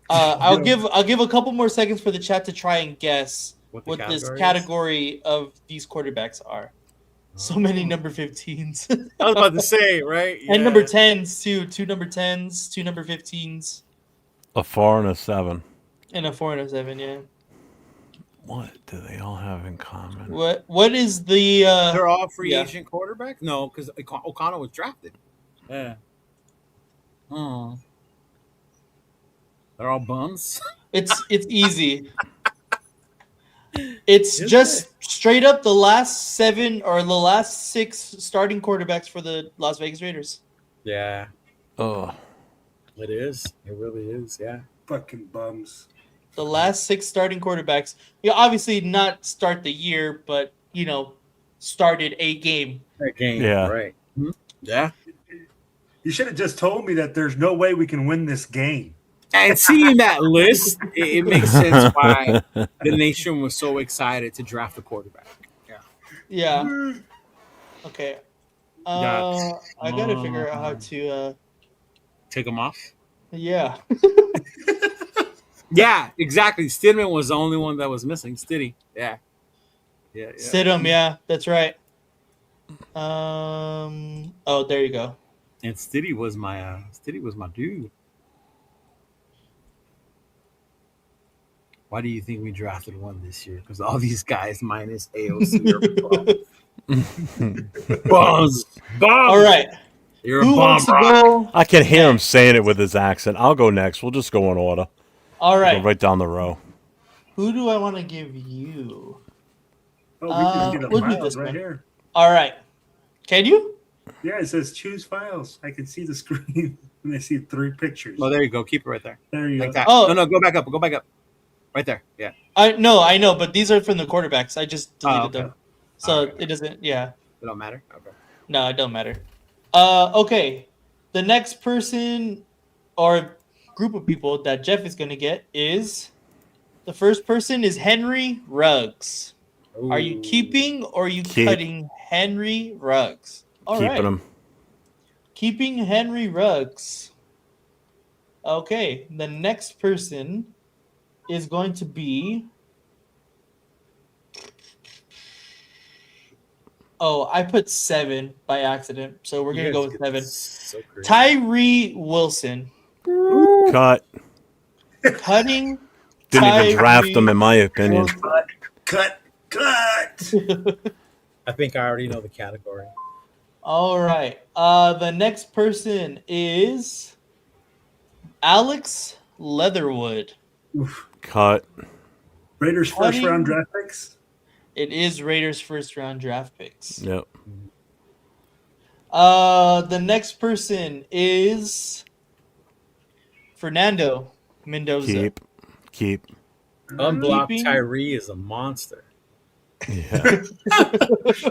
I'll give a couple more seconds for the chat to try and guess What what this category is? category of these quarterbacks are. So many number 15s. I was about to say, right? And number 10s too. 2 number 10s, 2 number 15s, A 4 and a 7. and a 4 and a 7, yeah. What do they all have in common? What is the They're all free yeah. agent quarterbacks? No, because O'Connell was drafted. Yeah. Oh. They're all bums. It's easy. It's Is just straight up the last 7 or the last 6 starting quarterbacks for the Las Vegas Raiders. Yeah, Oh, it is. It really is. Yeah. Fucking bums. The last 6 starting quarterbacks. Obviously not start the year, but started a game. That game. Yeah. Right. Hmm? Yeah. You should have just told me that there's no way we can win this game. And seeing that list, it makes sense why the nation was so excited to draft a quarterback. Yeah. Yeah. Okay. That's- I gotta figure out how to. Take them off. Yeah. Yeah, exactly. Stidham was the only one that was missing. Stiddy. Yeah. Yeah. Sit him. Yeah, that's right. Oh, there you go. And Stiddy was my dude. Why do you think we drafted one this year? Because all these guys minus AOC are bums. All right. You're Who a bum, wants to Brock. go? I can hear him next? saying it with his accent. I'll go next. We'll just go in order. All We'll right. go right down the row. Who do I want to give you? Oh, we can see the we'll do files this right one. here. All right. Can you? Yeah, it says choose files. I can see the screen and I see 3 pictures. Oh, there you go. Keep it right there. There you Like go. that. Oh. No, go back up. Go back up. Right there. Yeah. I know, but these are from the quarterbacks. I just deleted okay. them, so Alright. it doesn't. Yeah, It don't matter. Okay. no, it don't matter. Okay. The next person or group of people that Jeff is gonna get is the first person is Henry Ruggs. Are you Ooh. keeping or are you Keep. cutting Henry Ruggs? All right. Keeping him. Keeping Henry Ruggs. Okay, the next person is going to be. Oh, I put 7 by accident, so we're You gonna guys go with get 7. So crazy. Tyree Wilson. Cut. Cutting. Didn't even draft him, in my opinion. Wilson. Cut. I think I already know the category. All right. The next person is Alex Leatherwood. Cut. Raiders first round draft picks. It is Raiders first round draft picks. Yep. The next person is Fernando Mendoza. Keep. Unblocked Keeping- Tyree is a monster. Yeah.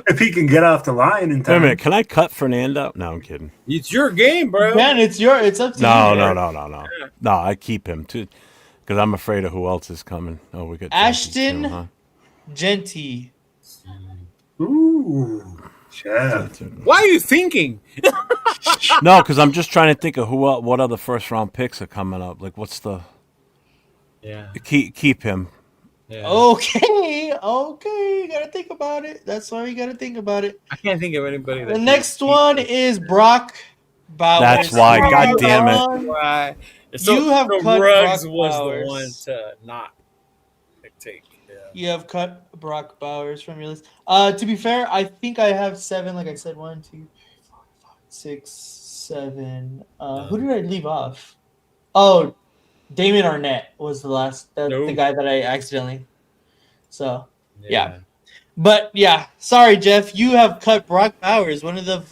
If he can get off the line in Wait a time. minute. Can I cut Fernando? No, I'm kidding. It's your game, bro. Man, it's up to No, you. no, man. no. No, I keep him too, because I'm afraid of who else is coming. Oh, we got Ashton Jenkins too, huh? Genty. Ooh, Jeff. Why are you thinking? No, because I'm just trying to think of what other first round picks are coming up. Like, what's the Yeah. keep him? Yeah. Okay, you gotta think about it. That's why you gotta think about it. I can't think of anybody. The next one is Brock Bowers. That's why. God damn it. Why? You have cut Ruggs Brock was Bowers. the one to not take. Yeah. You have cut Brock Bowers from your list. To be fair, I think I have 7. Like I said, 1, 2, 3, 4, 5, 6, 7. Who did I leave off? Oh, Damon Arnett was the last. The Nope. guy that I accidentally. So yeah. But yeah, sorry, Jeff. You have cut Brock Bowers, one of the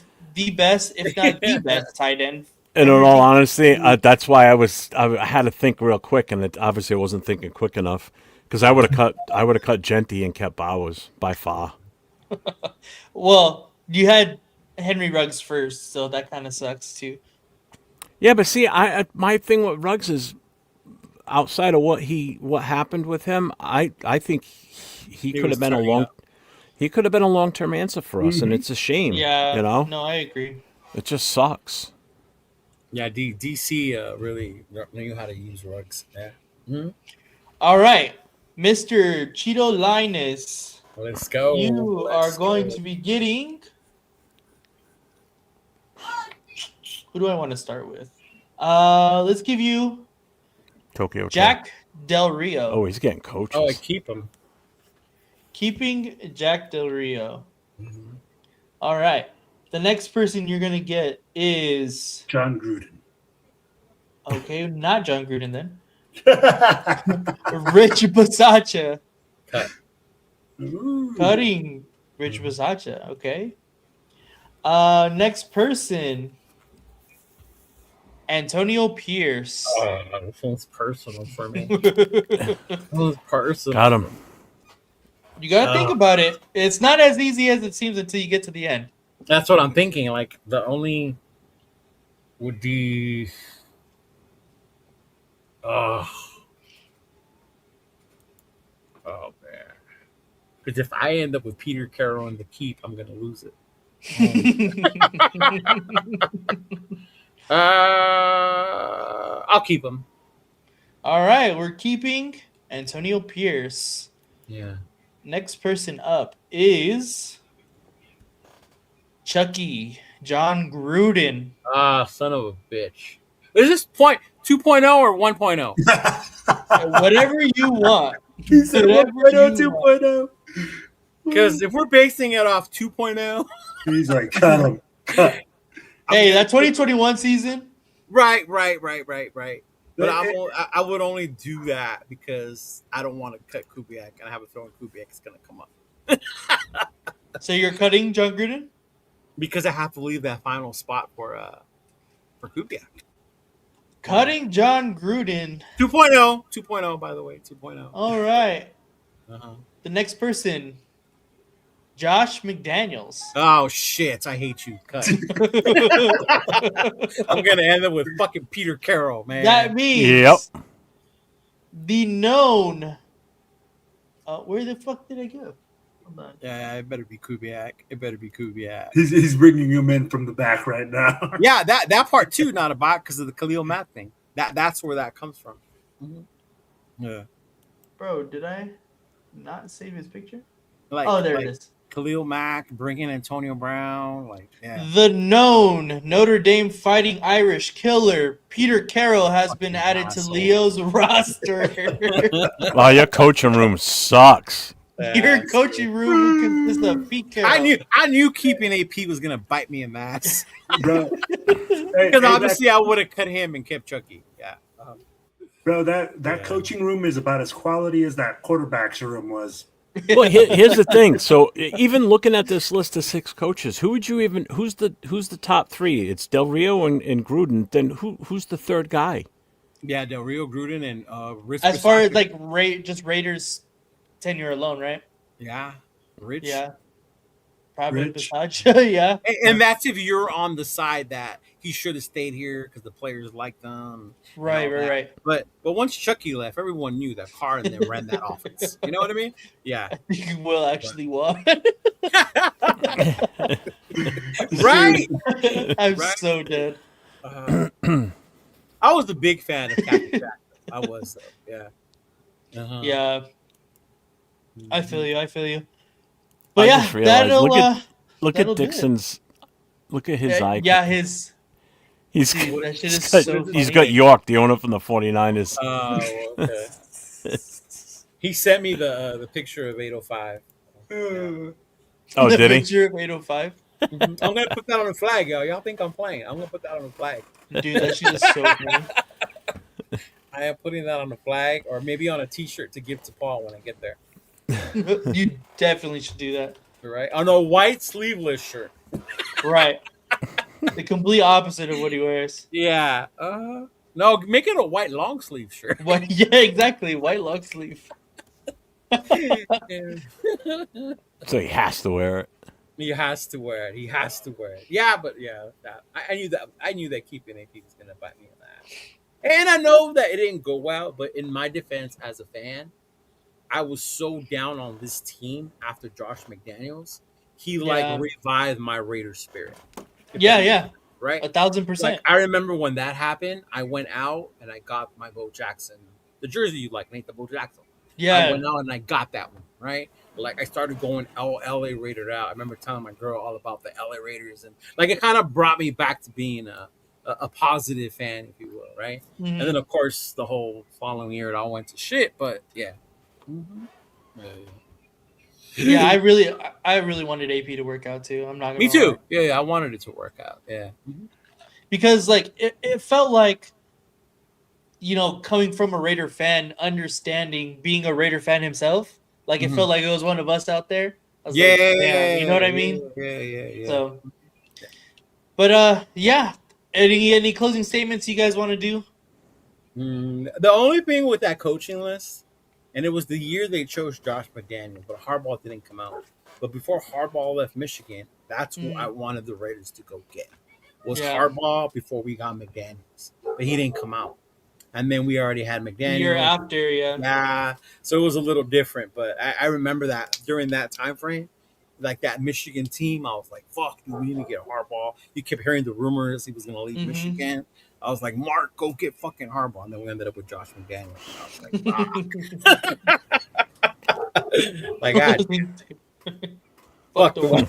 best, if not the best, tight end. And in all honesty, that's why I had to think real quick, and obviously I wasn't thinking quick enough, because I would have cut Genty and kept Bowers by far. Well, you had Henry Ruggs first, so that kind of sucks too. Yeah, but see, my thing with Ruggs is, outside of what happened with him, I think he could have been a long-term answer for us, and it's a shame. Yeah, you know, no, I agree. it just sucks. Yeah, DC really knew how to use Ruggs. Yeah. Mm-hmm. All right, Mr. Cheeto Linus, Let's go. you are going to be getting. Who do I want to start with? Let's give you Tokyo Jack Del Rio. Oh, he's getting coaches. Oh, I keep him. Keeping Jack Del Rio. Mm-hmm. All right. The next person you're going to get is... John Gruden. Okay, not John Gruden then. Rich Bisaccia. Cut. Ooh. Cutting Rich Bisaccia. Okay. Next person... Antonio Pierce. This one's personal for me. This one's personal. Got him. You gotta think about it. It's not as easy as it seems until you get to the end. That's what I'm thinking. Like, the only would be... Oh, man. Because if I end up with Peter Carroll in the keep, I'm going to lose it. I'll keep him. All right, we're keeping Antonio Pierce. Yeah. Next person up is Chucky John Gruden. Ah, son of a bitch. Is this 2.0 or 1.0? Whatever you want. He said Whatever 1.0, you want. 2.0. Because if we're basing it off 2.0, He's like, cut him. Cut. Hey, that 2021 season. right. But It- I would only do that because I don't want to cut Kubiak, and I have a feeling Kubiak is going to come up So you're cutting John Gruden? because I have to leave that final spot for Kubiak. Cutting John Gruden. 2.0, 2.0, by the way, 2.0. All right. Uh-huh. The next person, Josh McDaniels. Oh shit! I hate you. Cut. I'm gonna end up with fucking Peter Carroll, man. That means Yep. the known. Where the fuck did I go? Hold on. Yeah, it better be Kubiak. It better be Kubiak. He's bringing him in from the back right now. Yeah, that part too, not about because of the Khalil Mack thing. That's where that comes from. Mm-hmm. Yeah, Bro, did I not save his picture? like There like it is. Khalil Mack bringing Antonio Brown, like yeah. The known Notre Dame Fighting Irish killer Peter Carroll has been Fucking added to asshole. Leo's roster. Oh, your coaching room sucks. Your coaching room consists of Pete Carroll. I knew keeping AP was gonna bite me in the ass Bro, because obviously I would have cut him and kept Chucky. Yeah. bro, that Yeah. coaching room is about as quality as that quarterback's room was. Well, here's the thing. So even looking at this list of 6 coaches, who's the top 3? It's Del Rio and Gruden. Then who's the third guy? Yeah, Del Rio, Gruden, and Rich. As far as Bisaccia. like just Raiders tenure alone, right? Yeah, Rich. Yeah. Probably Rich. Bisaccia, yeah. And that's if you're on the side that he should have stayed here because the players liked them. Right. But once Chucky left, everyone knew that Carr and them ran that offense. You know what I mean? Yeah. I think you will actually won. Right. I'm Right. so dead. I was a big fan of Captain Jack. I was, yeah. Uh-huh. Yeah. I feel you. I But yeah, just realized, that'll look that'll at do it. Dixon's. Look at his eye. yeah, his He's dude, that shit is got, so he's funny. got York, the owner from the 49ers. Oh, okay. He sent me the picture of 805. Oh, the did he? picture of 805. I'm gonna put that on the flag, yo. Y'all think I'm playing? I'm gonna put that on the flag. Dude, that shit is so funny. I am putting that on the flag, or maybe on a T-shirt to give to Paul when I get there. You definitely should do that. Right on a white sleeveless shirt. Right. The complete opposite of what he wears. Yeah. No, make it a white long sleeve shirt. Yeah, exactly. White long sleeve. So he has to wear it. He has to wear it. He has to wear it. Yeah, but yeah, I knew that. I knew that keeping AP was gonna bite me in that. And I know that it didn't go well. But in my defense, as a fan, I was so down on this team after Josh McDaniels. He Yeah. revived my Raider spirit. Yeah. Right. 1,000%. Like I remember when that happened, I went out and I got my Bo Jackson, the jersey you like, Nate, the Bo Jackson. I Yeah. went out and I got that one, right? Like I started going LA Raider out. I remember telling my girl all about the LA Raiders, and like it kind of brought me back to being a positive fan, if you will, right? Mhm. And then of course the whole following year it all went to shit, but yeah. Mm-hmm. Yeah, I really wanted AP to work out too. I'm not gonna Me lie. too. Yeah, I wanted it to work out. Yeah. Because like it felt like, you know, coming from a Raider fan, understanding being a Raider fan himself, like it Mhm. felt like it was one of us out there. I was Yeah, like, damn, you know what I mean? Yeah. So, but yeah. Any closing statements you guys want to do? The only thing with that coaching list, and it was the year they chose Josh McDaniels, but Harbaugh didn't come out. But before Harbaugh left Michigan, that's what I wanted the Raiders to go get. Was Yeah. Harbaugh before we got McDaniels, but he didn't come out. And then we already had The McDaniels. year after, yeah. Yeah, so it was a little different. But I remember that during that time frame, like that Michigan team, I was like, "Fuck, dude, we need to get Harbaugh." You kept hearing the rumors he was going to leave Mhm. Michigan. I was like, "Mark, go get fucking Harbaugh," and then we ended up with Josh McDaniels. And I was like, "Fuck." Like, God, Fuck fuck the the one.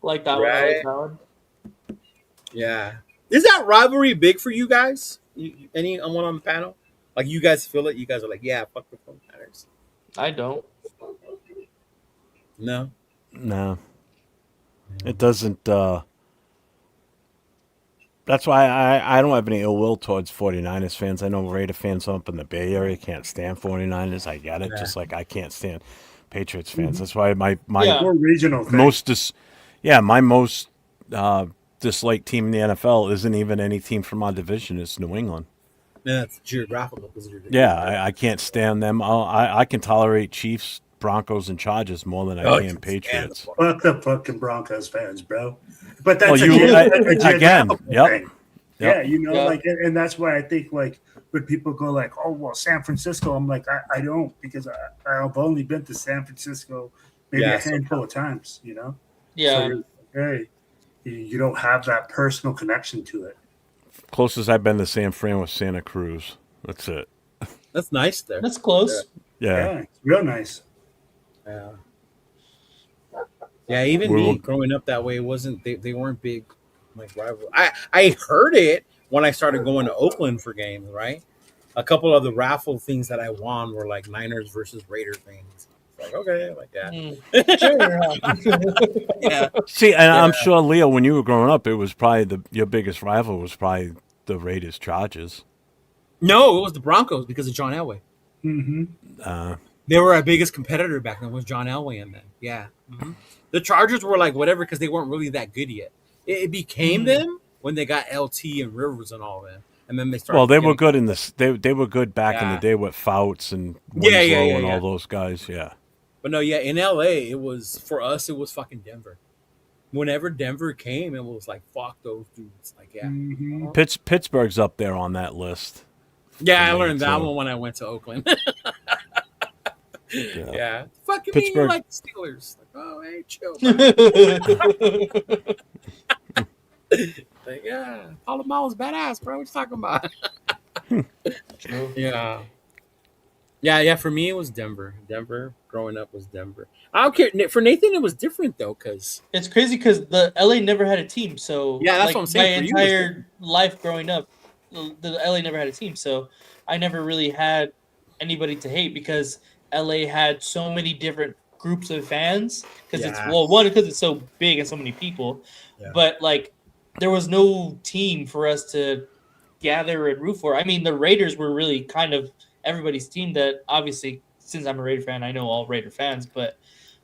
Like that one. I Right. like that one. Yeah. Is that rivalry big for you guys? Anyone on the panel? Like you guys feel it? You guys are like, yeah, fuck the 49ers. I don't. No. No, it doesn't. That's why I don't have any ill will towards 49ers fans. I know Raider fans up in the Bay Area can't stand 49ers. I get it. Yeah. Just like I can't stand Patriots fans. That's why my Yeah. More regional thing. my most disliked team in the NFL isn't even any team from our division. It's New England. Yeah, it's geographical. Yeah, I can't stand them. I can tolerate Chiefs, Broncos, and Chargers more than I can Patriots. Fuck the fucking Broncos fans, bro. But that's Well, a again, geographical yep. thing. Yep. Yeah, you know, Yeah. like, and that's why I think, like, when people go like, oh, well, San Francisco, I'm like, I don't, because I've only been to San Francisco maybe a handful of times, you know? Yeah. So you're, hey, you don't have that personal connection to it. Closest I've been to San Fran was Santa Cruz. That's it. That's nice there. That's close. Yeah. It's real nice. Yeah. Yeah, even We me will- growing up that way, it wasn't they weren't big like rival. I heard it when I started going to Oakland for games, right? A couple of the raffle things that I won were like Niners versus Raider things. It's like, okay, like that. Sure. Yeah. See, and I'm sure, Leo, when you were growing up, it was probably your biggest rival was probably the Raiders Chargers. No, it was the Broncos because of John Elway. Mm-hmm. They were our biggest competitor back then was John Elway and then. Yeah. Mhm. The Chargers were like whatever because they weren't really that good yet. It became them when they got LT and Rivers and all that. And then they started. Well, they were good in this. They were good back in the Yeah. day with Fouts and Winslow and all those guys. Yeah. But no, yeah, in LA, it was for us. It was fucking Denver. Whenever Denver came, it was like fuck those dudes. Like yeah, Mm-hmm. Pittsburgh's up there on that list. yeah. I For me, learned that too. one when I went to Oakland. Yeah. Yeah, fucking me, you Pittsburgh- like the Steelers? Like, oh, hey, chill. Like, yeah, Palomar badass, bro. What you talking about? Yeah. Yeah. For me, it was Denver. Denver. Growing up was Denver. I don't care. For Nathan, it was different though, because It's crazy because the LA never had a team. So Yeah, that's like, what I'm saying. For My you, it's entire life growing up, the LA never had a team. So I never really had anybody to hate because LA had so many different groups of fans. Because it's because it's so big and so many people, Yeah. but like there was no team for us to gather and root for. I mean, the Raiders were really kind of everybody's team. That obviously, since I'm a Raider fan, I know all Raider fans, but.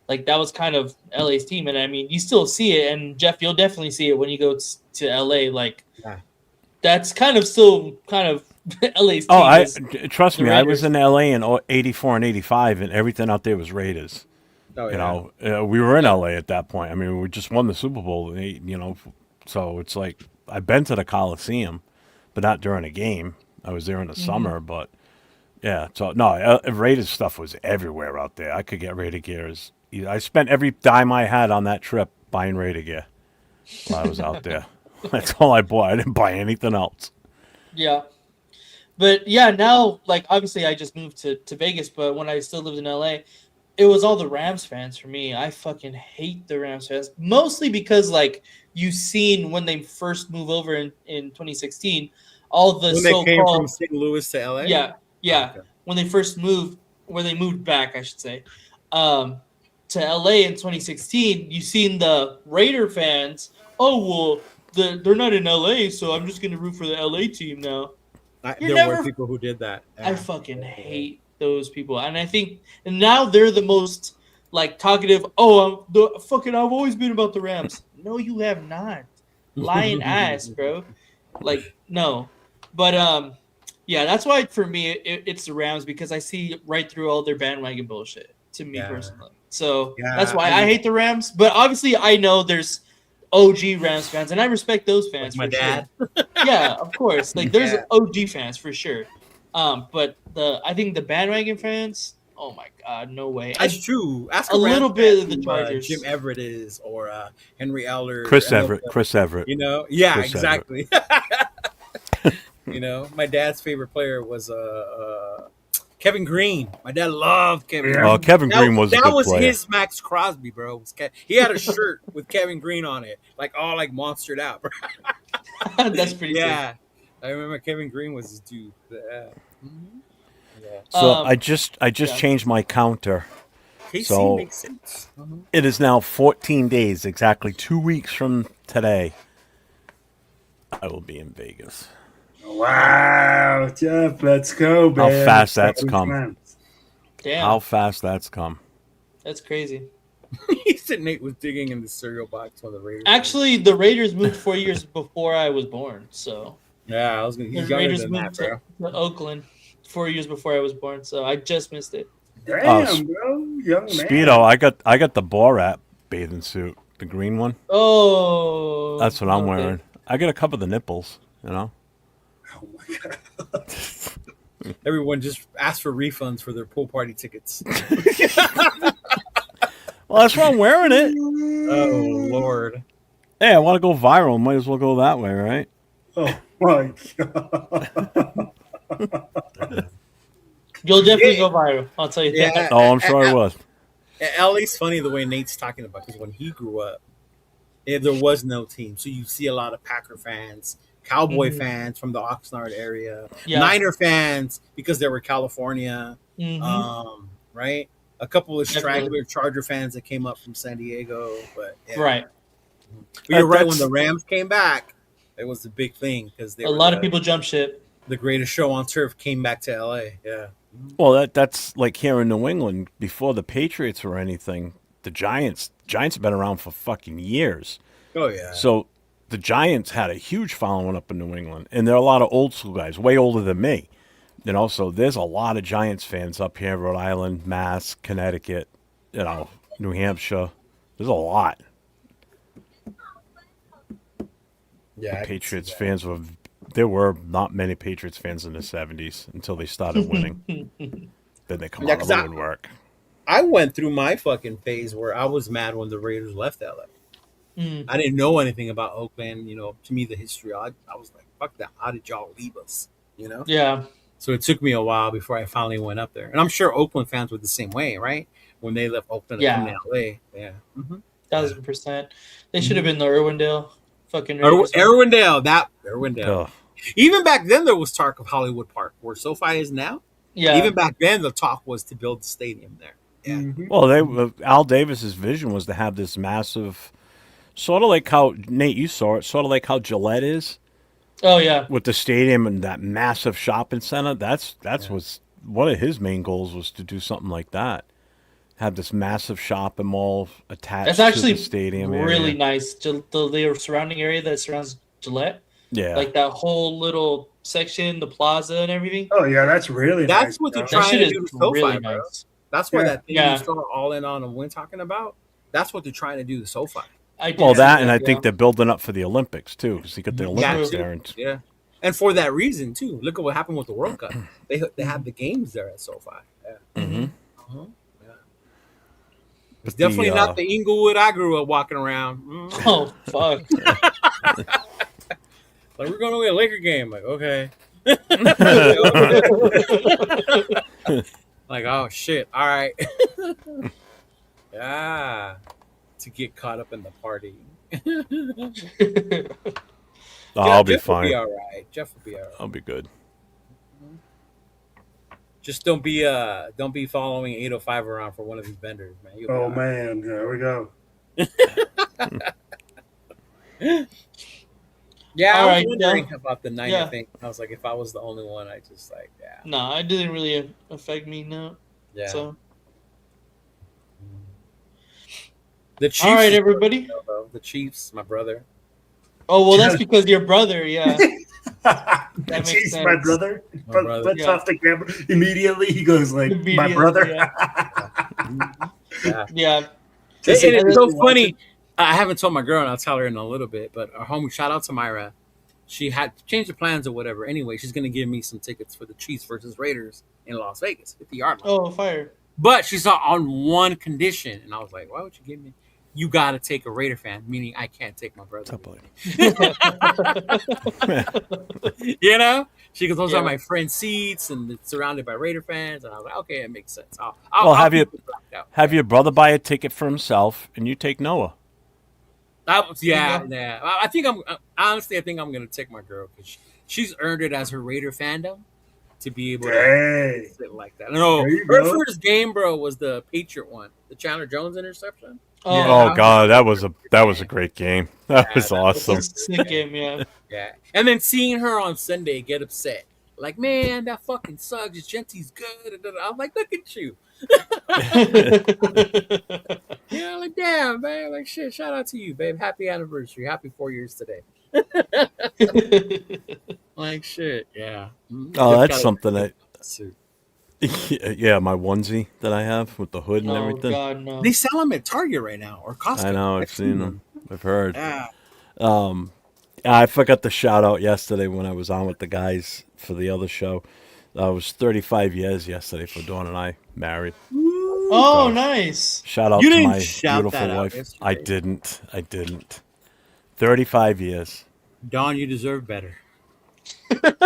Like that was kind of LA's team, and I mean, you still see it. And Jeff, you'll definitely see it when you go to LA. Like that's kind of still kind of LA's team. Oh, trust the me, I was Raiders. in LA in '84 and '85, and everything out there was Raiders. oh, You know, we were in LA at that point. I mean, we just won the Super Bowl. You know, so it's like I've been to the Coliseum, but not during a game. I was there in the summer, but yeah. So no, Raiders stuff was everywhere out there. I could get Raider gears. I spent every dime I had on that trip buying Raider gear while I was out there. That's all I bought. I didn't buy anything else. Yeah. But yeah, now like obviously I just moved to Vegas, but when I still lived in LA, it was all the Rams fans for me. I fucking hate the Rams fans. Mostly because like you seen when they first moved over in 2016, all the when they came so-called from St. Louis to LA. Yeah. Okay. When they first moved, when they moved back, I should say, to LA in 2016, you seen the Raider fans. Oh well, they're not in LA, so I'm just gonna root for the LA team now. There were people who did that. I fucking hate those people, and I think and now they're the most like talkative. Oh, I've always been about the Rams. No, you have not. Lying ass, bro. Like no, but yeah, that's why for me it's the Rams because I see right through all their bandwagon bullshit. To me personally, so that's why I hate the Rams. But obviously, I know there's OG Rams fans, and I respect those fans. Like my dad. Sure. Yeah, of course. Like there's OG fans for sure. But I think the bandwagon fans. Oh my god, no way. That's true. Ask a little bit of the Chargers. Jim Everett is or Henry Eller. Chris Everett. You know, yeah, Chris exactly. You know, my dad's favorite player was Kevin Green. My dad loved Kevin Green. Oh, Kevin Green was a good player. His Max Crosby, bro. He had a shirt with Kevin Green on it, like all like monstered out, bro. That's pretty sick. Yeah, I remember Kevin Green was his dude. Yeah. Mhm. Yeah. So Um, I just yeah. changed my counter. KC So makes sense. it is now 14 days, exactly 2 weeks from today. I will be in Vegas. Wow, Jeff, let's go, man. How fast that's Exciting come. times. Damn, How fast that's come. that's crazy. He said Nate was digging in the cereal box when the Raiders. Actually, the Raiders moved 4 years before I was born. So Yeah, I was gonna. He's the younger Raiders than that, moved bro. to Oakland 4 years before I was born. So I just missed it. Damn, bro, young man. Speedo, I got the Borat bathing suit, the green one. Oh, That's what I'm okay. wearing. I got to cover the nipples, you know. Oh my god. Everyone just asked for refunds for their pool party tickets. Well, that's why I'm wearing it. Oh Lord. Hey, I want to go viral. Might as well go that way, right? Oh my god. You'll definitely go viral. I'll tell you Yeah. that. Oh, I'm sure I was. At least funny the way Nate's talking about, because when he grew up, there was no team, so you see a lot of Packer fans, Cowboy Mhm. fans from the Oxnard area, Yeah. Niner fans because they were California, Mhm. right? A couple of Definitely. straggler Charger fans that came up from San Diego, but yeah. Right. But you're right. When That's- the Rams came back, it was a big thing because A lot of people jump ship. the greatest show on turf came back to LA. Yeah. Well, that's like here in New England before the Patriots or anything. The Giants have been around for fucking years. Oh yeah. So the Giants had a huge following up in New England, and there are a lot of old school guys, way older than me. And also, there's a lot of Giants fans up here, Rhode Island, Mass, Connecticut, New Hampshire. There's a lot. Yeah. Patriots fans there were not many Patriots fans in the 70s until they started winning. Then they come Yeah, out of 'cause the woodwork. I went through my fucking phase where I was mad when the Raiders left LA. Mm. I didn't know anything about Oakland. To me, the history. I was like, "Fuck that! How did y'all leave us?" Yeah. So it took me a while before I finally went up there, and I'm sure Oakland fans were the same way, right? When they left Oakland to come to LA, yeah. 1,000%. They should have been the Irwindale fucking Irwindale. Ugh. Even back then, there was talk of Hollywood Park, where SoFi is now. Yeah. Even back then, the talk was to build the stadium there. Yeah. Mhm. Well, Al Davis's vision was to have this massive, sort of like how Nate, you saw it, sort of like how Gillette is Oh yeah. with the stadium and that massive shopping center. That's was one of his main goals was to do something like that. Have this massive shopping mall attached That's actually to the stadium really area. nice. The surrounding area that surrounds Gillette, Yeah. like that whole little section, the plaza and everything. Oh yeah, that's really That's nice, what they're bro. That trying shit to is do to SoFi, really bro. nice. That's why Yeah. that thing you saw all in on and we're talking about. That's what they're trying to do to SoFi. I did Well, see that and I think yeah. they're building up for the Olympics too, because you got the Yeah, Olympics too. there. And Yeah, and for that reason too. Look at what happened with the World Cup. They have the games there at SoFi. Yeah. Mhm. Uh-huh. Yeah. But It's definitely the, not the Inglewood I grew up walking around. Oh fuck. Like we're going to a Laker game. Like okay. Like oh shit. All right. Yeah. To get caught up in the party. I'll be Jeff will fine. be all right. Jeff will be all right. I'll be good. Just don't be following 805 around for one of these vendors, man. You'll be Oh all right. man, there we go. Yeah, All I was right, wondering yeah. about the Niner Yeah. thing. I was like, if I was the only one, I just like, yeah, No, it didn't really affect me. No. yeah. So The Chiefs. all right, is- everybody. The Chiefs, my brother. Oh well, that's because your brother. Yeah. makes Jeez, sense. my brother. My brother. Puts Yeah. off the camera immediately. He goes like, "My Immediately, brother." Yeah. Yeah. And Just it's so watch funny. I haven't told my girl, and I'll tell her in a little bit. But our homie, shout out to Myra. She had changed the plans or whatever. Anyway, she's gonna give me some tickets for the Chiefs versus Raiders in Las Vegas, 50-yard line. Oh, fire. But she's on one condition, and I was like, "Why would you give me? You got to take a Raider fan, meaning I can't take my brother." You know, she goes, "Those Yeah. are my friend's seats, and it's surrounded by Raider fans." And I was like, "Okay, it makes sense." Well, have keep you- it blacked out. Have your brother buy a ticket for himself, and you take Noah. Yeah. I think honestly, I think I'm gonna take my girl because she's earned it as her Raider fandom to be able to Hey, sit like that. No, there you her go. first game, bro, was the Patriot one, the Chandler Jones interception. Oh, Oh yeah. God, that was a Yeah, great game. That was It's a awesome. sick game, yeah. yeah. And then seeing her on Sunday get upset, like, man, that fucking sucks. Gentsy's good. I'm like, look at you. Yeah, like, damn, man. Like, shit, shout out to you, babe. Happy anniversary. Happy 4 years today. Like, shit, yeah. Oh, Just that's gotta something get that. that suit. Yeah, my onesie that I have with the hood and Oh everything. God, no. They sell them at Target right now or Costco. I know. I've seen them. I've heard. Yeah. I forgot to shout out yesterday when I was on with the guys for the other show. I was 35 years yesterday for Dawn and I married. Oh, So, nice. shout out You to didn't my shout beautiful that out wife. yesterday. I didn't. 35 years. Dawn, you deserve better.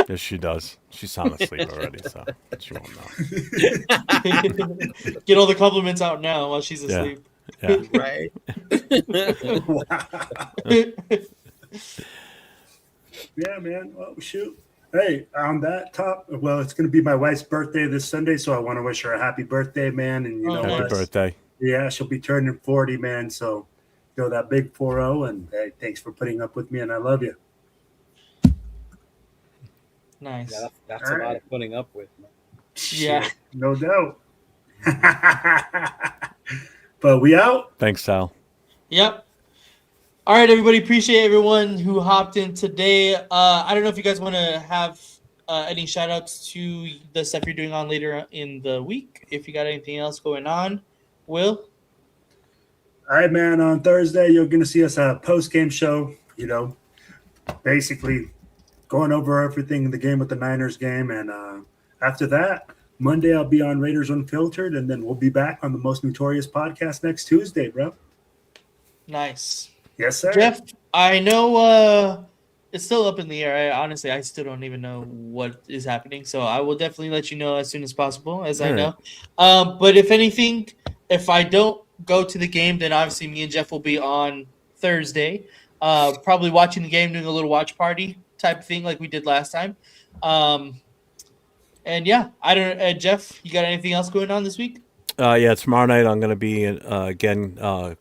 Yes, she does. She's sound asleep already, so she won't know. Get all the compliments out now while she's Yeah. asleep. Yeah. Right. Wow. Yeah, man. Oh, shoot. Hey, on that top, well, it's going to be my wife's birthday this Sunday, so I want to wish her a happy birthday, man. And you Oh, know nice. Happy what? birthday. Yeah, she'll be turning 40, man. So, that big 4-0, and hey, thanks for putting up with me, and I love you. Nice. Yeah, that's All a lot right. of putting up with. Man. Yeah. Shit, no doubt. But we out. Thanks, Sal. Yep. All right, everybody. Appreciate everyone who hopped in today. I don't know if you guys want to have any shout outs to the stuff you're doing on later in the week. If you got anything else going on, Will? All right, man. On Thursday, you're going to see us a post-game show, basically going over everything in the game with the Niners game. And after that, Monday, I'll be on Raiders Unfiltered, and then we'll be back on the Most Notorious podcast next Tuesday, bro. Nice. Yes, sir. Jeff, I know it's still up in the air. Honestly, I still don't even know what is happening. So I will definitely let you know as soon as possible, as I know. But if anything, if I don't go to the game, then obviously me and Jeff will be on Thursday, probably watching the game, doing a little watch party type of thing like we did last time. And yeah, I don't. Jeff, you got anything else going on this week? Yeah, tomorrow night I'm going to be again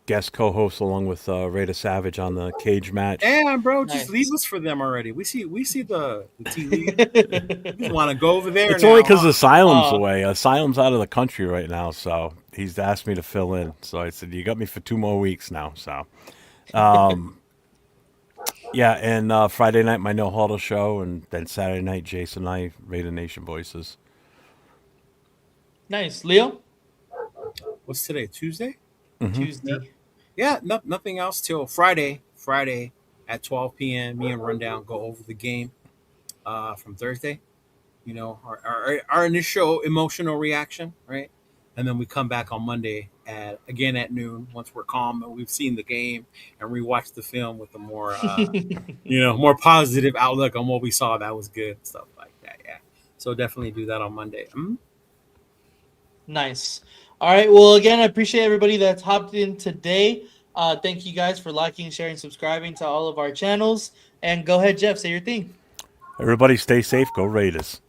guest co-host along with Raider Savage on the cage match. Damn, bro, Nice. just leave us for them already. We see the tea leaf. You want to go over there? It's now, only because huh? Asylum's away. Asylum's out of the country right now, so he's asked me to fill in. So I said, "You got me for 2 more weeks now." So, yeah, and Friday night my No Huddle show, and then Saturday night Jason and I Raider Nation Voices. Nice, Leo. What's today? Tuesday? Tuesday. Yeah, nothing else till Friday. Friday at 12 p.m. Me and Rundown go over the game from Thursday. Our initial emotional reaction, right? And then we come back on Monday again at noon once we're calm and we've seen the game and rewatch the film with a more more positive outlook on what we saw that was good, stuff like that. Yeah. So definitely do that on Monday. Nice. All right. Well, again, I appreciate everybody that's hopped in today. Thank you guys for liking, sharing, subscribing to all of our channels. And go ahead, Jeff, say your thing. Everybody stay safe. Go Raiders.